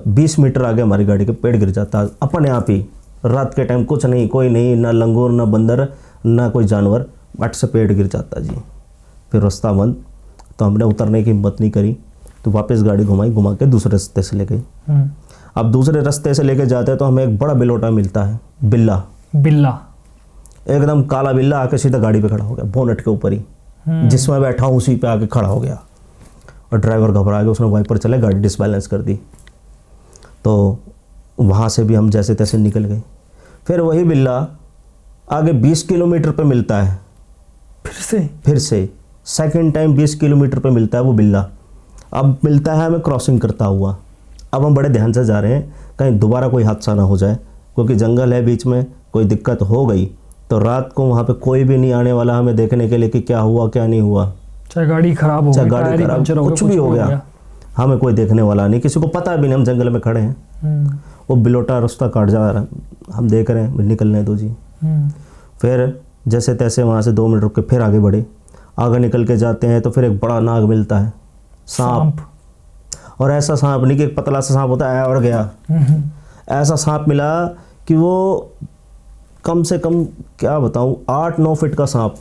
20 मीटर आगे हमारी गाड़ी के पेड़ गिर जाता है अपने आप ही। रात के टाइम कुछ नहीं, कोई नहीं, ना लंगूर ना बंदर ना कोई जानवर, बट से पेड़ गिर जाता जी। फिर रास्ता बंद, तो हमने उतरने की हिम्मत नहीं करी, तो वापस गाड़ी घुमा के दूसरे रास्ते से ले गई। अब दूसरे रास्ते से लेके जाते हैं तो हमें एक बड़ा बिलोटा मिलता है, बिल्ला एकदम काला बिल्ला आके सीधा गाड़ी पे खड़ा हो गया, बोनट के ऊपर ही, जिसमें बैठा हूँ उसी पे आके खड़ा हो गया। और ड्राइवर घबरा गया, उसने वाइपर चले, गाड़ी डिसबैलेंस कर दी। तो वहाँ से भी हम जैसे तैसे निकल गए। फिर वही बिल्ला आगे 20 किलोमीटर पे मिलता है, फिर से सेकंड टाइम 20 किलोमीटर पे मिलता है वो बिल्ला। अब मिलता है हमें क्रॉसिंग करता हुआ। अब हम बड़े ध्यान से जा रहे हैं कहीं दोबारा कोई हादसा ना हो जाए, क्योंकि जंगल है बीच में, कोई दिक्कत हो गई तो रात को वहाँ पे कोई भी नहीं आने वाला हमें देखने के लिए कि क्या हुआ क्या नहीं हुआ। चाहे गाड़ी खराब हो, चाहे गाड़ी खराब, कुछ भी हो गया, हमें कोई देखने वाला नहीं, किसी को पता भी नहीं, हम जंगल में खड़े हैं। वो बिलोटा रास्ता काट जा रहा है, हम देख रहे हैं, निकलने दो जी। फिर जैसे तैसे वहाँ से 2 मिनट रुक के फिर आगे बढ़े, आगे निकल के जाते हैं तो फिर एक बड़ा नाग मिलता है, सांप। और ऐसा सांप नहीं कि एक पतला सा सांप होता है और गया, ऐसा सांप मिला कि वो कम से कम क्या बताऊं 8-9 फीट का सांप,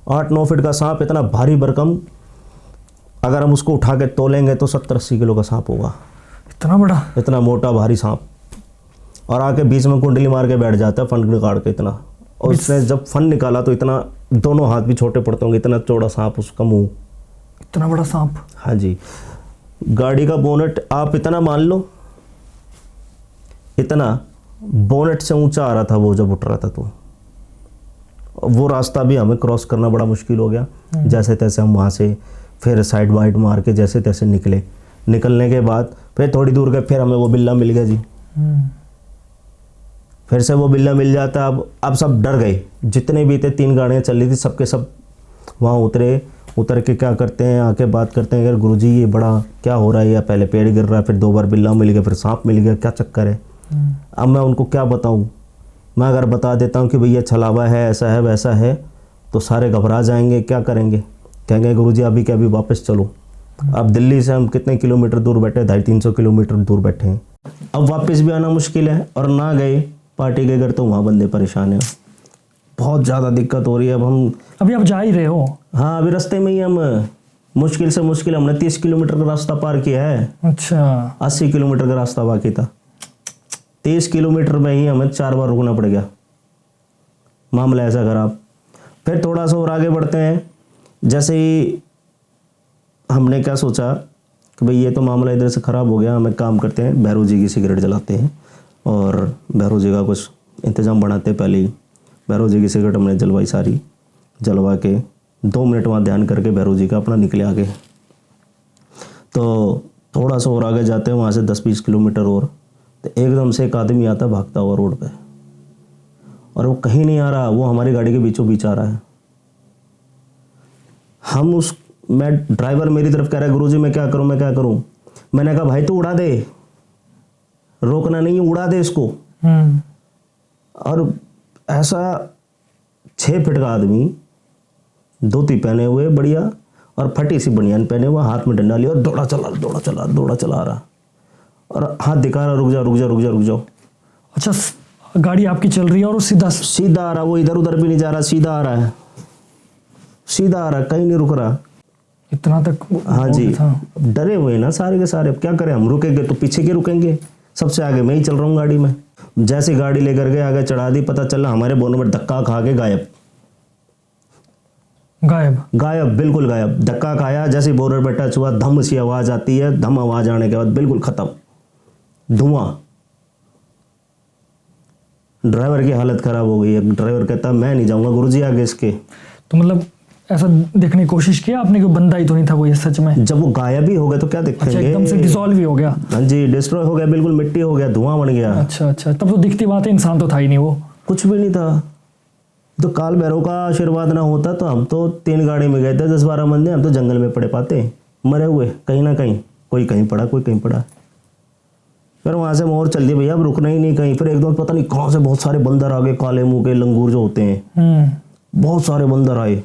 8-9 फीट का सांप, इतना भारी भरकम, अगर हम उसको उठा के तोलेंगे तो 70-80 किलो का सांप होगा, इतना बड़ा, इतना मोटा भारी सांप। और आके बीच में कुंडली मार के बैठ जाता है फन निकाल के इतना, और उसने जब फन निकाला तो इतना, दोनों हाथ भी छोटे पड़ते होंगे, इतना चौड़ा सांप, उसका मुंह, इतना बड़ा सांप। हाँ जी। गाड़ी का बोनट आप इतना मान लो, इतना बोनट से ऊंचा आ रहा था वो जब उठ रहा था, तो वो रास्ता भी हमें क्रॉस करना बड़ा मुश्किल हो गया। जैसे तैसे हम वहाँ से फिर साइड वाइड मार के जैसे तैसे निकले। निकलने के बाद फिर थोड़ी दूर गए, फिर हमें वो बिल्ला मिल गया जी। फिर से वो बिल्ला मिल जाता। अब सब डर गए, जितने भी थे, 3 गाड़ियाँ चल रही थी, सबके सब वहाँ उतर के क्या करते हैं, आके बात करते हैं, अगर गुरुजी ये बड़ा क्या हो रहा है, या पहले पेड़ गिर रहा है, फिर 2 बार बिल्ला मिल गया, फिर सांप मिल गया, क्या चक्कर है। अब मैं उनको क्या बताऊं, मैं अगर बता देता हूं कि भैया छलावा है, ऐसा है वैसा है, तो सारे घबरा जाएंगे, क्या करेंगे, कहेंगे गुरुजी अभी क्या, अभी वापस चलो। अब दिल्ली से हम कितने किलोमीटर दूर बैठे, 250-300 किलोमीटर दूर बैठे हैं। अब वापस भी आना मुश्किल है, और ना गए पार्टी के घर तो वहाँ बंदे परेशान हैं, बहुत ज़्यादा दिक्कत हो रही है। अब हम अभी आप जा ही रहे हो? हाँ, अभी रास्ते में ही हम, मुश्किल से मुश्किल हमने 30 किलोमीटर का रास्ता पार किया है। अच्छा। 80 किलोमीटर का रास्ता बाकी था, 30 किलोमीटर में ही हमें 4 बार रुकना पड़ गया, मामला ऐसा खराब। फिर थोड़ा सा और आगे बढ़ते हैं, जैसे ही हमने क्या सोचा कि भाई ये तो मामला इधर से ख़राब हो गया, हमें काम करते हैं, भैरव जी की सिगरेट जलाते हैं, और भैरव जी का कुछ इंतज़ाम बनाते हैं। पहले ही भैरव जी की सिगरेट हमने जलवाई, सारी जलवा के 2 मिनट वहाँ ध्यान करके भैरव जी का अपना निकले आगे। तो थोड़ा सा और आगे जाते हैं, वहाँ से 10-20 किलोमीटर और, तो एकदम से एक आदमी आता भागता हुआ रोड पे, और वो कहीं नहीं आ रहा, वो हमारी गाड़ी के बीचों बीच आ रहा है। मैं ड्राइवर मेरी तरफ कह रहा है, गुरुजी मैं क्या करूं, मैं क्या करूं। मैंने कहा भाई तू उड़ा दे, रोकना नहीं है, उड़ा दे इसको। और ऐसा 6 फीट का आदमी, धोती पहने हुए बढ़िया, और फटी सी बनियान पहने हुआ, हाथ में डंडा लिया, और दौड़ा चला रहा, और हाथ दिखा रहा, रुक जाओ रुक जाओ रुक जाओ रुक जाओ। अच्छा, गाड़ी आपकी चल रही है और वो सीधा सीधा आ रहा, वो इधर उधर भी नहीं जा रहा, सीधा आ रहा है, सीधा आ रहा, कहीं नहीं रुक रहा। इतना तक हाँ जी, था। डरे हुए ना सारे के सारे। अब क्या करें, हम रुकेंगे तो पीछे के रुकेंगे, सबसे आगे मैं ही चल रहा हूँ गाड़ी में। जैसे गाड़ी लेकर गए, आगे चढ़ा दी, पता चला हमारे बोनट में धक्का खा के गायब। गायब, बिल्कुल गायब। धक्का खाया, जैसे बोनट पे टच हुआ, धम सी आवाज आती है, धम आवाज आने के बाद बिल्कुल खत्म, धुआं। ड्राइवर की हालत खराब हो गई है। ड्राइवर कहता मैं नहीं जाऊंगा गुरुजी आगे इसके। तो मतलब ऐसा देखने की कोशिश किया आपने कि बंदा ही तो नहीं था कोई सच में? जब वो गायब ही हो गया तो क्या अच्छा, देखेंगे? एकदम से डिसॉल्व ही हो गया। हाँ जी, डिस्ट्रॉय हो गया, बिल्कुल मिट्टी हो गया, धुआं बन गया। अच्छा अच्छा, तब तो दिखती बात है, इंसान तो था ही नहीं वो। कुछ भी नहीं था। तो काल भैरव का आशीर्वाद ना होता तो हम तो 3 गाड़ी में गए थे, 10-12 बंदे, हम तो जंगल में पड़े पाते, मरे हुए कहीं ना कहीं, कोई कहीं पड़ा, कोई कहीं पड़ा। फिर वहाँ से मोर चल दी भैया, अब रुकना ही नहीं कहीं। फिर एकदम पता नहीं कहाँ से बहुत सारे बंदर आ गए, काले मुंह के लंगूर जो होते हैं, बहुत सारे बंदर आए।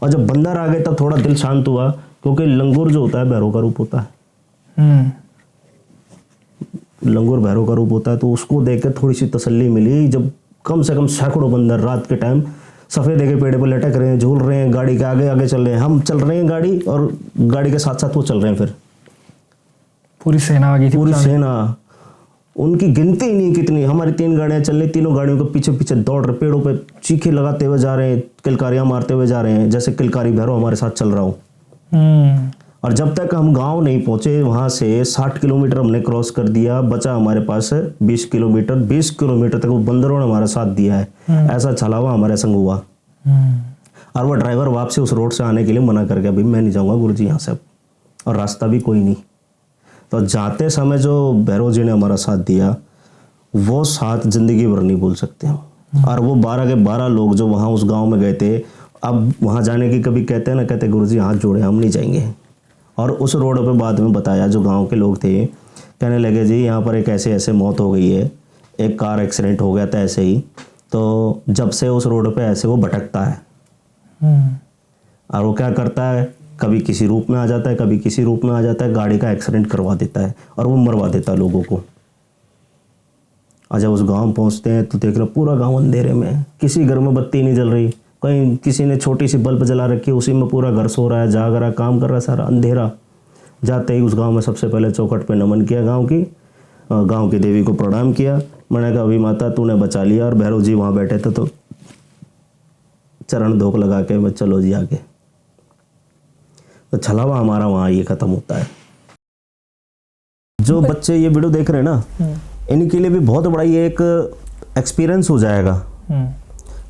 और जब बंदर आ गए तब थोड़ा दिल शांत हुआ, क्योंकि लंगूर जो होता है भैरव का रूप होता है। लंगूर भैरव का रूप होता है, तो उसको देख कर थोड़ी सी तसल्ली मिली। जब कम से कम सैकड़ों बंदर रात के टाइम सफ़ेदे के पेड़ पर लटक रहे हैं, झूल रहे हैं, गाड़ी के आगे आगे चल रहे हैं, हम चल रहे हैं गाड़ी, और गाड़ी के साथ साथ वो चल रहे हैं। फिर पूरी सेना आ गई थी, पूरी सेना, उनकी गिनती ही नहीं कितनी। हमारी 3 गाड़ियां चल रही, तीनों गाड़ियों के पीछे पीछे दौड़ रहे, पेड़ों पे चीखे लगाते हुए जा रहे हैं, किलकारियां मारते हुए जा रहे हैं, जैसे किलकारी भैरव हमारे साथ चल रहा हो। और जब तक हम गांव नहीं पहुंचे, वहां से 60 किलोमीटर हमने क्रॉस कर दिया, बचा हमारे पास 20 किलोमीटर। 20 किलोमीटर तक वो बंदरों ने हमारा साथ दिया है। ऐसा छलावा हमारे संग हुआ। और वो ड्राइवर वापसी उस रोड से आने के लिए मना कर गया, भाई मैं नहीं जाऊंगा गुरुजी यहाँ से, और रास्ता भी कोई नहीं। तो जाते समय जो भैरव जी ने हमारा साथ दिया, वो साथ जिंदगी भर नहीं भूल सकते हम। और वो 12 के 12 लोग जो वहाँ उस गांव में गए थे, अब वहाँ जाने की कभी कहते हैं ना, कहते गुरुजी हाथ जोड़े, हम नहीं जाएंगे। और उस रोड पे बाद में बताया, जो गांव के लोग थे कहने लगे जी यहाँ पर एक ऐसे ऐसे मौत हो गई है, एक कार एक्सीडेंट हो गया था ऐसे ही, तो जब से उस रोड पे ऐसे वो भटकता है। और वो क्या करता है, कभी किसी रूप में आ जाता है, कभी किसी रूप में आ जाता है, गाड़ी का एक्सीडेंट करवा देता है और वो मरवा देता है लोगों को। और जब उस गांव पहुंचते हैं तो देख रहे पूरा गांव अंधेरे में, किसी घर में बत्ती नहीं जल रही, कहीं किसी ने छोटी सी बल्ब जला रखी है, उसी में पूरा घर सो रहा है, जाग रहा है, काम कर रहा है, सारा अंधेरा। जाते ही उस गांव में सबसे पहले चौखट पे नमन किया, गांव की देवी को प्रणाम किया। मैंने कहा अभी माता तूने बचा लिया। और भैरव जी वहाँ बैठे थे, तो चरण धोक लगा के मैं चलो जी आगे। तो छलावा हमारा वहाँ ये खत्म होता है। जो बच्चे ये वीडियो देख रहे हैं ना, इनके लिए भी बहुत बड़ा ये एक एक्सपीरियंस हो जाएगा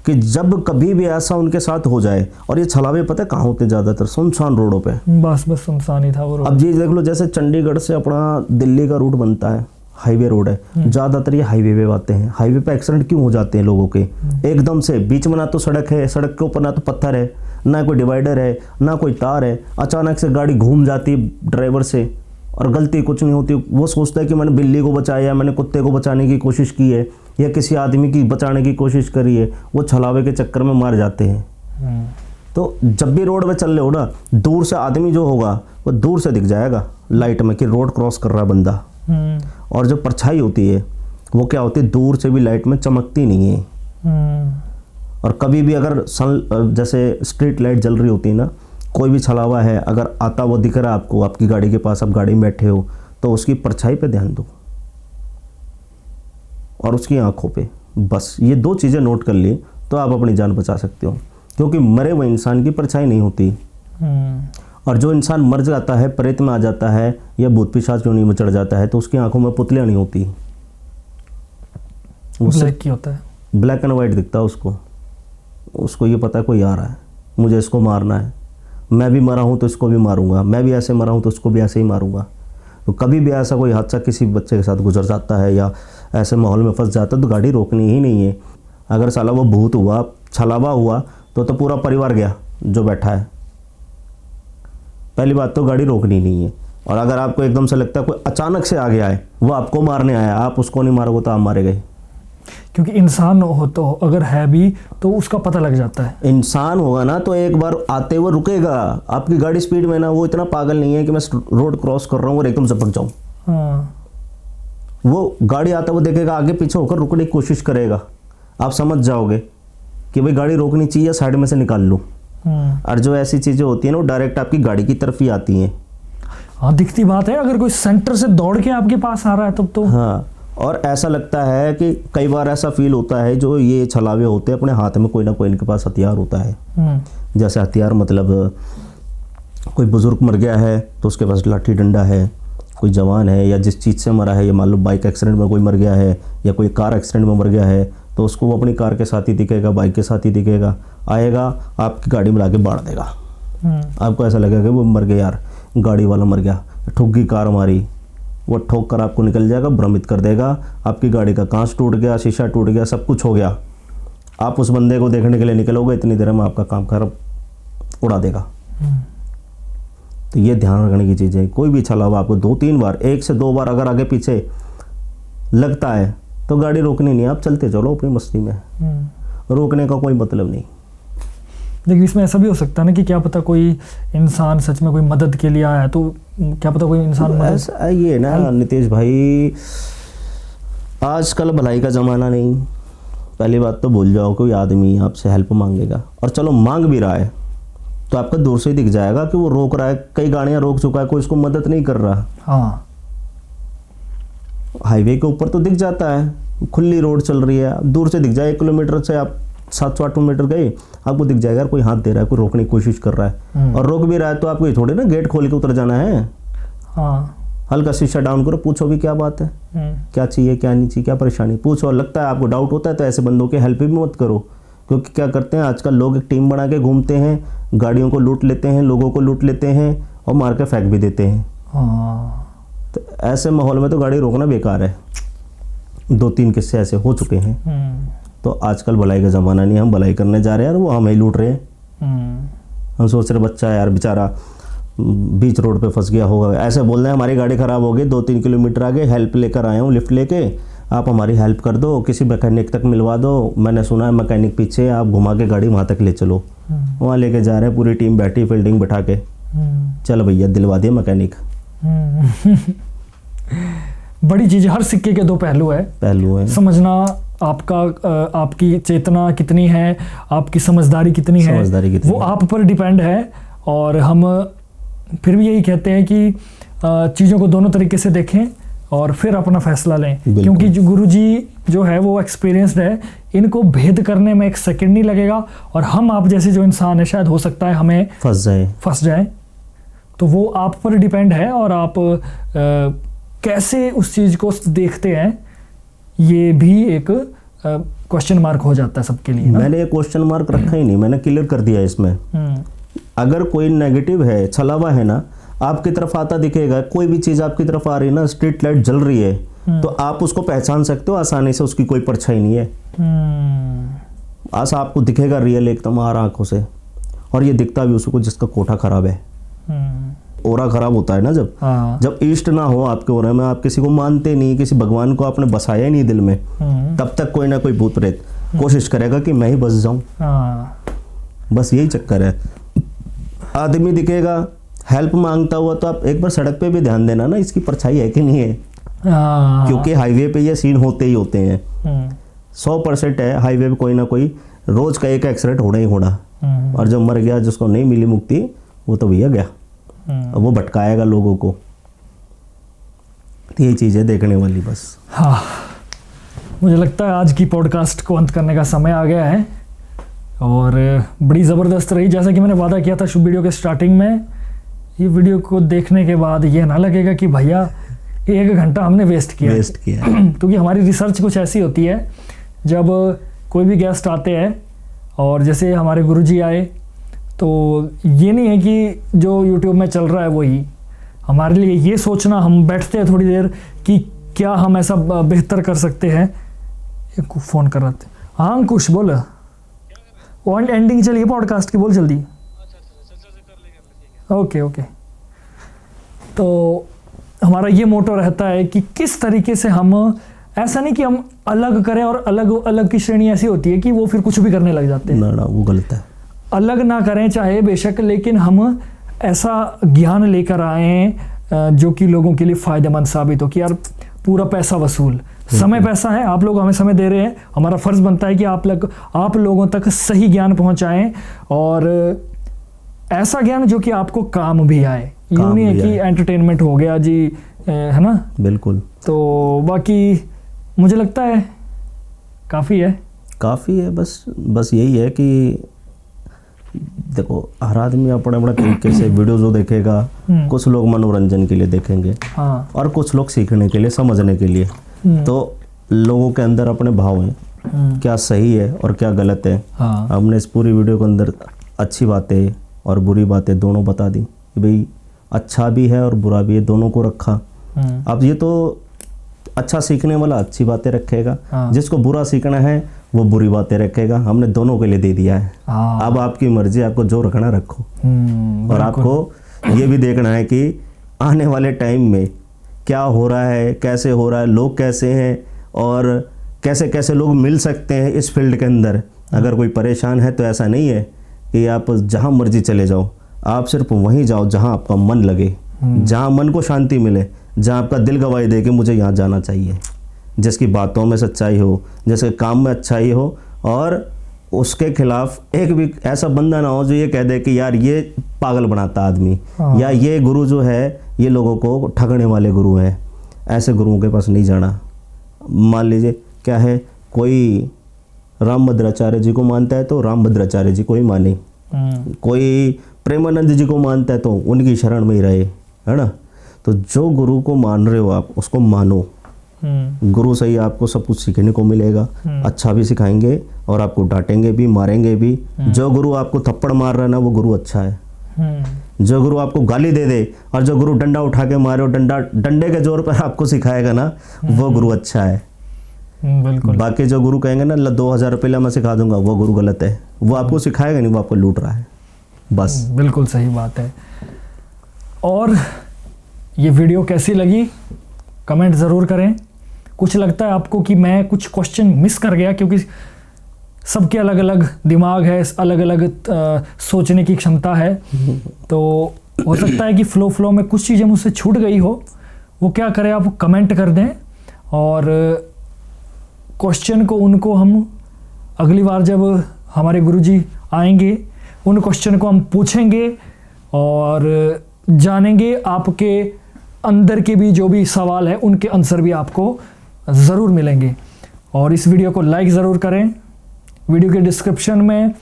कि जब कभी भी ऐसा उनके साथ हो जाए। और ये छलावे पता है कहाँ होते, ज्यादातर सुनसान रोडों पे। बस सुनसान ही था वो रोड। अब ये देख लो, जैसे चंडीगढ़ से अपना दिल्ली का रूट बनता है, हाईवे रोड है, ज्यादातर ये हाईवे पे आते हैं। हाईवे पे एक्सीडेंट क्यों हो जाते हैं लोगों के? एकदम से बीच में ना तो सड़क है, सड़क के ऊपर ना तो पत्थर है, ना कोई डिवाइडर है, ना कोई तार है, अचानक से गाड़ी घूम जाती है ड्राइवर से, और गलती कुछ नहीं होती। वो सोचता है कि मैंने बिल्ली को बचाया, मैंने कुत्ते को बचाने की कोशिश की है, या किसी आदमी की बचाने की कोशिश करी है, वो छलावे के चक्कर में मार जाते हैं। तो जब भी रोड पे चल रहे हो ना, दूर से आदमी जो होगा वो दूर से दिख जाएगा लाइट में कि रोड क्रॉस कर रहा है बंदा। और जो परछाई होती है वो क्या होती है, दूर से भी लाइट में चमकती नहीं है। और कभी भी अगर जैसे स्ट्रीट लाइट जल रही होती है ना, कोई भी छलावा है अगर आता वो दिख रहा है आपको, आपकी गाड़ी के पास, आप गाड़ी में बैठे हो, तो उसकी परछाई पे ध्यान दो और उसकी आंखों पे। बस ये 2 चीज़ें नोट कर ली तो आप अपनी जान बचा सकते हो, क्योंकि मरे हुए इंसान की परछाई नहीं होती। और जो इंसान मर जाता है, प्रेत में आ जाता है या भूत पिशाच योनि में चढ़ जाता है, तो उसकी आंखों में पुतलियाँ नहीं होती, ब्लैक की होता है, ब्लैक एंड वाइट दिखता है उसको। उसको ये पता है कोई आ रहा है, मुझे इसको मारना है, मैं भी मरा हूँ तो इसको भी मारूंगा, मैं भी ऐसे मरा हूँ तो इसको भी ऐसे ही मारूंगा। तो कभी भी ऐसा कोई हादसा किसी बच्चे के साथ गुजर जाता है या ऐसे माहौल में फंस जाता है, तो गाड़ी रोकनी ही नहीं है। अगर साला वो भूत हुआ, छलावा हुआ, तो पूरा परिवार गया जो बैठा है। पहली बात तो गाड़ी रोकनी नहीं है। और अगर आपको एकदम से लगता है कोई अचानक से आ गया है, वो आपको मारने आया, आप उसको नहीं मारोगे तो आप मारे गए। क्योंकि इंसान हो तो अगर है भी तो उसका पता लग जाता है। इंसान होगा ना तो एक बार आते हुए रुकेगा। आपकी गाड़ी स्पीड में ना, वो इतना पागल नहीं है कि मैं रोड क्रॉस कर रहा हूँ और एकदम से पक जाऊँ। वो गाड़ी आता हुआ देखेगा, आगे पीछे होकर रुकने की कोशिश करेगा, आप समझ जाओगे कि भाई गाड़ी रोकनी चाहिए, साइड में से निकाल लूँ। और जो ऐसी चीज़ें होती हैं ना वो डायरेक्ट आपकी गाड़ी की तरफ ही आती हैं। हाँ, दिखती बात है, अगर कोई सेंटर से दौड़ के आपके पास आ रहा है तब तो। हाँ, और ऐसा लगता है कि कई बार ऐसा फील होता है जो ये छलावे होते हैं अपने हाथ में कोई ना कोई इनके पास हथियार होता है। जैसे हथियार मतलब कोई बुजुर्ग मर गया है तो उसके पास लाठी डंडा है, कोई जवान है या जिस चीज़ से मरा है, या मान लो बाइक एक्सीडेंट में कोई मर गया है या कोई कार एक्सीडेंट में मर गया है, तो उसको वो अपनी कार के साथ ही दिखेगा, बाइक के साथ ही दिखेगा, आएगा आपकी गाड़ी में लाके बाढ़ देगा। आपको ऐसा लगेगा कि वो मर गया यार, गाड़ी वाला मर गया, ठुक गई कार हमारी, वो ठोक कर आपको निकल जाएगा, भ्रमित कर देगा, आपकी गाड़ी का कांच टूट गया, शीशा टूट गया, सब कुछ हो गया। आप उस बंदे को देखने के लिए निकलोगे, इतनी देर में आपका काम खराब उड़ा देगा। तो ये ध्यान रखने की चीज़ है। कोई भी छलावा आपको 2-3 बार, 1 से 2 बार अगर आगे पीछे लगता है तो गाड़ी रोकनी नहीं, आप चलते चलो अपनी मस्ती में, रोकने का कोई मतलब नहीं। लेकिन इसमें ऐसा भी हो सकता है ना कि क्या पता कोई इंसान सच में कोई मदद के लिए आया है, तो क्या पता कोई इंसान ऐसा ये ना नितेश भाई, आजकल भलाई का ज़माना नहीं। पहली बात तो भूल जाओ कोई आदमी आपसे हेल्प मांगेगा, और चलो मांग भी रहा है तो आपका दूर से ही दिख जाएगा कि वो रोक रहा है। कई गाड़ियाँ रोक चुका है, कोई उसको मदद नहीं कर रहा। हाँ, हाईवे के ऊपर तो दिख जाता है, खुली रोड चल रही है, दूर से दिख जाए, 1 किलोमीटर से आप 700-800 मीटर गए, आपको दिख जाएगा कोई हाथ दे रहा है, कोई रोकने की कोशिश कर रहा है। और रोक भी रहा है तो आपको ये थोड़ी ना गेट खोल के उतर जाना है। हाँ, हल्का शीशा डाउन करो, पूछो भी क्या बात है, क्या चाहिए क्या नहीं चाहिए, क्या परेशानी, पूछो। और लगता है आपको डाउट होता है तो ऐसे बंदों की हेल्प भी मत करो, क्योंकि क्या करते हैं आजकल लोग, एक टीम बना के घूमते हैं, गाड़ियों को लूट लेते हैं, लोगों को लूट लेते हैं और मार के फेंक भी देते हैं। तो ऐसे माहौल में तो गाड़ी रोकना बेकार है। 2-3 किस्से ऐसे हो चुके हैं। तो आजकल भलाई का ज़माना नहीं, हम भलाई करने जा रहे हैं और वो हमें ही लूट रहे हैं। हम सोच रहे बच्चा यार बेचारा बीच रोड पे फंस गया होगा, ऐसे बोल रहे हैं हमारी गाड़ी ख़राब हो गई, 2-3 किलोमीटर आगे, हेल्प लेकर आया हूँ, लिफ्ट लेके, आप हमारी हेल्प कर दो, किसी मैकेनिक तक मिलवा दो, मैंने सुना है मैकेनिक पीछे, आप घुमा के गाड़ी वहाँ तक ले चलो। वहाँ लेके जा रहे हैं, पूरी टीम बैठी, फील्डिंग बैठा के, चल भैया दिलवा दिया मैकेनिक। बड़ी चीज़, हर सिक्के के 2 पहलू है। समझना आपका, आपकी चेतना कितनी है, आपकी समझदारी कितनी है, वो आप पर डिपेंड है। और हम फिर भी यही कहते हैं कि चीज़ों को दोनों तरीके से देखें और फिर अपना फैसला लें, क्योंकि जो गुरुजी जो है वो एक्सपीरियंस्ड है, इनको भेद करने में 1 सेकंड नहीं लगेगा। और हम आप जैसे जो इंसान है, शायद हो सकता है हमें फंस जाए। तो वो आप पर डिपेंड है, और आप कैसे उस चीज़ को देखते हैं, ये भी एक क्वेश्चन मार्क हो जाता है सबके लिए। मैंने ये क्वेश्चन मार्क रखा ही नहीं, मैंने क्लियर कर दिया इसमें। अगर कोई नेगेटिव है, छलावा है ना, आपकी तरफ आता दिखेगा, कोई भी चीज़ आपकी तरफ आ रही है ना, स्ट्रीट लाइट जल रही है, तो आप उसको पहचान सकते हो आसानी से, उसकी कोई परछाई नहीं है। आशा आपको दिखेगा रियल एकदम आंखों से। और ये दिखता भी उसको जिसका कोठा खराब है। ओरा खराब होता है ना जब ईस्ट ना हो आपके ओरा में, आप किसी को मानते नहीं, किसी भगवान को आपने बसाया नहीं दिल में, तब तक कोई ना कोई भूत प्रेत कोशिश करेगा कि मैं ही बस जाऊं। बस यही चक्कर है। आदमी दिखेगा हेल्प मांगता हुआ, तो आप एक बार सड़क पे भी ध्यान देना ना, इसकी परछाई है कि नहीं है। क्योंकि हाईवे पे ये सीन होते ही होते हैं। 100% है, हाईवे पे कोई ना कोई रोज का एक एक्सीडेंट होना ही होना। और जब मर गया, जिसको नहीं मिली मुक्ति, वो तो भैया गया, अब वो भटकाएगा लोगों को। तो ये चीज़ है देखने वाली बस। हाँ, मुझे लगता है आज की पॉडकास्ट को अंत करने का समय आ गया है, और बड़ी ज़बरदस्त रही। जैसा कि मैंने वादा किया था शुभ वीडियो के स्टार्टिंग में, ये वीडियो को देखने के बाद ये ना लगेगा कि भैया 1 घंटा हमने वेस्ट किया। क्योंकि हमारी रिसर्च कुछ ऐसी होती है, जब कोई भी गेस्ट आते हैं, और जैसे हमारे गुरुजी आए, तो ये नहीं है कि जो YouTube में चल रहा है वही हमारे लिए, ये सोचना, हम बैठते हैं थोड़ी देर कि क्या हम ऐसा बेहतर कर सकते हैं। एक फ़ोन कर रहे थे। हाँ अंकुश बोल, एंडिंग चलिए पॉडकास्ट की, बोल जल्दी। ओके। तो हमारा ये मोटो रहता है कि किस तरीके से हम, ऐसा नहीं कि हम अलग करें, और अलग की श्रेणी ऐसी होती है कि वो फिर कुछ भी करने लग जाते हैं। ना वो गलत है। अलग ना करें चाहे बेशक, लेकिन हम ऐसा ज्ञान लेकर आए जो कि लोगों के लिए फ़ायदेमंद साबित हो। कि यार पूरा पैसा वसूल। समय पैसा है, आप लोग हमें समय दे रहे हैं, हमारा फर्ज बनता है कि आप लोगों तक सही ज्ञान पहुंचाएं और ऐसा ज्ञान जो कि आपको काम भी आए। यूँ नहीं है कि एंटरटेनमेंट हो गया जी, है ना। बिल्कुल। तो बाकी मुझे लगता है काफ़ी है। बस यही है कि देखो हर आदमी अपने अपने तरीके से वीडियो जो देखेगा, कुछ लोग मनोरंजन के लिए देखेंगे, हाँ। और कुछ लोग सीखने के लिए, समझने के लिए। तो लोगों के अंदर अपने भाव हैं, क्या सही है और क्या गलत है। हाँ। हमने इस पूरी वीडियो के अंदर अच्छी बातें और बुरी बातें दोनों बता दी कि भाई अच्छा भी है और बुरा भी है, दोनों को रखा। अब ये तो अच्छा सीखने वाला अच्छी बातें रखेगा, हाँ। जिसको बुरा सीखना है वो बुरी बातें रखेगा। हमने दोनों के लिए दे दिया है। हाँ। अब आपकी मर्जी, आपको जो रखना रखो। और आपको ये भी देखना है कि आने वाले टाइम में क्या हो रहा है, कैसे हो रहा है, लोग कैसे हैं और कैसे कैसे लोग मिल सकते हैं इस फील्ड के अंदर। अगर कोई परेशान है तो ऐसा नहीं है कि आप जहाँ मर्जी चले जाओ, आप सिर्फ वहीं जाओ जहाँ आपका मन लगे, जहाँ मन को शांति मिले, जहाँ आपका दिल गवाही दे कि मुझे यहाँ जाना चाहिए, जिसकी बातों में सच्चाई हो, जिसके काम में अच्छाई हो, और उसके खिलाफ एक भी ऐसा बंदा ना हो जो ये कह दे कि यार ये पागल बनाता आदमी, या ये गुरु जो है ये लोगों को ठगने वाले गुरु हैं। ऐसे गुरुओं के पास नहीं जाना। मान लीजिए क्या है, कोई राम भद्राचार्य जी को मानता है तो राम भद्राचार्य जी को ही माने, कोई प्रेमानंद जी को मानता है तो उनकी शरण में ही रहे, है ना। तो जो गुरु को मान रहे हो आप उसको मानो। गुरु से ही आपको सब कुछ सीखने को मिलेगा। अच्छा भी सिखाएंगे और आपको डांटेंगे भी, मारेंगे भी। जो गुरु आपको थप्पड़ मार रहा है ना वो गुरु अच्छा है। जो गुरु आपको गाली दे दे और जो गुरु डंडा उठा के मारे और डंडे के जोर पर आपको सिखाएगा ना वो गुरु अच्छा है। बिल्कुल। बाकी जो गुरु कहेंगे ना 2000 रुपये मैं सिखा दूंगा, वो गुरु गलत है। वो आपको सिखाएगा नहीं, वो आपको लूट रहा है बस। बिल्कुल सही बात है। और ये वीडियो कैसी लगी कमेंट ज़रूर करें। कुछ लगता है आपको कि मैं कुछ क्वेश्चन मिस कर गया, क्योंकि सबके अलग अलग दिमाग है, अलग अलग सोचने की क्षमता है, तो हो सकता है कि फ्लो में कुछ चीज़ें मुझसे छूट गई हो। वो क्या करें, आप कमेंट कर दें और क्वेश्चन को उनको हम अगली बार जब हमारे गुरुजी आएंगे उन क्वेश्चन को हम पूछेंगे और जानेंगे आपके अंदर के भी जो भी सवाल है उनके आंसर भी आपको ज़रूर मिलेंगे। और इस वीडियो को लाइक ज़रूर करें। वीडियो के डिस्क्रिप्शन में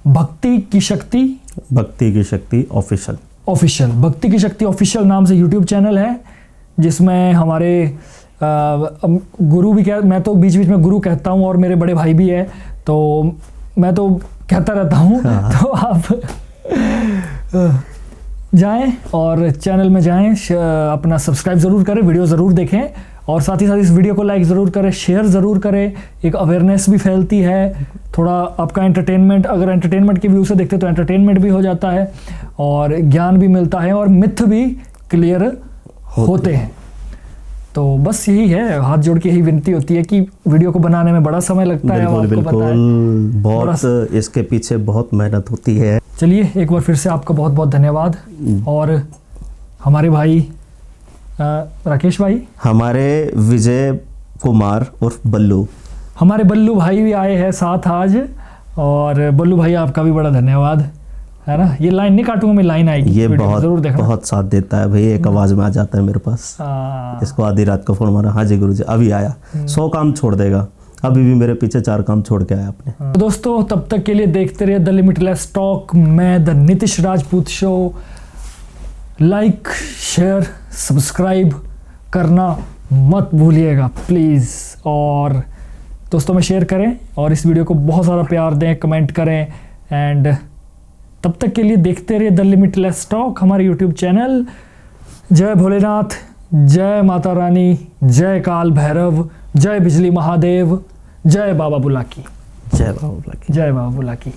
भक्ति की शक्ति ऑफिशियल भक्ति की शक्ति ऑफिशियल नाम से यूट्यूब चैनल है, जिसमें हमारे गुरु भी मैं तो बीच बीच में गुरु कहता हूँ और मेरे बड़े भाई भी है, तो मैं तो कहता रहता हूँ। तो आप जाएं और चैनल में जाएं, अपना सब्सक्राइब ज़रूर करें, वीडियो ज़रूर देखें और साथ ही साथ इस वीडियो को लाइक ज़रूर करें, शेयर ज़रूर करें। एक अवेयरनेस भी फैलती है, थोड़ा आपका एंटरटेनमेंट, अगर एंटरटेनमेंट के व्यू से देखते तो एंटरटेनमेंट भी हो जाता है और ज्ञान भी मिलता है और मिथ भी क्लियर होते हैं। तो बस यही है, हाथ जोड़ के यही विनती होती है कि वीडियो को बनाने में बड़ा समय लगता है, आपको पता है, बहुत इसके पीछे बहुत मेहनत होती है। चलिए एक बार फिर से आपका बहुत बहुत धन्यवाद। और हमारे भाई राकेश भाई, हमारे विजय कुमार उर्फ बल्लू, हमारे बल्लू भाई भी आए हैं साथ आज। और बल्लू भाई आपका भी बड़ा धन्यवाद, है ना। ये लाइन नहीं काटूंगा मैं, लाइन आएगी, ये बहुत साथ देता है भाई, एक आवाज में आ जाता है मेरे पास। इसको आधी रात को फोन मारा, हाँ जी गुरुजी अभी आया, 100 काम छोड़ देगा, अभी भी मेरे पीछे 4 काम छोड़ के आया आपने। तो दोस्तों तब तक के लिए देखते रहिए द लिमिटलेस टॉक में the Nitish Rajput show. Like share subscribe करना मत भूलिएगा प्लीज़, और दोस्तों में शेयर करें और इस वीडियो को बहुत सारा प्यार दें, कमेंट करें। एंड तब तक के लिए देखते रहिए द लिमिटलेस टॉक, हमारे यूट्यूब चैनल। जय भोलेनाथ, जय माता रानी, जय काल भैरव, जय बिजली महादेव, जय बाबा बुलाकी। जय बाबा बुलाकी। जय बाबा बुलाकी।